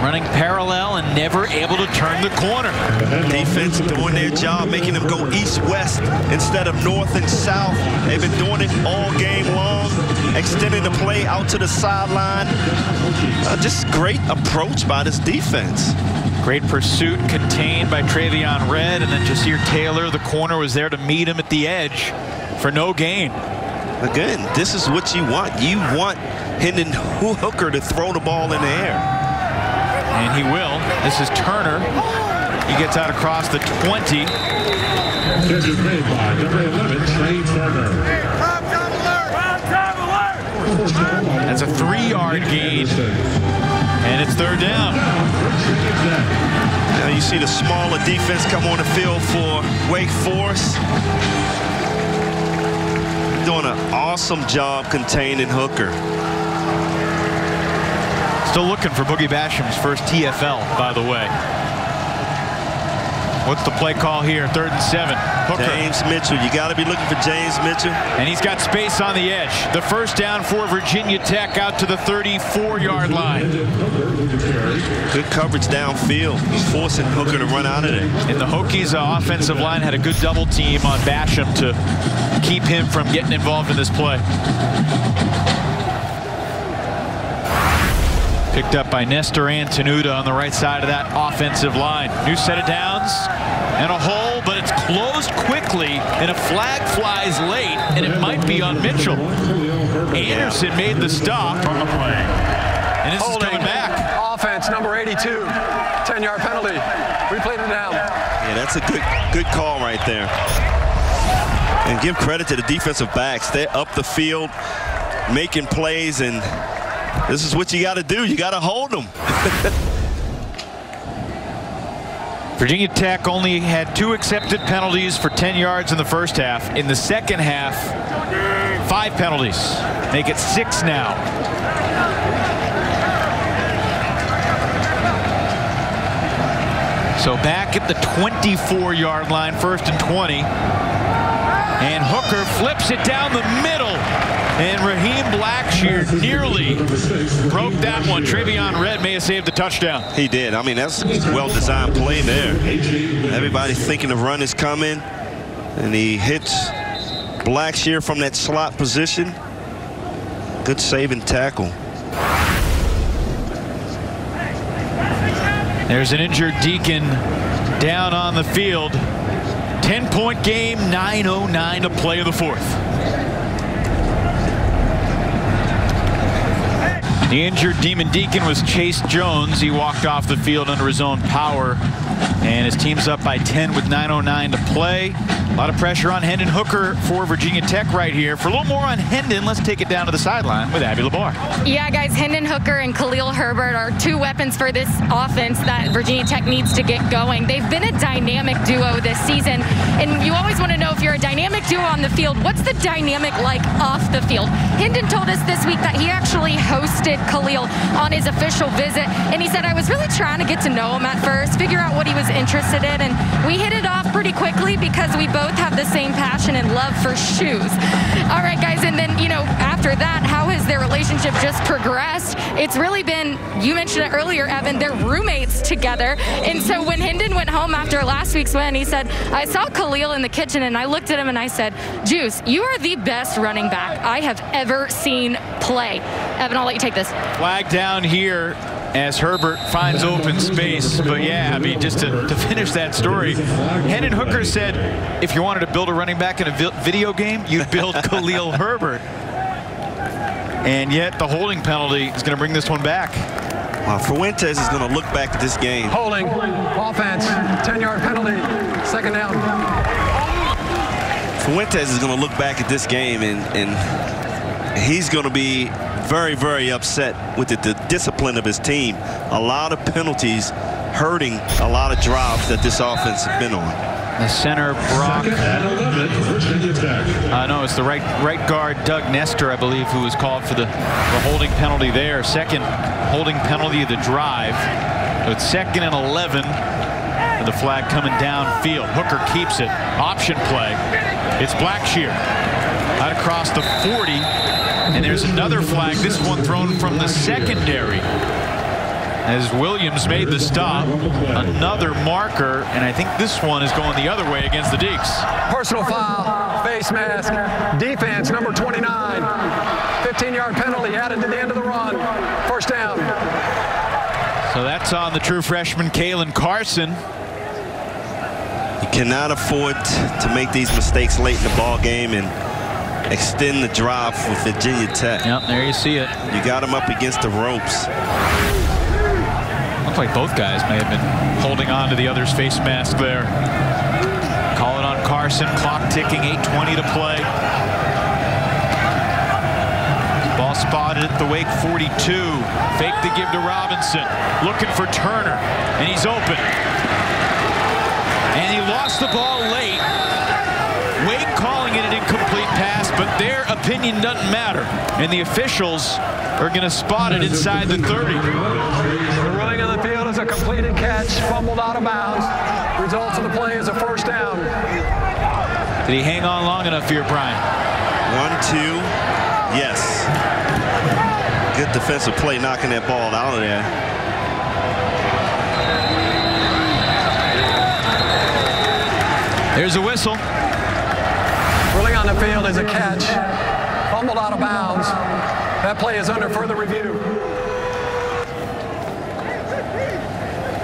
running parallel and never able to turn the corner. Defense doing their job, making them go east-west instead of north and south. They've been doing it all game long, extending the play out to the sideline. Just great approach by this defense. Great pursuit contained by Travion Red, and then Jasir Taylor, the corner, was there to meet him at the edge for no gain. Again, this is what you want. You want Hendon Hooker to throw the ball in the air. And he will. This is Turner. He gets out across the 20. Catch is made by number 11, Trey Turner. That's a 3-yard gain. And it's 3rd down. Now you see the smaller defense come on the field for Wake Forest. Doing an awesome job containing Hooker. Still looking for Boogie Basham's first TFL, by the way. What's the play call here? 3rd and 7. Hooker. James Mitchell. You got to be looking for James Mitchell. And he's got space on the edge. The first down for Virginia Tech out to the 34-yard line. Good coverage downfield, forcing Hooker to run out of there. And the Hokies offensive line had a good double team on Basham to keep him from getting involved in this play. Picked up by Nestor Antenuta on the right side of that offensive line. New set of downs and a hole, but it's closed quickly, and a flag flies late, and it might be on Mitchell. Anderson made the stop on the play. And this is coming back. Offense, number 82. 10-yard penalty. We played it down. Yeah, that's a good call right there. And give credit to the defensive backs. They're up the field, making plays, and this is what you got to do. You got to hold them. Virginia Tech only had 2 accepted penalties for 10 yards in the first half. In the second half, 5 penalties. Make it 6 now. So back at the 24-yard line, 1st and 20. And Hooker flips it down the middle. And Raheem Blackshear nearly broke that one. Travion Red may have saved the touchdown. He did. I mean, that's a well-designed play there. Everybody thinking the run is coming. And he hits Blackshear from that slot position. Good saving tackle. There's an injured Deacon down on the field. 10-point game, 9:09 to play in the 4th. The injured Demon Deacon was Chase Jones. He walked off the field under his own power. And his team's up by 10 with 9:09 to play. A lot of pressure on Hendon Hooker for Virginia Tech right here. For a little more on Hendon, let's take it down to the sideline with Abby LeBar. Yeah, guys, Hendon Hooker and Khalil Herbert are 2 weapons for this offense that Virginia Tech needs to get going. They've been a dynamic duo this season, and you always want to know if you're a dynamic duo on the field, what's the dynamic like off the field? Hendon told us this week that he actually hosted Khalil on his official visit, and he said, I was really trying to get to know him at first, figure out what he was interested in, and we hit it off pretty quickly because we both have the same passion and love for shoes. All right, guys, and then, you know, after that, how has their relationship just progressed? It's really been, you mentioned it earlier, Evan, they're roommates together. And so when Hendon went home after last week's win, he said, I saw Khalil in the kitchen, and I looked at him and I said, Juice, you are the best running back I have ever seen play. Evan, I'll let you take this. Flag down here as Herbert finds open space. But yeah, I mean, just to finish that story, Hendon Hooker said if you wanted to build a running back in a video game, you'd build Khalil Herbert. And yet the holding penalty is going to bring this one back. Fuentes is going to look back at this game. Holding, offense, 10-yard penalty, 2nd down. Fuentes is going to look back at this game, and he's going to be very, very upset with the discipline of his team. A lot of penalties hurting a lot of drives that this offense has been on. The center, Brock. No, it's the right guard, Doug Nestor, I believe, who was called for the holding penalty there. 2nd holding penalty of the drive. So it's 2nd and 11. And the flag coming downfield. Hooker keeps it. Option play. It's Blackshear out across the 40. And there's another flag, this one thrown from the secondary. As Williams made the stop, another marker, and I think this one is going the other way against the Deacs. Personal foul, face mask, defense, number 29. 15-yard penalty added to the end of the run. 1st down. So that's on the true freshman, Kalen Carson. You cannot afford to make these mistakes late in the ball game and extend the drive for Virginia Tech. Yep, there you see it. You got him up against the ropes. Looks like both guys may have been holding on to the other's face mask there. Call it on Carson. Clock ticking, 8:20 to play. Ball spotted at the Wake 42. Fake the give to Robinson. Looking for Turner, and he's open. And he lost the ball late. Wake calling it an incomplete pass, but their opinion doesn't matter. And the officials are going to spot it inside the 30. The ruling on the field is a completed catch, fumbled out of bounds. result of the play is a first down. Did he hang on long enough here, Brian? 1, 2, yes. Good defensive play knocking that ball out of there. There's a whistle. Rolling on the field is a catch. Fumbled out of bounds. That play is under further review.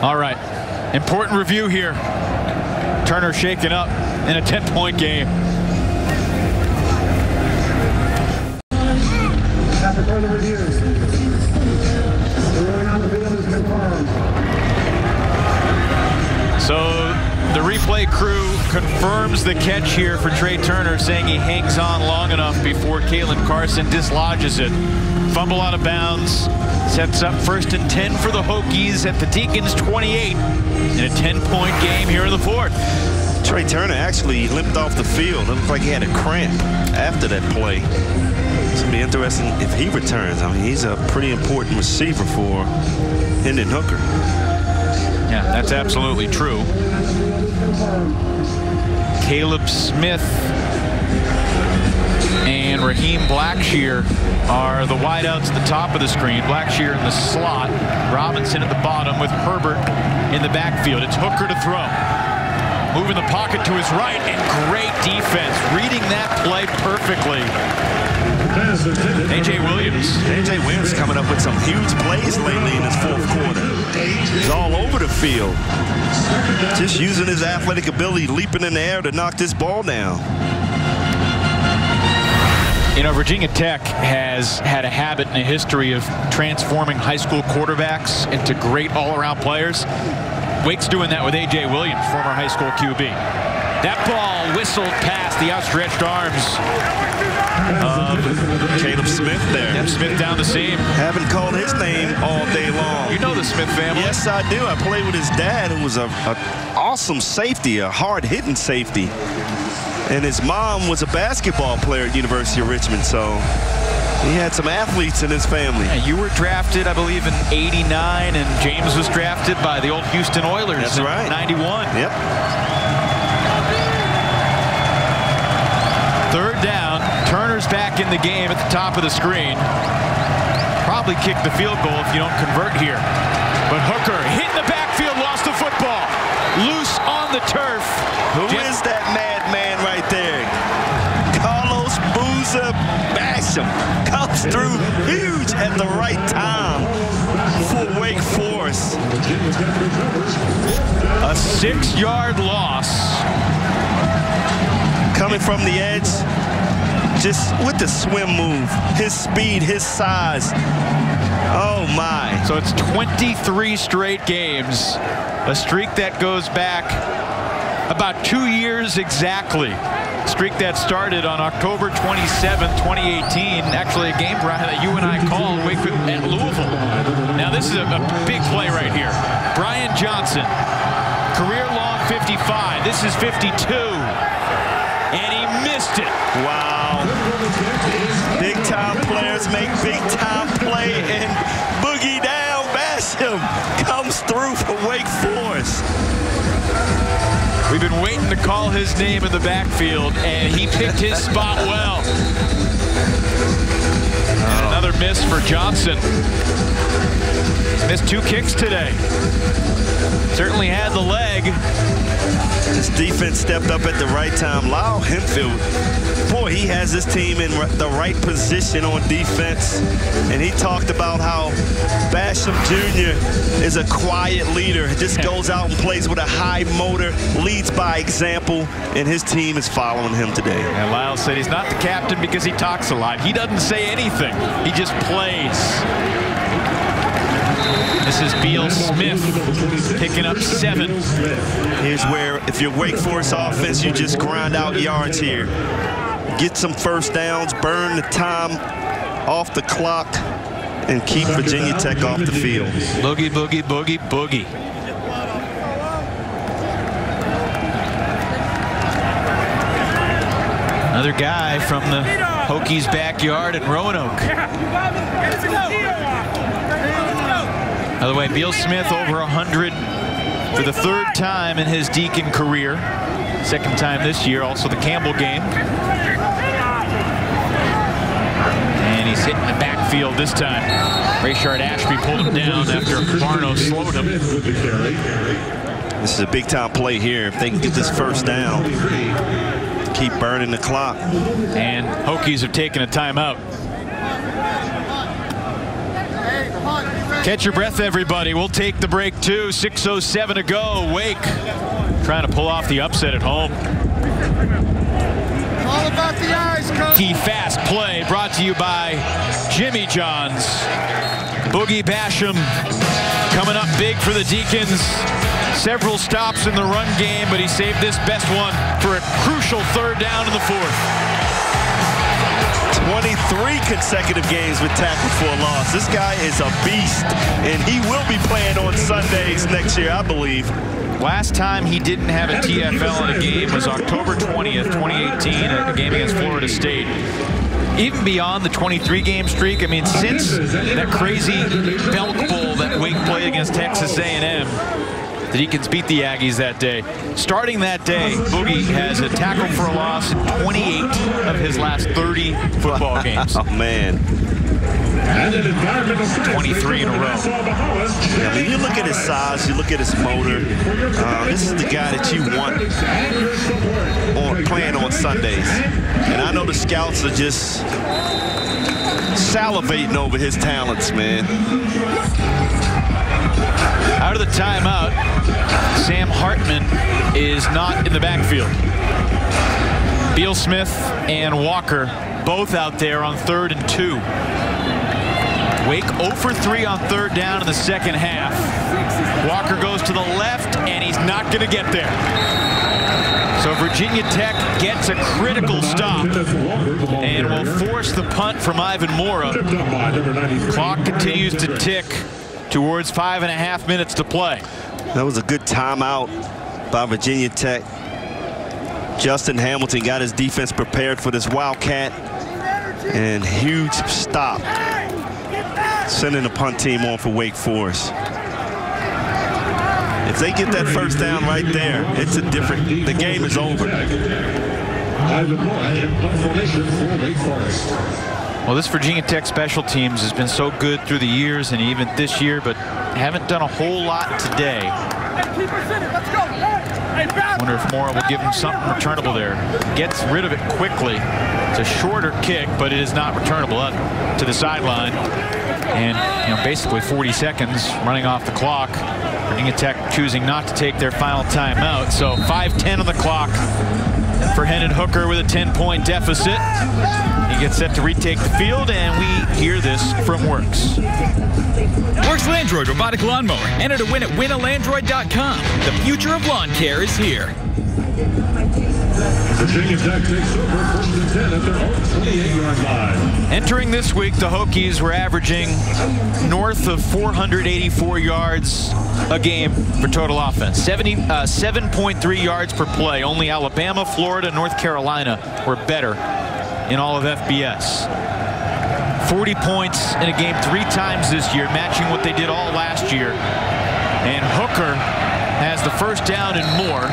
All right. Important review here. Turner shaken up in a 10-point game. After further review, the rolling on the field is confirmed. So the replay crew confirms the catch here for Trey Turner, saying he hangs on long enough before Kalen Carson dislodges it. Fumble out of bounds. Sets up 1st and 10 for the Hokies at the Deacons 28 in a 10-point game here in the 4th. Trey Turner actually limped off the field. It looked like he had a cramp after that play. It's going to be interesting if he returns. I mean, he's a pretty important receiver for Hendon Hooker. Yeah, that's absolutely true. Caleb Smith and Raheem Blackshear are the wideouts at the top of the screen. Blackshear in the slot. Robinson at the bottom with Herbert in the backfield. It's Hooker to throw. Moving the pocket to his right, and great defense. Reading that play perfectly. A.J. Williams. A.J. Williams coming up with some huge plays lately in this 4th quarter. He's all over the field. Just using his athletic ability, leaping in the air to knock this ball down. You know, Virginia Tech has had a habit and a history of transforming high school quarterbacks into great all-around players. Wake's doing that with A.J. Williams, former high school QB. That ball whistled past the outstretched arms of Caleb Smith there. Yep, Smith down the seam. Haven't called his name all day long. You know the Smith family. Yes, I do. I played with his dad, who was an awesome safety, a hard-hitting safety. And his mom was a basketball player at University of Richmond, so he had some athletes in his family. Yeah, you were drafted, I believe, in '89, and James was drafted by the old Houston Oilers. That's right. '91. Yep. 3rd down. Turner's back in the game at the top of the screen. Probably kick the field goal if you don't convert here. But Hooker hit in the backfield, lost the football. Loose on the turf. Who is that madman right there? Carlos Boozer Basham comes through huge at the right time for Wake Forest. A 6-yard loss. Coming from the edge, just with the swim move, his speed, his size. Oh my. So it's 23 straight games. A streak that goes back about 2 years exactly. Streak that started on October 27, 2018. Actually a game, Brian, that you and I called at Louisville. Now this is a big play right here. Brian Johnson, career long 55. This is 52. And he missed it. Wow. Big time players make big time play, and Boogie Down Basham comes through for Wake Forest. We've been waiting to call his name in the backfield, and he picked his spot well. And another miss for Johnson. He's missed 2 kicks today. Certainly had the leg. His defense stepped up at the right time. Lyle Hempfield, boy, he has his team in the right position on defense. And he talked about how Basham Jr. is a quiet leader. Just goes out and plays with a high motor, leads by example, and his team is following him today. And Lyle said he's not the captain because he talks a lot. He doesn't say anything. He just plays. This is Beal Smith picking up 7. Here's where, if you're Wake Forest offense, you just grind out yards here. Get some first downs, burn the time off the clock, and keep Virginia Tech off the field. Boogie, boogie, boogie, boogie. Another guy from the Hokies' backyard in Roanoke. By the way, Beal Smith over 100 for the 3rd time in his Deacon career. 2nd time this year, also the Campbell game. And he's hitting the backfield this time. Rayshard Ashby pulled him down after Barno slowed him. This is a big-time play here. If they can get this 1st down, keep burning the clock. And Hokies have taken a timeout. Catch your breath, everybody. We'll take the break, too. 6:07 to go. Wake trying to pull off the upset at home. All about the eyes, coach. Key fast play brought to you by Jimmy John's. Boogie Basham coming up big for the Deacons. Several stops in the run game, but he saved this best one for a crucial 3rd down in the 4th. 23 consecutive games with tackle for a loss. This guy is a beast, and he will be playing on Sundays next year, I believe. Last time he didn't have a TFL in a game was October 20th, 2018, at a game against Florida State. Even beyond the 23-game streak, I mean, since that crazy Belk Bowl that Wake played against Texas A&M, the Deacons beat the Aggies that day. Starting that day, Boogie has a tackle for a loss in 28 of his last 30 football games. Oh, man. 23 in a row. Yeah, I mean, you look at his size, you look at his motor. This is the guy that you want playing on Sundays. And I know the scouts are just salivating over his talents, man. Out of the timeout, Sam Hartman is not in the backfield. Beal Smith and Walker both out there on 3rd and 2. Wake 0 for 3 on 3rd down in the 2nd half. Walker goes to the left, and he's not going to get there. So Virginia Tech gets a critical stop and will force the punt from Ivan Mora. Clock continues to tick towards 5.5 minutes to play. That was a good timeout by Virginia Tech. Justin Hamilton got his defense prepared for this Wildcat, and huge stop, sending the punt team on for Wake Forest. If they get that 1st down right there, it's a different, the game is over. Well, this Virginia Tech special teams has been so good through the years and even this year, but haven't done a whole lot today. I wonder if Mora will give him something returnable there. Gets rid of it quickly. It's a shorter kick, but it is not returnable up to the sideline. And, you know, basically 40 seconds running off the clock. Virginia Tech choosing not to take their final timeout. So 5:10 on the clock for Hendon Hooker with a 10-point deficit. He gets set to retake the field, and we hear this from Works. Works Landroid Robotic Lawnmower. Enter to win at winalandroid.com. The future of lawn care is here. Virginia Tech takes over 1st and 10 at their own 28-yard line. Entering this week, the Hokies were averaging north of 484 yards a game for total offense. 7.3 yards per play. Only Alabama, Florida, North Carolina were better in all of FBS. 40 points in a game 3 times this year, matching what they did all last year. And Hooker has the 1st down and more,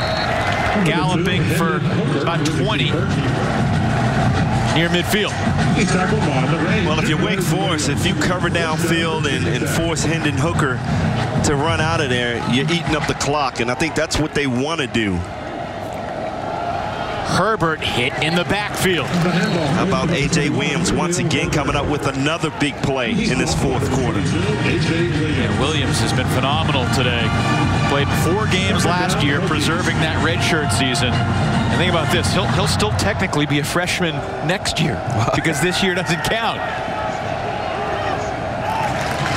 galloping for about 20 near midfield. Well, if you're Wake Forest, if you cover downfield and force Hendon Hooker to run out of there, you're eating up the clock, and I think that's what they want to do. Herbert hit in the backfield. How about A.J. Williams once again coming up with another big play in this 4th quarter? Yeah, Williams has been phenomenal today. Played 4 games last year, preserving that redshirt season. And think about this, he'll still technically be a freshman next year because this year doesn't count.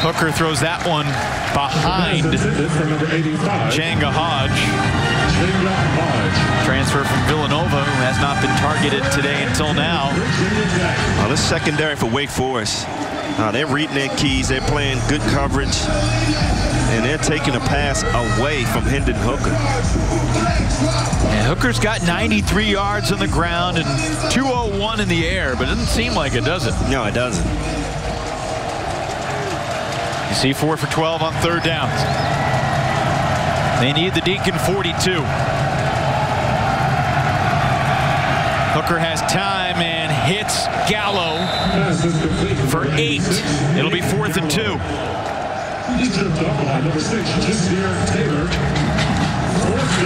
Hooker throws that one behind Jenga Hodge. Transfer from Villanova, who has not been targeted today until now. Well, this secondary for Wake Forest, they're reading their keys, they're playing good coverage, and they're taking a pass away from Hendon Hooker. And Hooker's got 93 yards on the ground and 201 in the air, but it doesn't seem like it, does it? No, it doesn't. You see 4 for 12 on 3rd downs. They need the Deacon 42. Hooker has time and hits Gallo for 8. It'll be 4th and 2.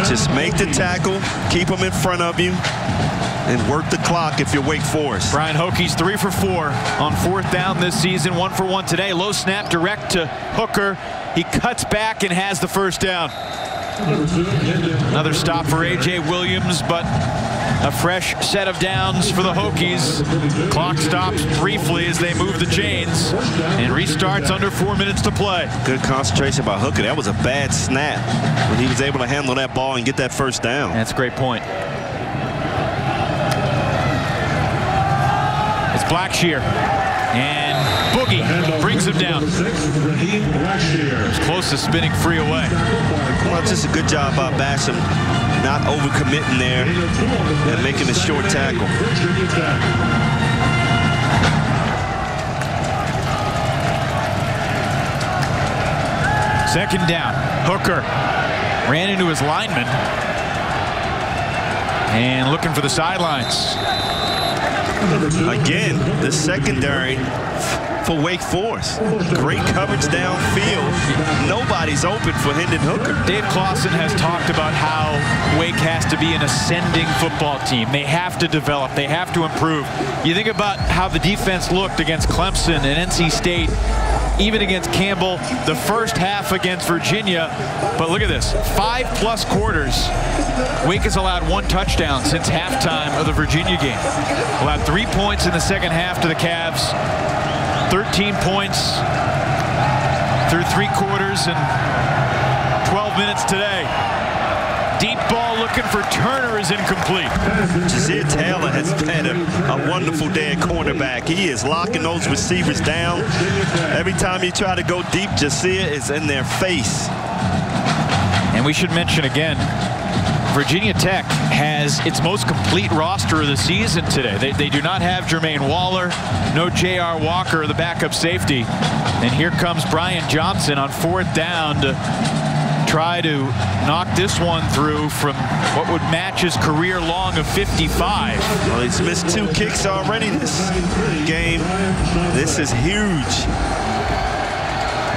Just make the tackle, keep them in front of you, and work the clock if you're Wake Forest. Brian Hokies 3 for 4 on 4th down this season, 1 for 1 today. Low snap direct to Hooker. He cuts back and has the first down. Another stop for A.J. Williams, but a fresh set of downs for the Hokies. Clock stops briefly as they move the chains and restarts under 4 minutes to play. Good concentration by Hooker. That was a bad snap when he was able to handle that ball and get that first down. That's a great point. It's Blackshear, and Boogie brings him down. It's close to spinning free away. Well, just a good job by Basham, not overcommitting there and making a short tackle. Second down. Hooker ran into his lineman and looking for the sidelines. Again, the secondary for Wake Forest. Great coverage downfield. Nobody's open for Hendon Hooker. Dave Clawson has talked about how Wake has to be an ascending football team. They have to develop. They have to improve. You think about how the defense looked against Clemson and NC State, even against Campbell, the first half against Virginia. But look at this, 5+ quarters. Wake has allowed 1 touchdown since halftime of the Virginia game. Allowed 3 points in the second half to the Cavs. 13 points through 3 quarters and 12 minutes today. Deep ball looking for Turner is incomplete. Jazir Taylor has had a wonderful day at cornerback. He is locking those receivers down. Every time you try to go deep, Jazir is in their face. And we should mention again, Virginia Tech has its most complete roster of the season today. They do not have Jermaine Waller, no J.R. Walker, the backup safety. And here comes Brian Johnson on 4th down to try to knock this one through from what would match his career long of 55. Well, he's missed 2 kicks already this game. This is huge.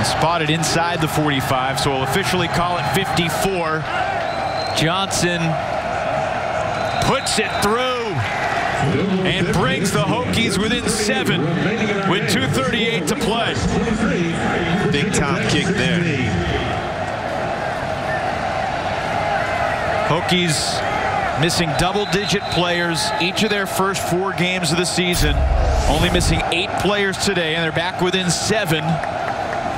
Spotted inside the 45, so we'll officially call it 54. Johnson puts it through and brings the Hokies within 7 with 2:38 to play. Big top kick there. Hokies missing double-digit players each of their first 4 games of the season. Only missing 8 players today, and they're back within 7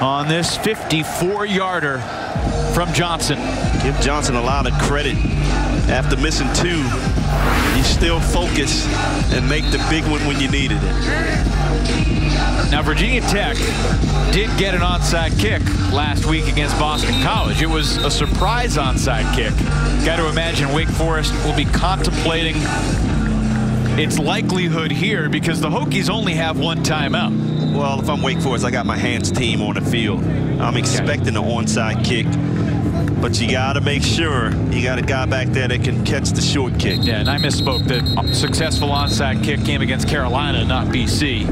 on this 54-yarder from Johnson. Give Johnson a lot of credit. After missing 2, you still focus and make the big one when you needed it. Now, Virginia Tech did get an onside kick last week against Boston College. It was a surprise onside kick. Got to imagine Wake Forest will be contemplating its likelihood here because the Hokies only have 1 timeout. Well, if I'm Wake Forest, I got my hands team on the field. I'm expecting an onside kick. But you got to make sure you got a guy back there that can catch the short kick. Yeah, and I misspoke. The successful onside kick came against Carolina, not BC.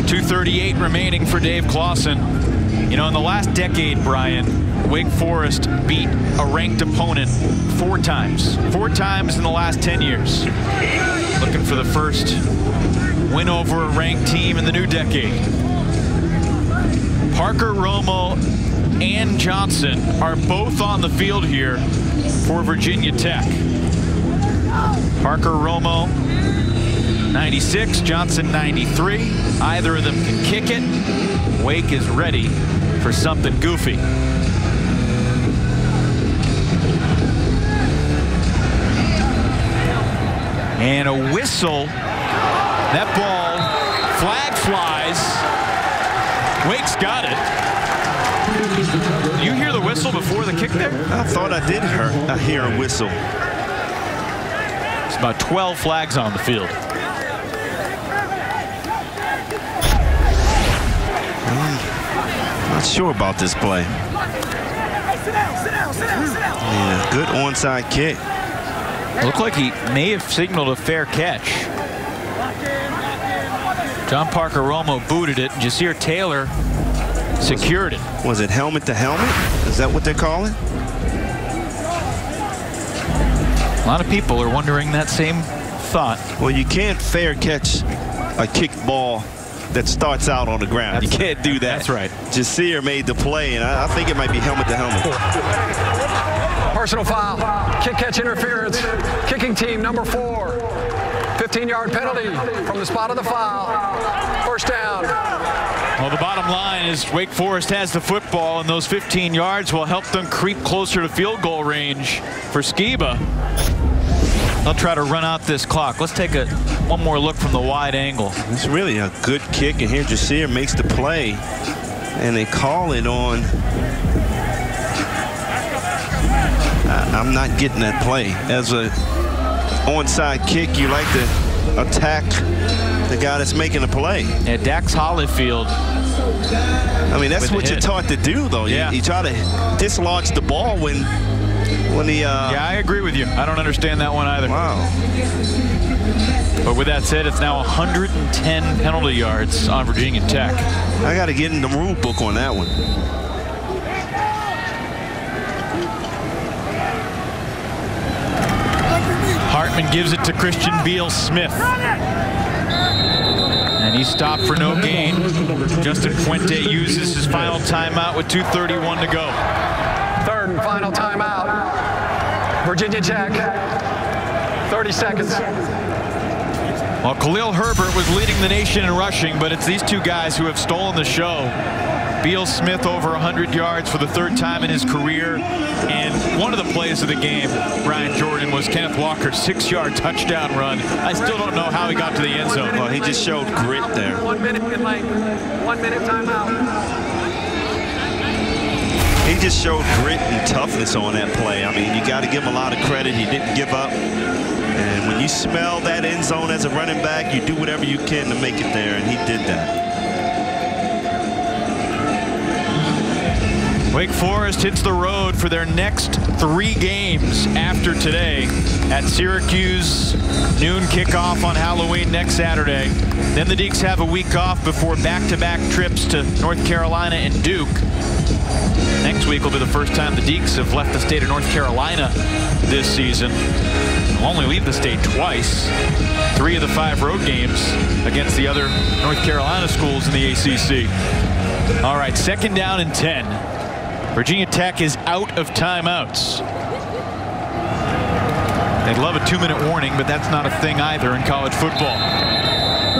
2:38 remaining for Dave Clawson. You know, in the last decade, Brian, Wake Forest beat a ranked opponent 4 times. 4 times in the last 10 years. Looking for the first win over a ranked team in the new decade. Parker, Romo, and Johnson are both on the field here for Virginia Tech. Parker, Romo, 96, Johnson, 93. Either of them can kick it. Wake is ready for something goofy. And a whistle. That ball, flag flies. Wake's got it. Did you hear the whistle before the kick there? I thought I did hear a whistle. It's about 12 flags on the field. Not sure about this play. Yeah, good onside kick. Looked like he may have signaled a fair catch. John Parker Romo booted it. Jasir Taylor secured it. Was it helmet to helmet? Is that what they're calling? A lot of people are wondering that same thought. Well, you can't fair catch a kicked ball that starts out on the ground. You can't do that. That's right. Jasir made the play, and I think it might be helmet to helmet. Personal foul. Kick catch interference. Kicking team number 4. 15-yard penalty from the spot of the foul. First down. Well, the bottom line is Wake Forest has the football, and those 15 yards will help them creep closer to field goal range for Skiba. They'll try to run out this clock. Let's take one more look from the wide angle. It's really a good kick, and here Jasir makes the play, and they call it on. I'm not getting that play. As a onside kick, you like to attack the guy that's making the play. Yeah, Dax Hollifield. I mean, that's what you're taught to do, though. Yeah. You try to dislodge the ball when the. Yeah, I agree with you. I don't understand that one either. Wow. But with that said, it's now 110 penalty yards on Virginia Tech. I got to get in the rule book on that one. Hartman gives it to Christian Beal-Smith. And he stopped for no gain. Justin Fuente uses his final timeout with 2:31 to go. Third and final timeout. Virginia Tech. 30 seconds. Well, Khalil Herbert was leading the nation in rushing, but it's these two guys who have stolen the show. Beal-Smith over 100 yards for the 3rd time in his career. And one of the plays of the game, Brian Jordan, was Kenneth Walker's 6-yard touchdown run. I still don't know how he got to the end zone. Well, he just showed grit there. 1 minute in lane. 1 minute timeout. He just showed grit and toughness on that play. I mean, you got to give him a lot of credit. He didn't give up. And when you smell that end zone as a running back, you do whatever you can to make it there, and he did that. Wake Forest hits the road for their next 3 games after today at Syracuse, noon kickoff on Halloween next Saturday. Then the Deacs have a week off before back-to-back trips to North Carolina and Duke. Next week will be the first time the Deacs have left the state of North Carolina this season. They'll only leave the state twice. 3 of the 5 road games against the other North Carolina schools in the ACC. All right, 2nd down and 10. Virginia Tech is out of timeouts. They'd love a 2-minute warning, but that's not a thing either in college football.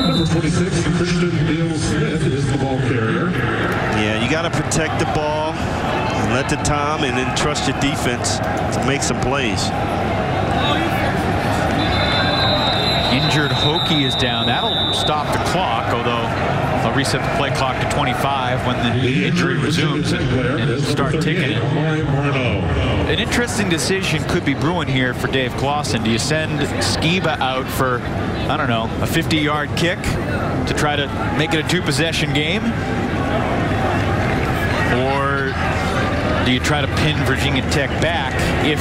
Number 26, Christian Beal-Smith is the ball carrier. Yeah, you got to protect the ball and let the time, and then trust your defense to make some plays. Injured Hokie is down. That'll stop the clock, although they'll reset the play clock to 25 when the injury resumes and start ticking it. An interesting decision could be brewing here for Dave Clawson. Do you send Skiba out for, I don't know, a 50-yard kick to try to make it a 2-possession game? Or do you try to pin Virginia Tech back, if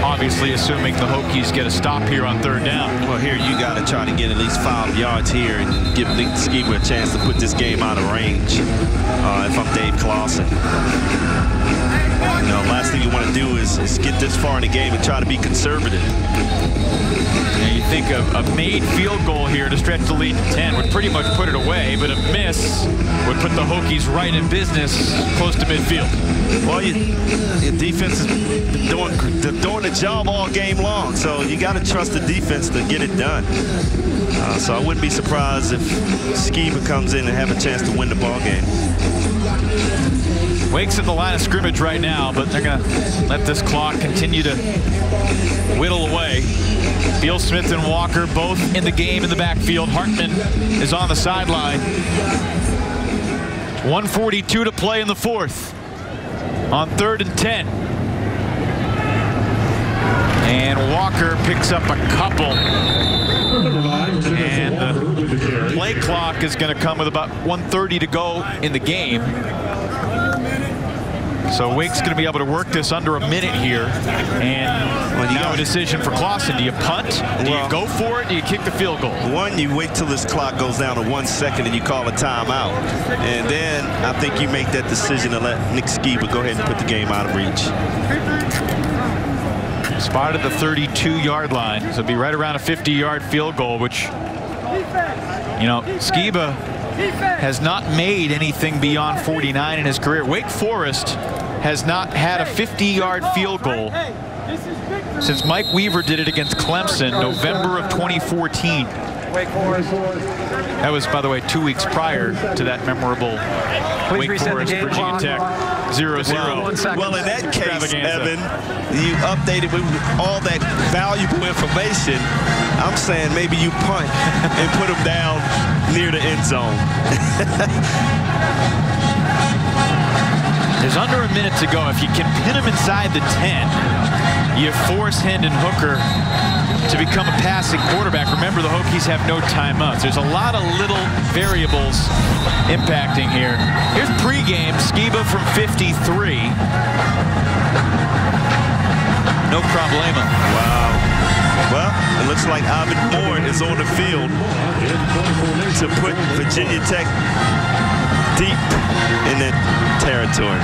obviously assuming the Hokies get a stop here on 3rd down? Well, here you got to try to get at least 5 yards here and give Nick Skiba a chance to put this game out of range. If I'm Dave Clawson. You know, last thing you want to do is get this far in the game and try to be conservative. Yeah, you think a made field goal here to stretch the lead to 10 would pretty much put it away, but a miss would put the Hokies right in business close to midfield. Well, your defense is doing the job all game long, so you got to trust the defense to get it done. So I wouldn't be surprised if Skiba comes in and have a chance to win the ball game. Wake's at the line of scrimmage right now, but they're going to let this clock continue to whittle away. Beal-Smith and Walker both in the game in the backfield. Hartman is on the sideline. 1:42 to play in the 4th. On 3rd and 10. And Walker picks up a couple. And the play clock is going to come with about 1:30 to go in the game. So Wake's going to be able to work this under a minute here. And now a decision for Clausen. Do you punt? Do you go for it? Do you kick the field goal? One, you wait till this clock goes down to 1 second and you call a timeout. And then I think you make that decision to let Nick Skiba go ahead and put the game out of reach. Spotted the 32-yard line. So it'll be right around a 50-yard field goal, which, you know, Skiba has not made anything beyond 49 in his career. Wake Forest has not had a 50-yard field goal since Mike Weaver did it against Clemson, November of 2014. That was, by the way, 2 weeks prior to that memorable Wake Forest Virginia Tech 0-0. Well, in that case, Evan, you updated with all that valuable information. I'm saying maybe you punt and put them down near the end zone. There's under a minute to go. If you can pin him inside the 10, you force Hendon Hooker to become a passing quarterback. Remember, the Hokies have no timeouts. There's a lot of little variables impacting here. Here's pregame. Skiba from 53. No problema. Wow. Well, it looks like Ivan Moore is on the field to put Virginia Tech deep in that territory.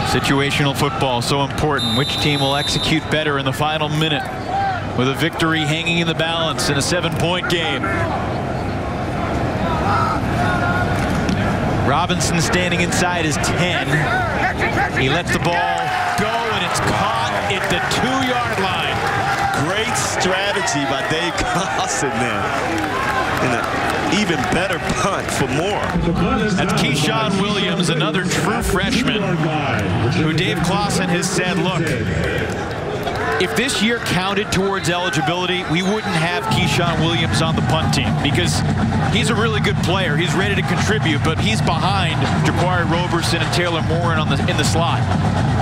Situational football, so important. Which team will execute better in the final minute with a victory hanging in the balance in a 7-point game? Robinson standing inside his 10. He lets the ball go, and it's caught at the 2-yard line. Great strategy by Dave Clausen there. And an even better punt for Moore. That's Keyshawn Williams, another true freshman, who Dave Clausen has said, look, if this year counted towards eligibility, we wouldn't have Keyshawn Williams on the punt team because he's a really good player. He's ready to contribute, but he's behind Jaquari Roberson and Taylor Moore in the slot.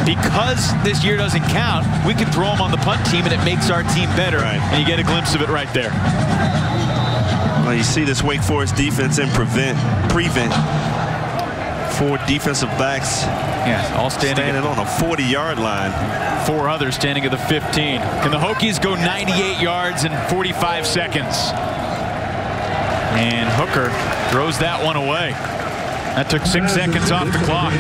Because this year doesn't count, we can throw him on the punt team and it makes our team better. Right. And you get a glimpse of it right there. Well, you see this Wake Forest defense in prevent. 4 defensive backs. Yeah, all standing on a 40-yard line. 4 others standing at the 15. Can the Hokies go 98 yards in 45 seconds? And Hooker throws that one away. That took 6 seconds off the clock.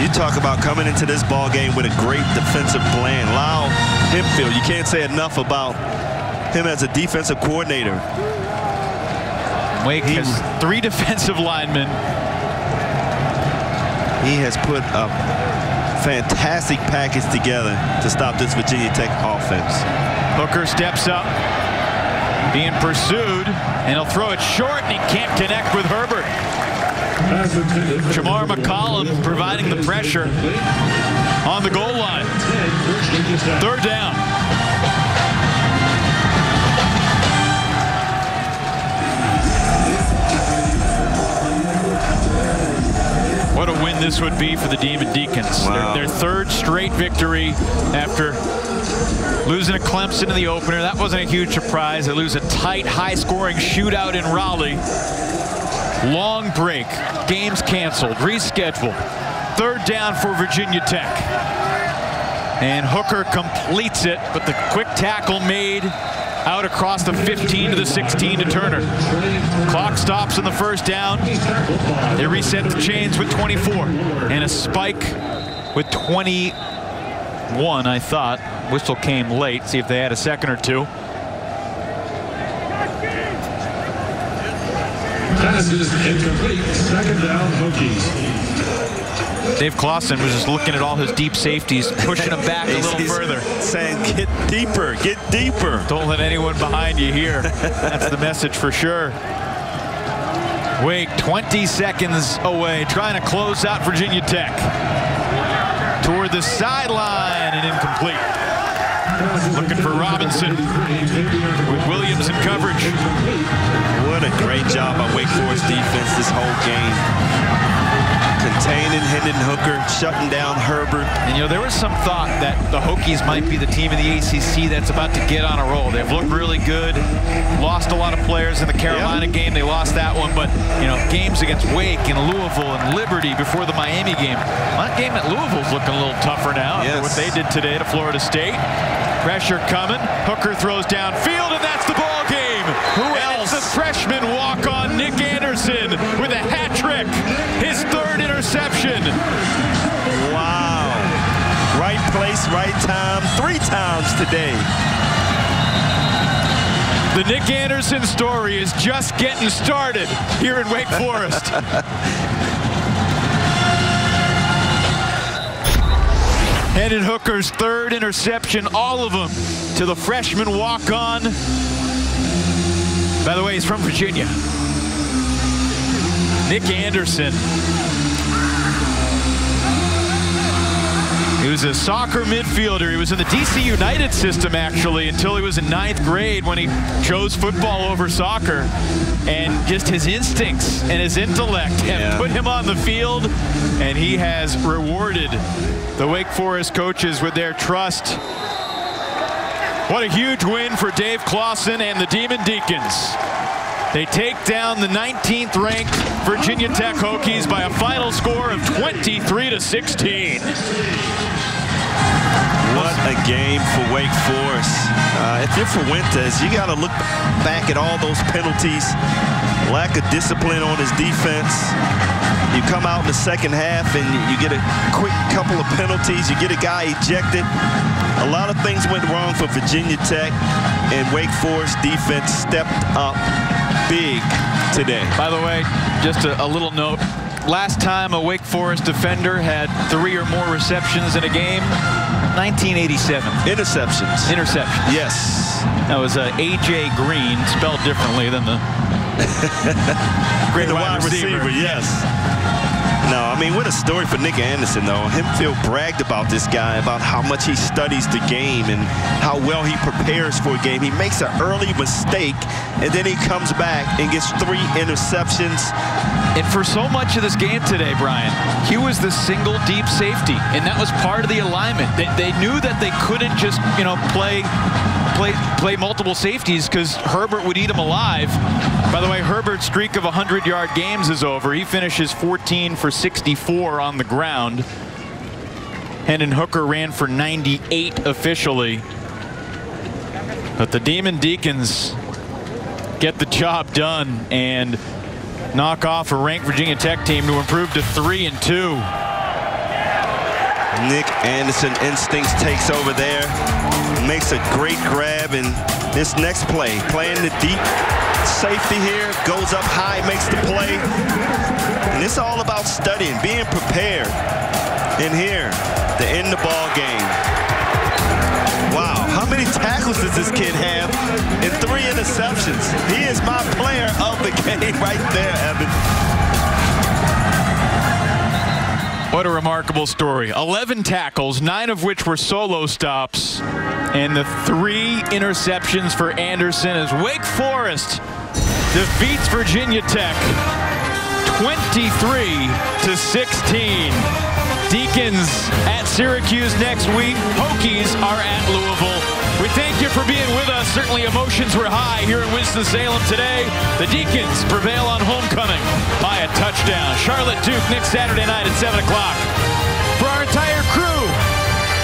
You talk about coming into this ball game with a great defensive plan. Lyle Hempfield, you can't say enough about him as a defensive coordinator. Wake has 3 defensive linemen. He has put a fantastic package together to stop this Virginia Tech offense. Hooker steps up, being pursued, and he'll throw it short, and he can't connect with Herbert. Jamar McCollum providing the pressure on the goal line. 3rd down. What a win this would be for the Demon Deacons. Wow. Their 3rd straight victory after losing to Clemson in the opener. That wasn't a huge surprise. They lose a tight, high-scoring shootout in Raleigh. Long break, games canceled, rescheduled. 3rd down for Virginia Tech. And Hooker completes it, but the quick tackle made out across the 15 to the 16 to Turner. Clock stops on the 1st down. They reset the chains with 24. And a spike with 21, I thought. Whistle came late. See if they had a second or two. Pass is incomplete. 2nd down, Hokies. Dave Clausen was just looking at all his deep safeties, pushing them back a little further. Saying, get deeper, get deeper. Don't let anyone behind you hear. That's the message for sure. Wake 20 seconds away, trying to close out Virginia Tech. Toward the sideline and incomplete. Looking for Robinson with Williams in coverage. What a great job by Wake Forest defense this whole game. containing Hendon Hooker, shutting down Herbert. And, you know, there was some thought that the Hokies might be the team in the ACC that's about to get on a roll. They've looked really good, lost a lot of players in the Carolina game. They lost that one, but, you know, games against Wake and Louisville and Liberty before the Miami game. Well, that game at Louisville's looking a little tougher now after what they did today to Florida State. Pressure coming. Hooker throws downfield, and that's the ball game. Who else? It's the freshman walk-on Nick Anderson with a hat trick. His third interception. Wow. Right place, right time, 3 times today. The Nick Anderson story is just getting started here in Wake Forest. Hendon Hooker's third interception, all of them to the freshman walk-on. By the way, he's from Virginia. Nick Anderson. He was a soccer midfielder. He was in the DC United system, actually, until he was in 9th grade when he chose football over soccer. And just his instincts and his intellect have put him on the field, and he has rewarded the Wake Forest coaches with their trust. What a huge win for Dave Clawson and the Demon Deacons. They take down the 19th ranked Virginia Tech Hokies by a final score of 23-16. What a game for Wake Forest. If you're Fuentes, you got to look back at all those penalties, lack of discipline on his defense. You come out in the second half and you get a quick couple of penalties. You get a guy ejected. A lot of things went wrong for Virginia Tech, and Wake Forest defense stepped up big today. By the way, just a little note. Last time a Wake Forest defender had 3 or more receptions in a game, 1987. Interceptions. Interceptions. Yes. That was A.J. Green, spelled differently than the great wide receiver. Yes. No, I mean, what a story for Nick Anderson, though. Hempfield bragged about this guy, about how much he studies the game and how well he prepares for a game. He makes an early mistake, and then he comes back and gets 3 interceptions. And for so much of this game today, Brian, he was the single deep safety, and that was part of the alignment. They knew that they couldn't just, you know, play multiple safeties because Herbert would eat him alive. By the way, Herbert's streak of 100-yard games is over. He finishes 14 for 64 on the ground. Hendon Hooker ran for 98 officially. But the Demon Deacons get the job done and knock off a ranked Virginia Tech team to improve to 3-2. Nick Anderson instincts takes over there, makes a great grab, and this next play, playing the deep safety here, goes up high, makes the play. And it's all about studying, being prepared. And here, to end the ball game. Wow, how many tackles does this kid have? And 3 interceptions. He is my player of the game right there, Evan. What a remarkable story. 11 tackles, 9 of which were solo stops, and the 3 interceptions for Anderson as Wake Forest defeats Virginia Tech 23-16. Deacons at Syracuse next week. Hokies are at Louisville. We thank you for being with us. Certainly emotions were high here in Winston-Salem today. The Deacons prevail on homecoming by a touchdown. Charlotte Duke next Saturday night at 7 o'clock. For our entire crew,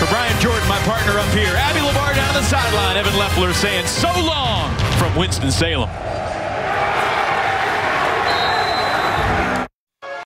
for Brian Jordan, my partner up here, Abby Labar down on the sideline, Evan Leffler saying so long from Winston-Salem.